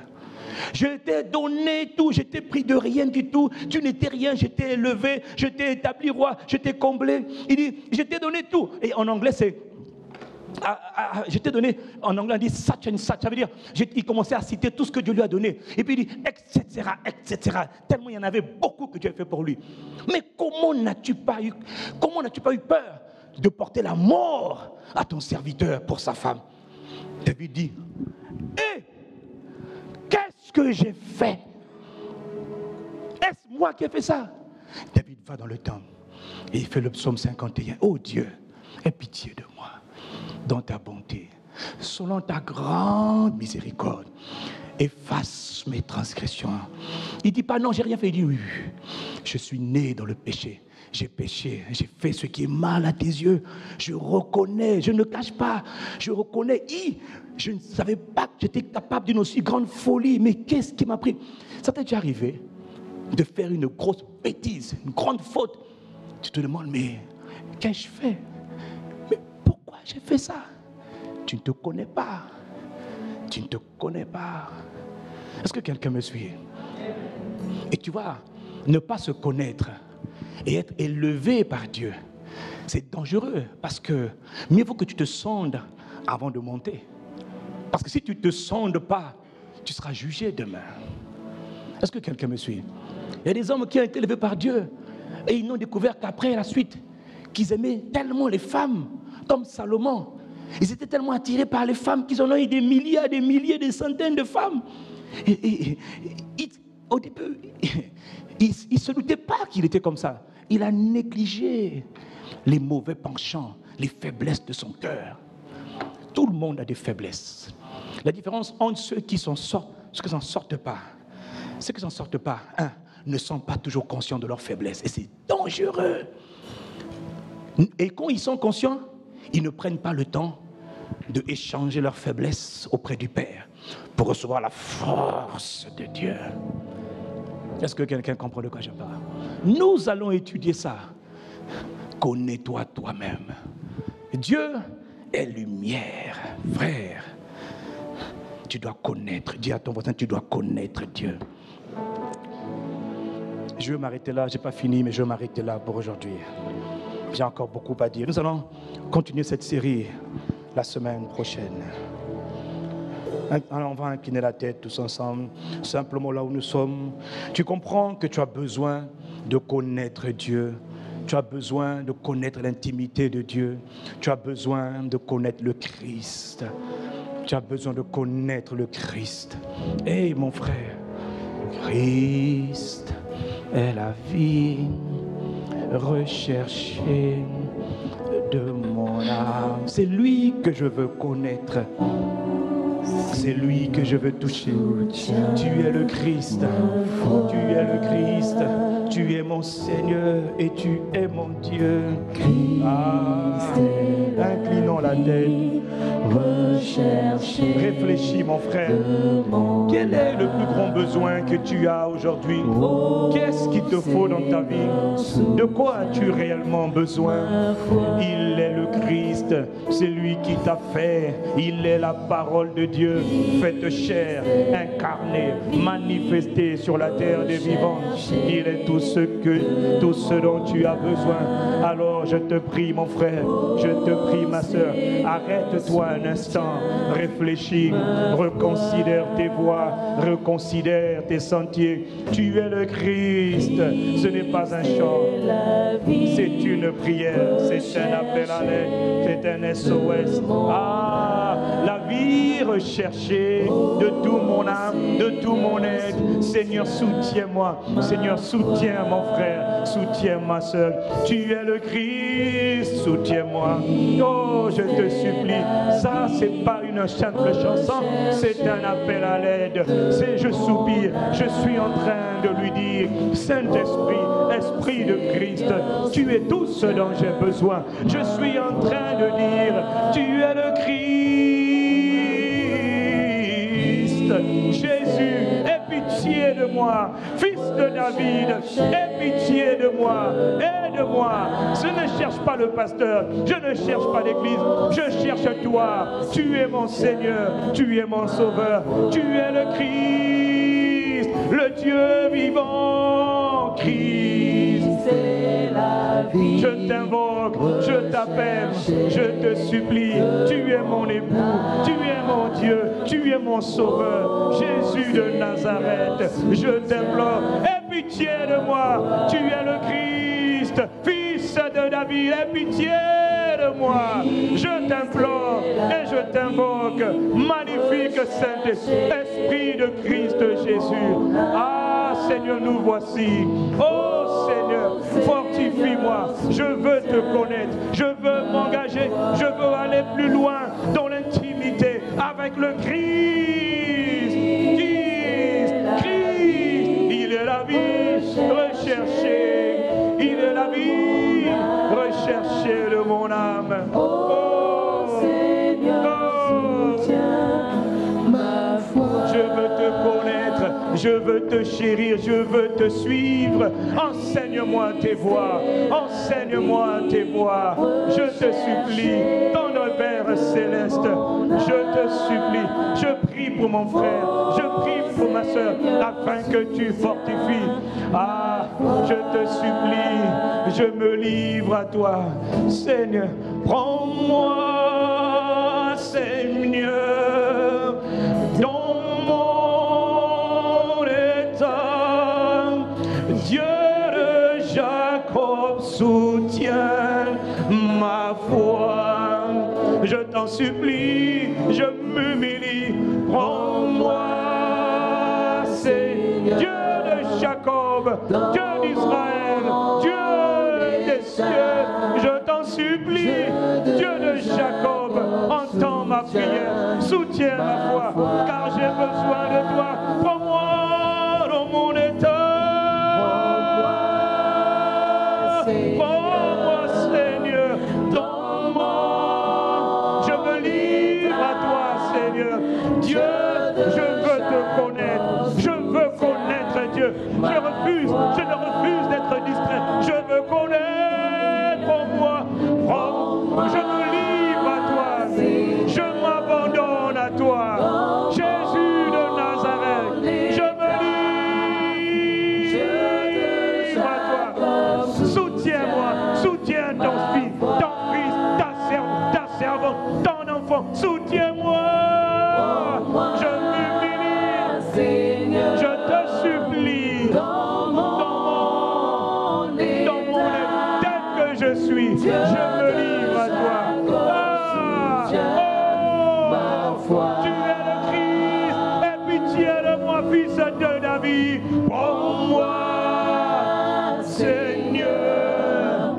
Je t'ai donné tout, je t'ai pris de rien du tout. Tu n'étais rien, je t'ai élevé, je t'ai établi roi, je t'ai comblé. Il dit, je t'ai donné tout. Et en anglais, c'est... je t'ai donné, en anglais, on dit such and such. Ça veut dire, il commençait à citer tout ce que Dieu lui a donné. Et puis il dit, etc., etc. Tellement il y en avait beaucoup que Dieu a fait pour lui. Mais comment n'as-tu pas eu peur de porter la mort à ton serviteur pour sa femme? David dit, hé, qu'est-ce que j'ai fait? Est-ce moi qui ai fait ça? David va dans le temple et il fait le psaume 51. Oh Dieu, aie pitié de moi dans ta bonté, selon ta grande miséricorde, efface mes transgressions. Il ne dit pas non, j'ai rien fait. Il dit oui, je suis né dans le péché. J'ai péché, j'ai fait ce qui est mal à tes yeux. Je reconnais, je ne cache pas. Je reconnais, je ne savais pas que j'étais capable d'une aussi grande folie. Mais qu'est-ce qui m'a pris? Ça t'est déjà arrivé de faire une grosse bêtise, une grande faute? Tu te demandes, mais qu'ai-je fait? Mais pourquoi j'ai fait ça? Tu ne te connais pas. Tu ne te connais pas. Est-ce que quelqu'un me suit? Et tu vois, ne pas se connaître et être élevé par Dieu, c'est dangereux parce que mieux vaut que tu te sondes avant de monter. Parce que si tu ne te sondes pas, tu seras jugé demain. Est-ce que quelqu'un me suit? Il y a des hommes qui ont été élevés par Dieu et ils n'ont découvert qu'après la suite qu'ils aimaient tellement les femmes, comme Salomon. Ils étaient tellement attirés par les femmes qu'ils en ont eu des milliers, des centaines de femmes. Au début, il ne se doutait pas qu'il était comme ça. Il a négligé les mauvais penchants, les faiblesses de son cœur. Tout le monde a des faiblesses. La différence entre ceux qui s'en sortent, ceux qui s'en sortent pas, ne sont pas toujours conscients de leurs faiblesses. Et c'est dangereux. Et quand ils sont conscients, ils ne prennent pas le temps d'échanger leurs faiblesses auprès du Père pour recevoir la force de Dieu. Est-ce que quelqu'un comprend de quoi je parle? Nous allons étudier ça. Connais-toi toi-même. Dieu est lumière, frère. Tu dois connaître. Dis à ton voisin, tu dois connaître Dieu. Je vais m'arrêter là. Je n'ai pas fini, mais je vais m'arrêter là pour aujourd'hui. J'ai encore beaucoup à dire. Nous allons continuer cette série la semaine prochaine. Alors on va incliner la tête tous ensemble, simplement là où nous sommes. Tu comprends que tu as besoin de connaître Dieu. Tu as besoin de connaître l'intimité de Dieu. Tu as besoin de connaître le Christ. Tu as besoin de connaître le Christ. Hey mon frère, Christ est la vie recherchée de mon âme. C'est lui que je veux connaître. C'est lui que je veux toucher. Tu es le Christ. Tu es le Christ. Tu es mon Seigneur et tu es mon Dieu. Inclinons la tête. Réfléchis mon frère. Quel est le plus grand besoin que tu as aujourd'hui? Qu'est-ce qu'il te faut dans ta vie? De quoi as-tu réellement besoin? Il est le Christ. C'est lui qui t'a fait. Il est la parole de Dieu faite chair, incarnée, manifestée sur la terre des vivants. Il est tout ce dont tu as besoin. Alors je te prie mon frère, je te prie ma soeur, arrête-toi un instant, réfléchis, reconsidère tes voies, reconsidère tes sentiers. Tu es le Christ, ce n'est pas un chant, c'est une prière, c'est un appel à l'aide, c'est un SOS. La vie recherchée de tout mon âme, de tout mon être. Seigneur, soutiens-moi. Seigneur, soutiens mon frère, soutiens ma soeur. Tu es le Christ, soutiens-moi. Oh, je te supplie. Ça, c'est pas une simple chanson, c'est un appel à l'aide. C'est je soupire, je suis en train de lui dire, Saint-Esprit, Esprit de Christ, tu es tout ce dont j'ai besoin. Je suis en train de dire, tu es le Christ. Jésus, aie pitié de moi. Fils de David, aie pitié de moi. Aide-moi. Je ne cherche pas le pasteur, je ne cherche pas l'église, je cherche toi. Tu es mon Seigneur, tu es mon Sauveur, tu es le Christ, le Dieu vivant. Christ, c'est la vie. Je t'invoque, je t'appelle, je te supplie. Tu es mon époux, tu es mon Dieu, tu es mon Sauveur. Jésus de Nazareth, je t'implore, aie pitié de moi. Tu es le Christ, Fils de David, aie pitié de moi. Je t'implore et je t'invoque. Magnifique Saint-Esprit de Christ Jésus. Ah Seigneur, nous voici. Oh Seigneur, fortifie-moi. Je veux te connaître. Je veux m'engager. Je veux aller plus loin dans l'intimité avec le Christ. Christ, il est la vie recherchée. Il est la vie recherchée de mon âme. Oh Seigneur, soutiens ma foi. Je veux te connaître, je veux te chérir, je veux te suivre. Enseigne-moi tes voies, enseigne-moi tes voies. Je te supplie, tendre Père céleste, je te supplie, je prie pour mon frère, je prie pour ma soeur, afin que tu fortifies. Ah, je te supplie, je me livre à toi. Seigneur, prends-moi, Seigneur, dans mon ma foi. Je t'en supplie, je m'humilie. Prends-moi, Seigneur, Dieu de Jacob, Dieu d'Israël, Dieu des cieux. Je t'en supplie, Dieu de Jacob, entends ma prière, soutiens ma foi, car j'ai besoin de toi. Prends-moi dans mon état. Prends-moi, Seigneur, dans mon... Je me livre à toi, Seigneur. Dieu, je veux te connaître. Je veux connaître Dieu. Je ne refuse d'être distrait. Je veux connaître. Prends-moi. Je me livre à toi. Je m'abandonne à toi. Jésus de Nazareth. Je me livre à toi. Soutiens-moi. Soutiens ton fils, ta servante, ton enfant. Soutiens-moi. Je m'humilie. Je te supplie. Dans mon état tel que je suis. Je me livre à toi. Tu es le Christ, aie pitié de moi, fils de David. Prends-moi, Seigneur,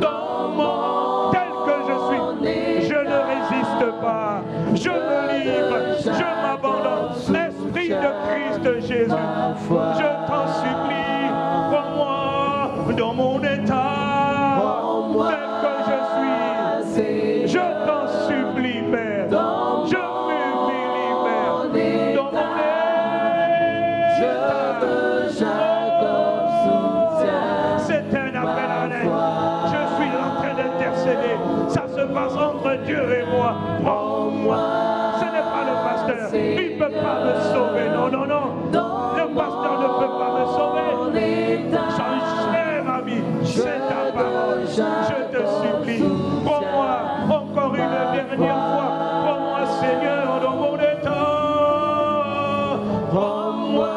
dans mon tel que je suis. Je ne résiste pas, je me livre, je m'abandonne. Esprit de Christ Jésus, je t'en supplie, prends-moi dans mon état tel que je suis. Je t'en supplie, Père. Je m'humilie, Père. Dans mon état. C'est un appel à l'aide. Je suis en train d'intercéder. Ça se passe entre Dieu et moi. Prends-moi. Ce n'est pas le pasteur. Il ne peut pas me sauver. Non, non, non. Le pasteur ne peut pas me sauver. Changerai ma vie. C'est ta parole. Je te supplie. Prends-moi encore une dernière fois. Prends-moi, Seigneur, dans mon état. Prends-moi,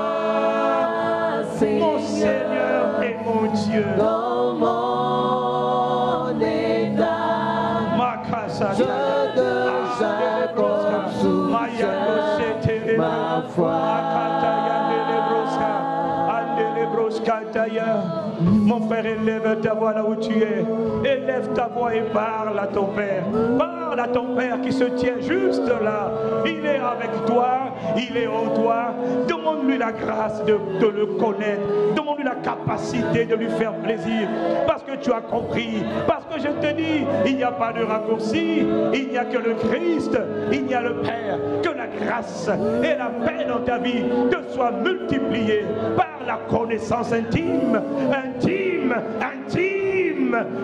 mon Seigneur et mon Dieu. Dans mon état, Je de Jacob soutiens ma foi. Mon frère, élève ta voix là où tu es. Élève ta voix et parle à ton Père. Parle à ton Père qui se tient juste là. Il est avec toi, il est en toi. Demande-lui la grâce de le connaître. Demande-lui la capacité de lui faire plaisir. Parce que tu as compris. Parce que je te dis, il n'y a pas de raccourci. Il n'y a que le Christ. Il y a le Père. Que la grâce et la paix dans ta vie te soient multipliées par la connaissance intime.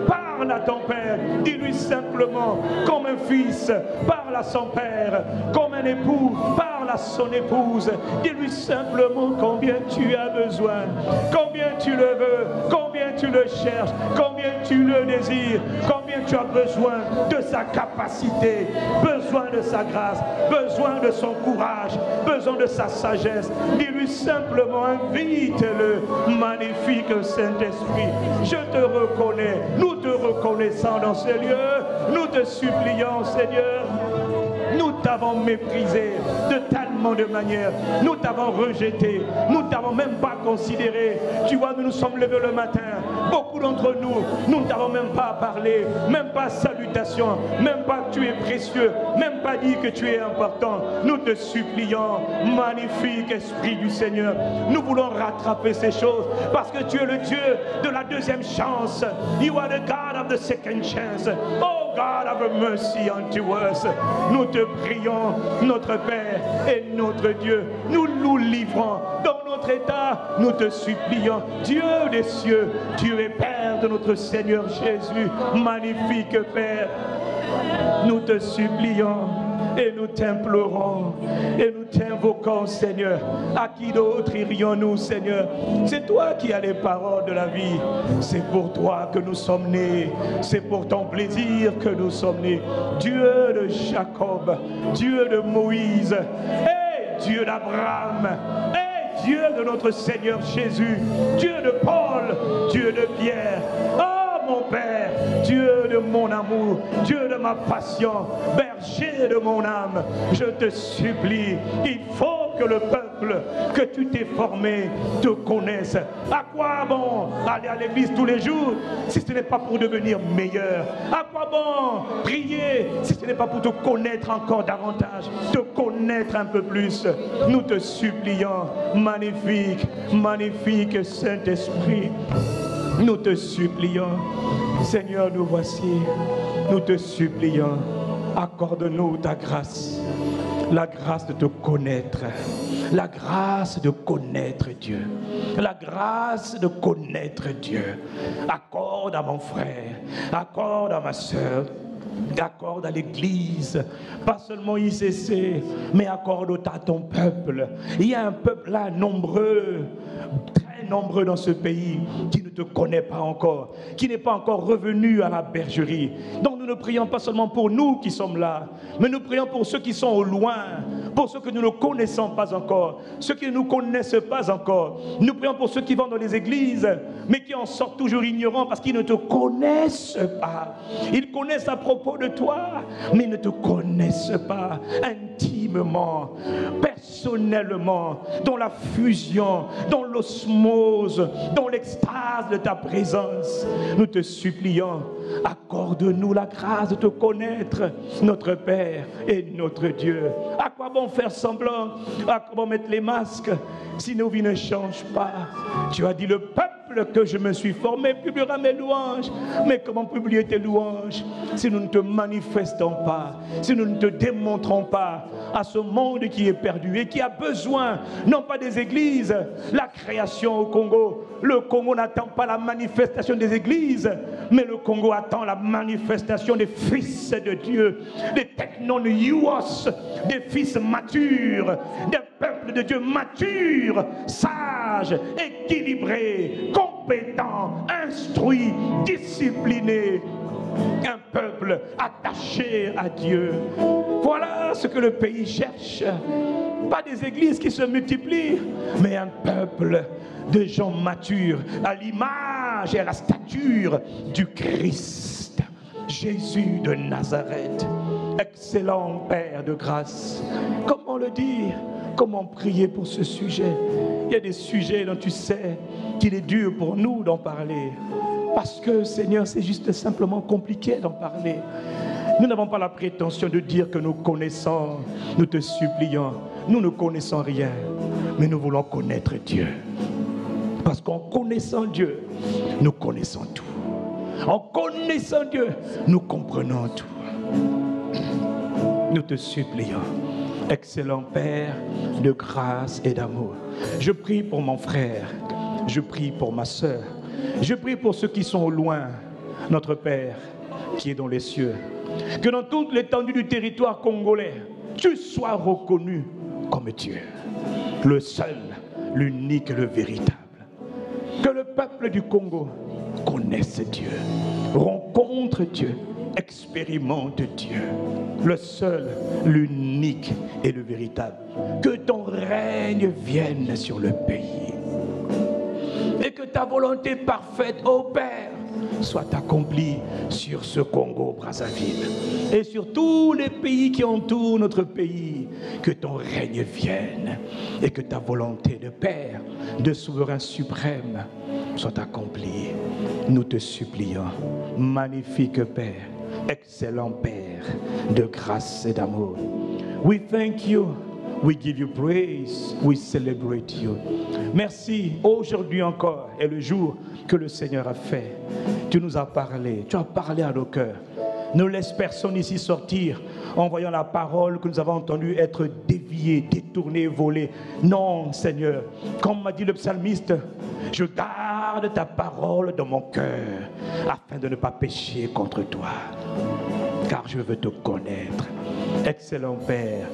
Parle à ton Père, dis-lui simplement comme un fils parle à son père, comme un époux parle à son épouse. Dis-lui simplement combien tu as besoin, combien tu le veux, combien tu le cherches, combien tu le désires, combien tu as besoin de sa capacité, besoin de sa grâce, besoin de son courage, besoin de sa sagesse. Dis-lui simplement, invite-le, magnifique Saint-Esprit. Je te reconnais, nous te reconnaissons dans ce lieu, nous te supplions, Seigneur. Nous t'avons méprisé de tellement de manières. Nous t'avons rejeté. Nous t'avons même pas considéré. Tu vois, nous nous sommes levés le matin. Beaucoup d'entre nous, nous ne t'avons même pas parlé. Même pas salutation. Même pas que tu es précieux. Même pas dit que tu es important. Nous te supplions, magnifique Esprit du Seigneur. Nous voulons rattraper ces choses parce que tu es le Dieu de la deuxième chance. You are the God of the second chance. Oh God, have mercy unto us. Nous te prions, notre Père et notre Dieu. Nous nous livrons dans notre état. Nous te supplions, Dieu des cieux, Dieu et Père de notre Seigneur Jésus. Magnifique Père, nous te supplions et nous t'implorons et nous t'invoquons, Seigneur. À qui d'autre irions-nous, Seigneur? C'est toi qui as les paroles de la vie. C'est pour toi que nous sommes nés. C'est pour ton plaisir que nous sommes nés. Dieu de Jacob, Dieu de Moïse, et Dieu d'Abraham, et Dieu de notre Seigneur Jésus, Dieu de Paul, Dieu de Pierre. Oh mon Père, Dieu de mon amour, Dieu de ma passion, berger de mon âme, je te supplie, il faut que le peuple que tu t'es formé te connaisse. À quoi bon aller à l'église tous les jours si ce n'est pas pour devenir meilleur? À quoi bon prier si ce n'est pas pour te connaître encore davantage, te connaître un peu plus? Nous te supplions, magnifique, magnifique Saint-Esprit, nous te supplions, Seigneur, nous voici, nous te supplions, accorde-nous ta grâce, la grâce de te connaître, la grâce de connaître Dieu, la grâce de connaître Dieu. Accorde à mon frère, accorde à ma soeur, accorde à l'église, pas seulement ICC, mais accorde à ton peuple. Il y a un peuple là nombreux, très nombreux dans ce pays, qui ne te connaît pas encore, qui n'est pas encore revenu à la bergerie. Donc nous ne prions pas seulement pour nous qui sommes là, mais nous prions pour ceux qui sont au loin, pour ceux que nous ne connaissons pas encore, ceux qui ne nous connaissent pas encore. Nous prions pour ceux qui vont dans les églises, mais qui en sortent toujours ignorants parce qu'ils ne te connaissent pas. Ils connaissent à propos de toi, mais ils ne te connaissent pas intimement, personnellement, dans la fusion, dans l'osmose, dans l'extase de ta présence. Nous te supplions, accorde-nous la grâce de te connaître, notre Père et notre Dieu. À quoi bon faire semblant? À quoi bon mettre les masques si nos vies ne changent pas? Tu as dit, le peuple que je me suis formé publiera mes louanges. Mais comment publier tes louanges si nous ne te manifestons pas, si nous ne te démontrons pas à ce monde qui est perdu et qui a besoin, non pas des églises, la création au Congo. Le Congo n'attend pas la manifestation des églises, mais le Congo attend la manifestation des fils de Dieu, des technon-youos, des fils matures, des peuples de Dieu matures, sages, équilibrés, compétents, instruits, disciplinés. Un peuple attaché à Dieu. Voilà ce que le pays cherche. Pas des églises qui se multiplient, mais un peuple de gens matures, à l'image et à la stature du Christ, Jésus de Nazareth. Excellent Père de grâce. Comment le dire? Comment prier pour ce sujet? Il y a des sujets dont tu sais qu'il est dur pour nous d'en parler. Parce que, Seigneur, c'est juste simplement compliqué d'en parler. Nous n'avons pas la prétention de dire que nous connaissons. Nous te supplions. Nous ne connaissons rien, mais nous voulons connaître Dieu. Parce qu'en connaissant Dieu, nous connaissons tout. En connaissant Dieu, nous comprenons tout. Nous te supplions, excellent Père de grâce et d'amour. Je prie pour mon frère, je prie pour ma soeur, je prie pour ceux qui sont au loin, notre Père qui est dans les cieux. Que dans toute l'étendue du territoire congolais, tu sois reconnu comme Dieu, le seul, l'unique et le véritable. Que le peuple du Congo connaisse Dieu, rencontre Dieu, expérimente Dieu, le seul, l'unique et le véritable. Que ton règne vienne sur le pays et que ta volonté parfaite, ô Père, soit accomplie sur ce Congo-Brazzaville et sur tous les pays qui entourent notre pays. Que ton règne vienne et que ta volonté de Père, de souverain suprême, soit accomplie. Nous te supplions, magnifique Père, excellent Père de grâce et d'amour. We thank you, we give you praise, we celebrate you. Merci, aujourd'hui encore est le jour que le Seigneur a fait. Tu nous as parlé, tu as parlé à nos cœurs. Ne laisse personne ici sortir en voyant la parole que nous avons entendue être déviée, détournée, volée. Non, Seigneur, comme m'a dit le psalmiste, je garde ta parole dans mon cœur afin de ne pas pécher contre toi, car je veux te connaître. Excellent Père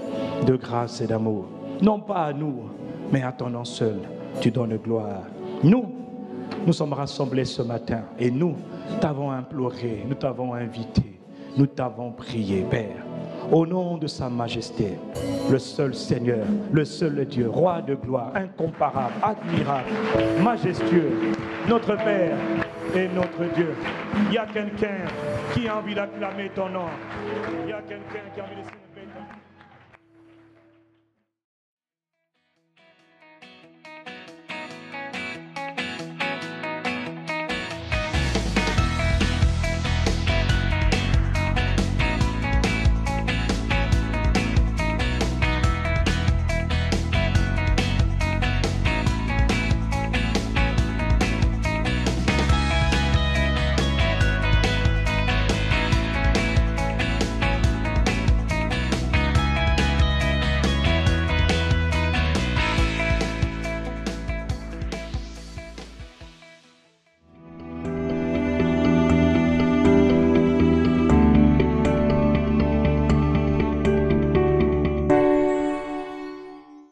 de grâce et d'amour, non pas à nous, mais à ton nom seul, tu donnes gloire. Nous sommes rassemblés ce matin et nous t'avons imploré, nous t'avons invité, nous t'avons prié, Père, au nom de sa majesté, le seul Seigneur, le seul Dieu, roi de gloire, incomparable, admirable, majestueux, notre Père, est notre Dieu. Il y a quelqu'un qui a envie d'acclamer ton nom. Il y a quelqu'un qui a envie de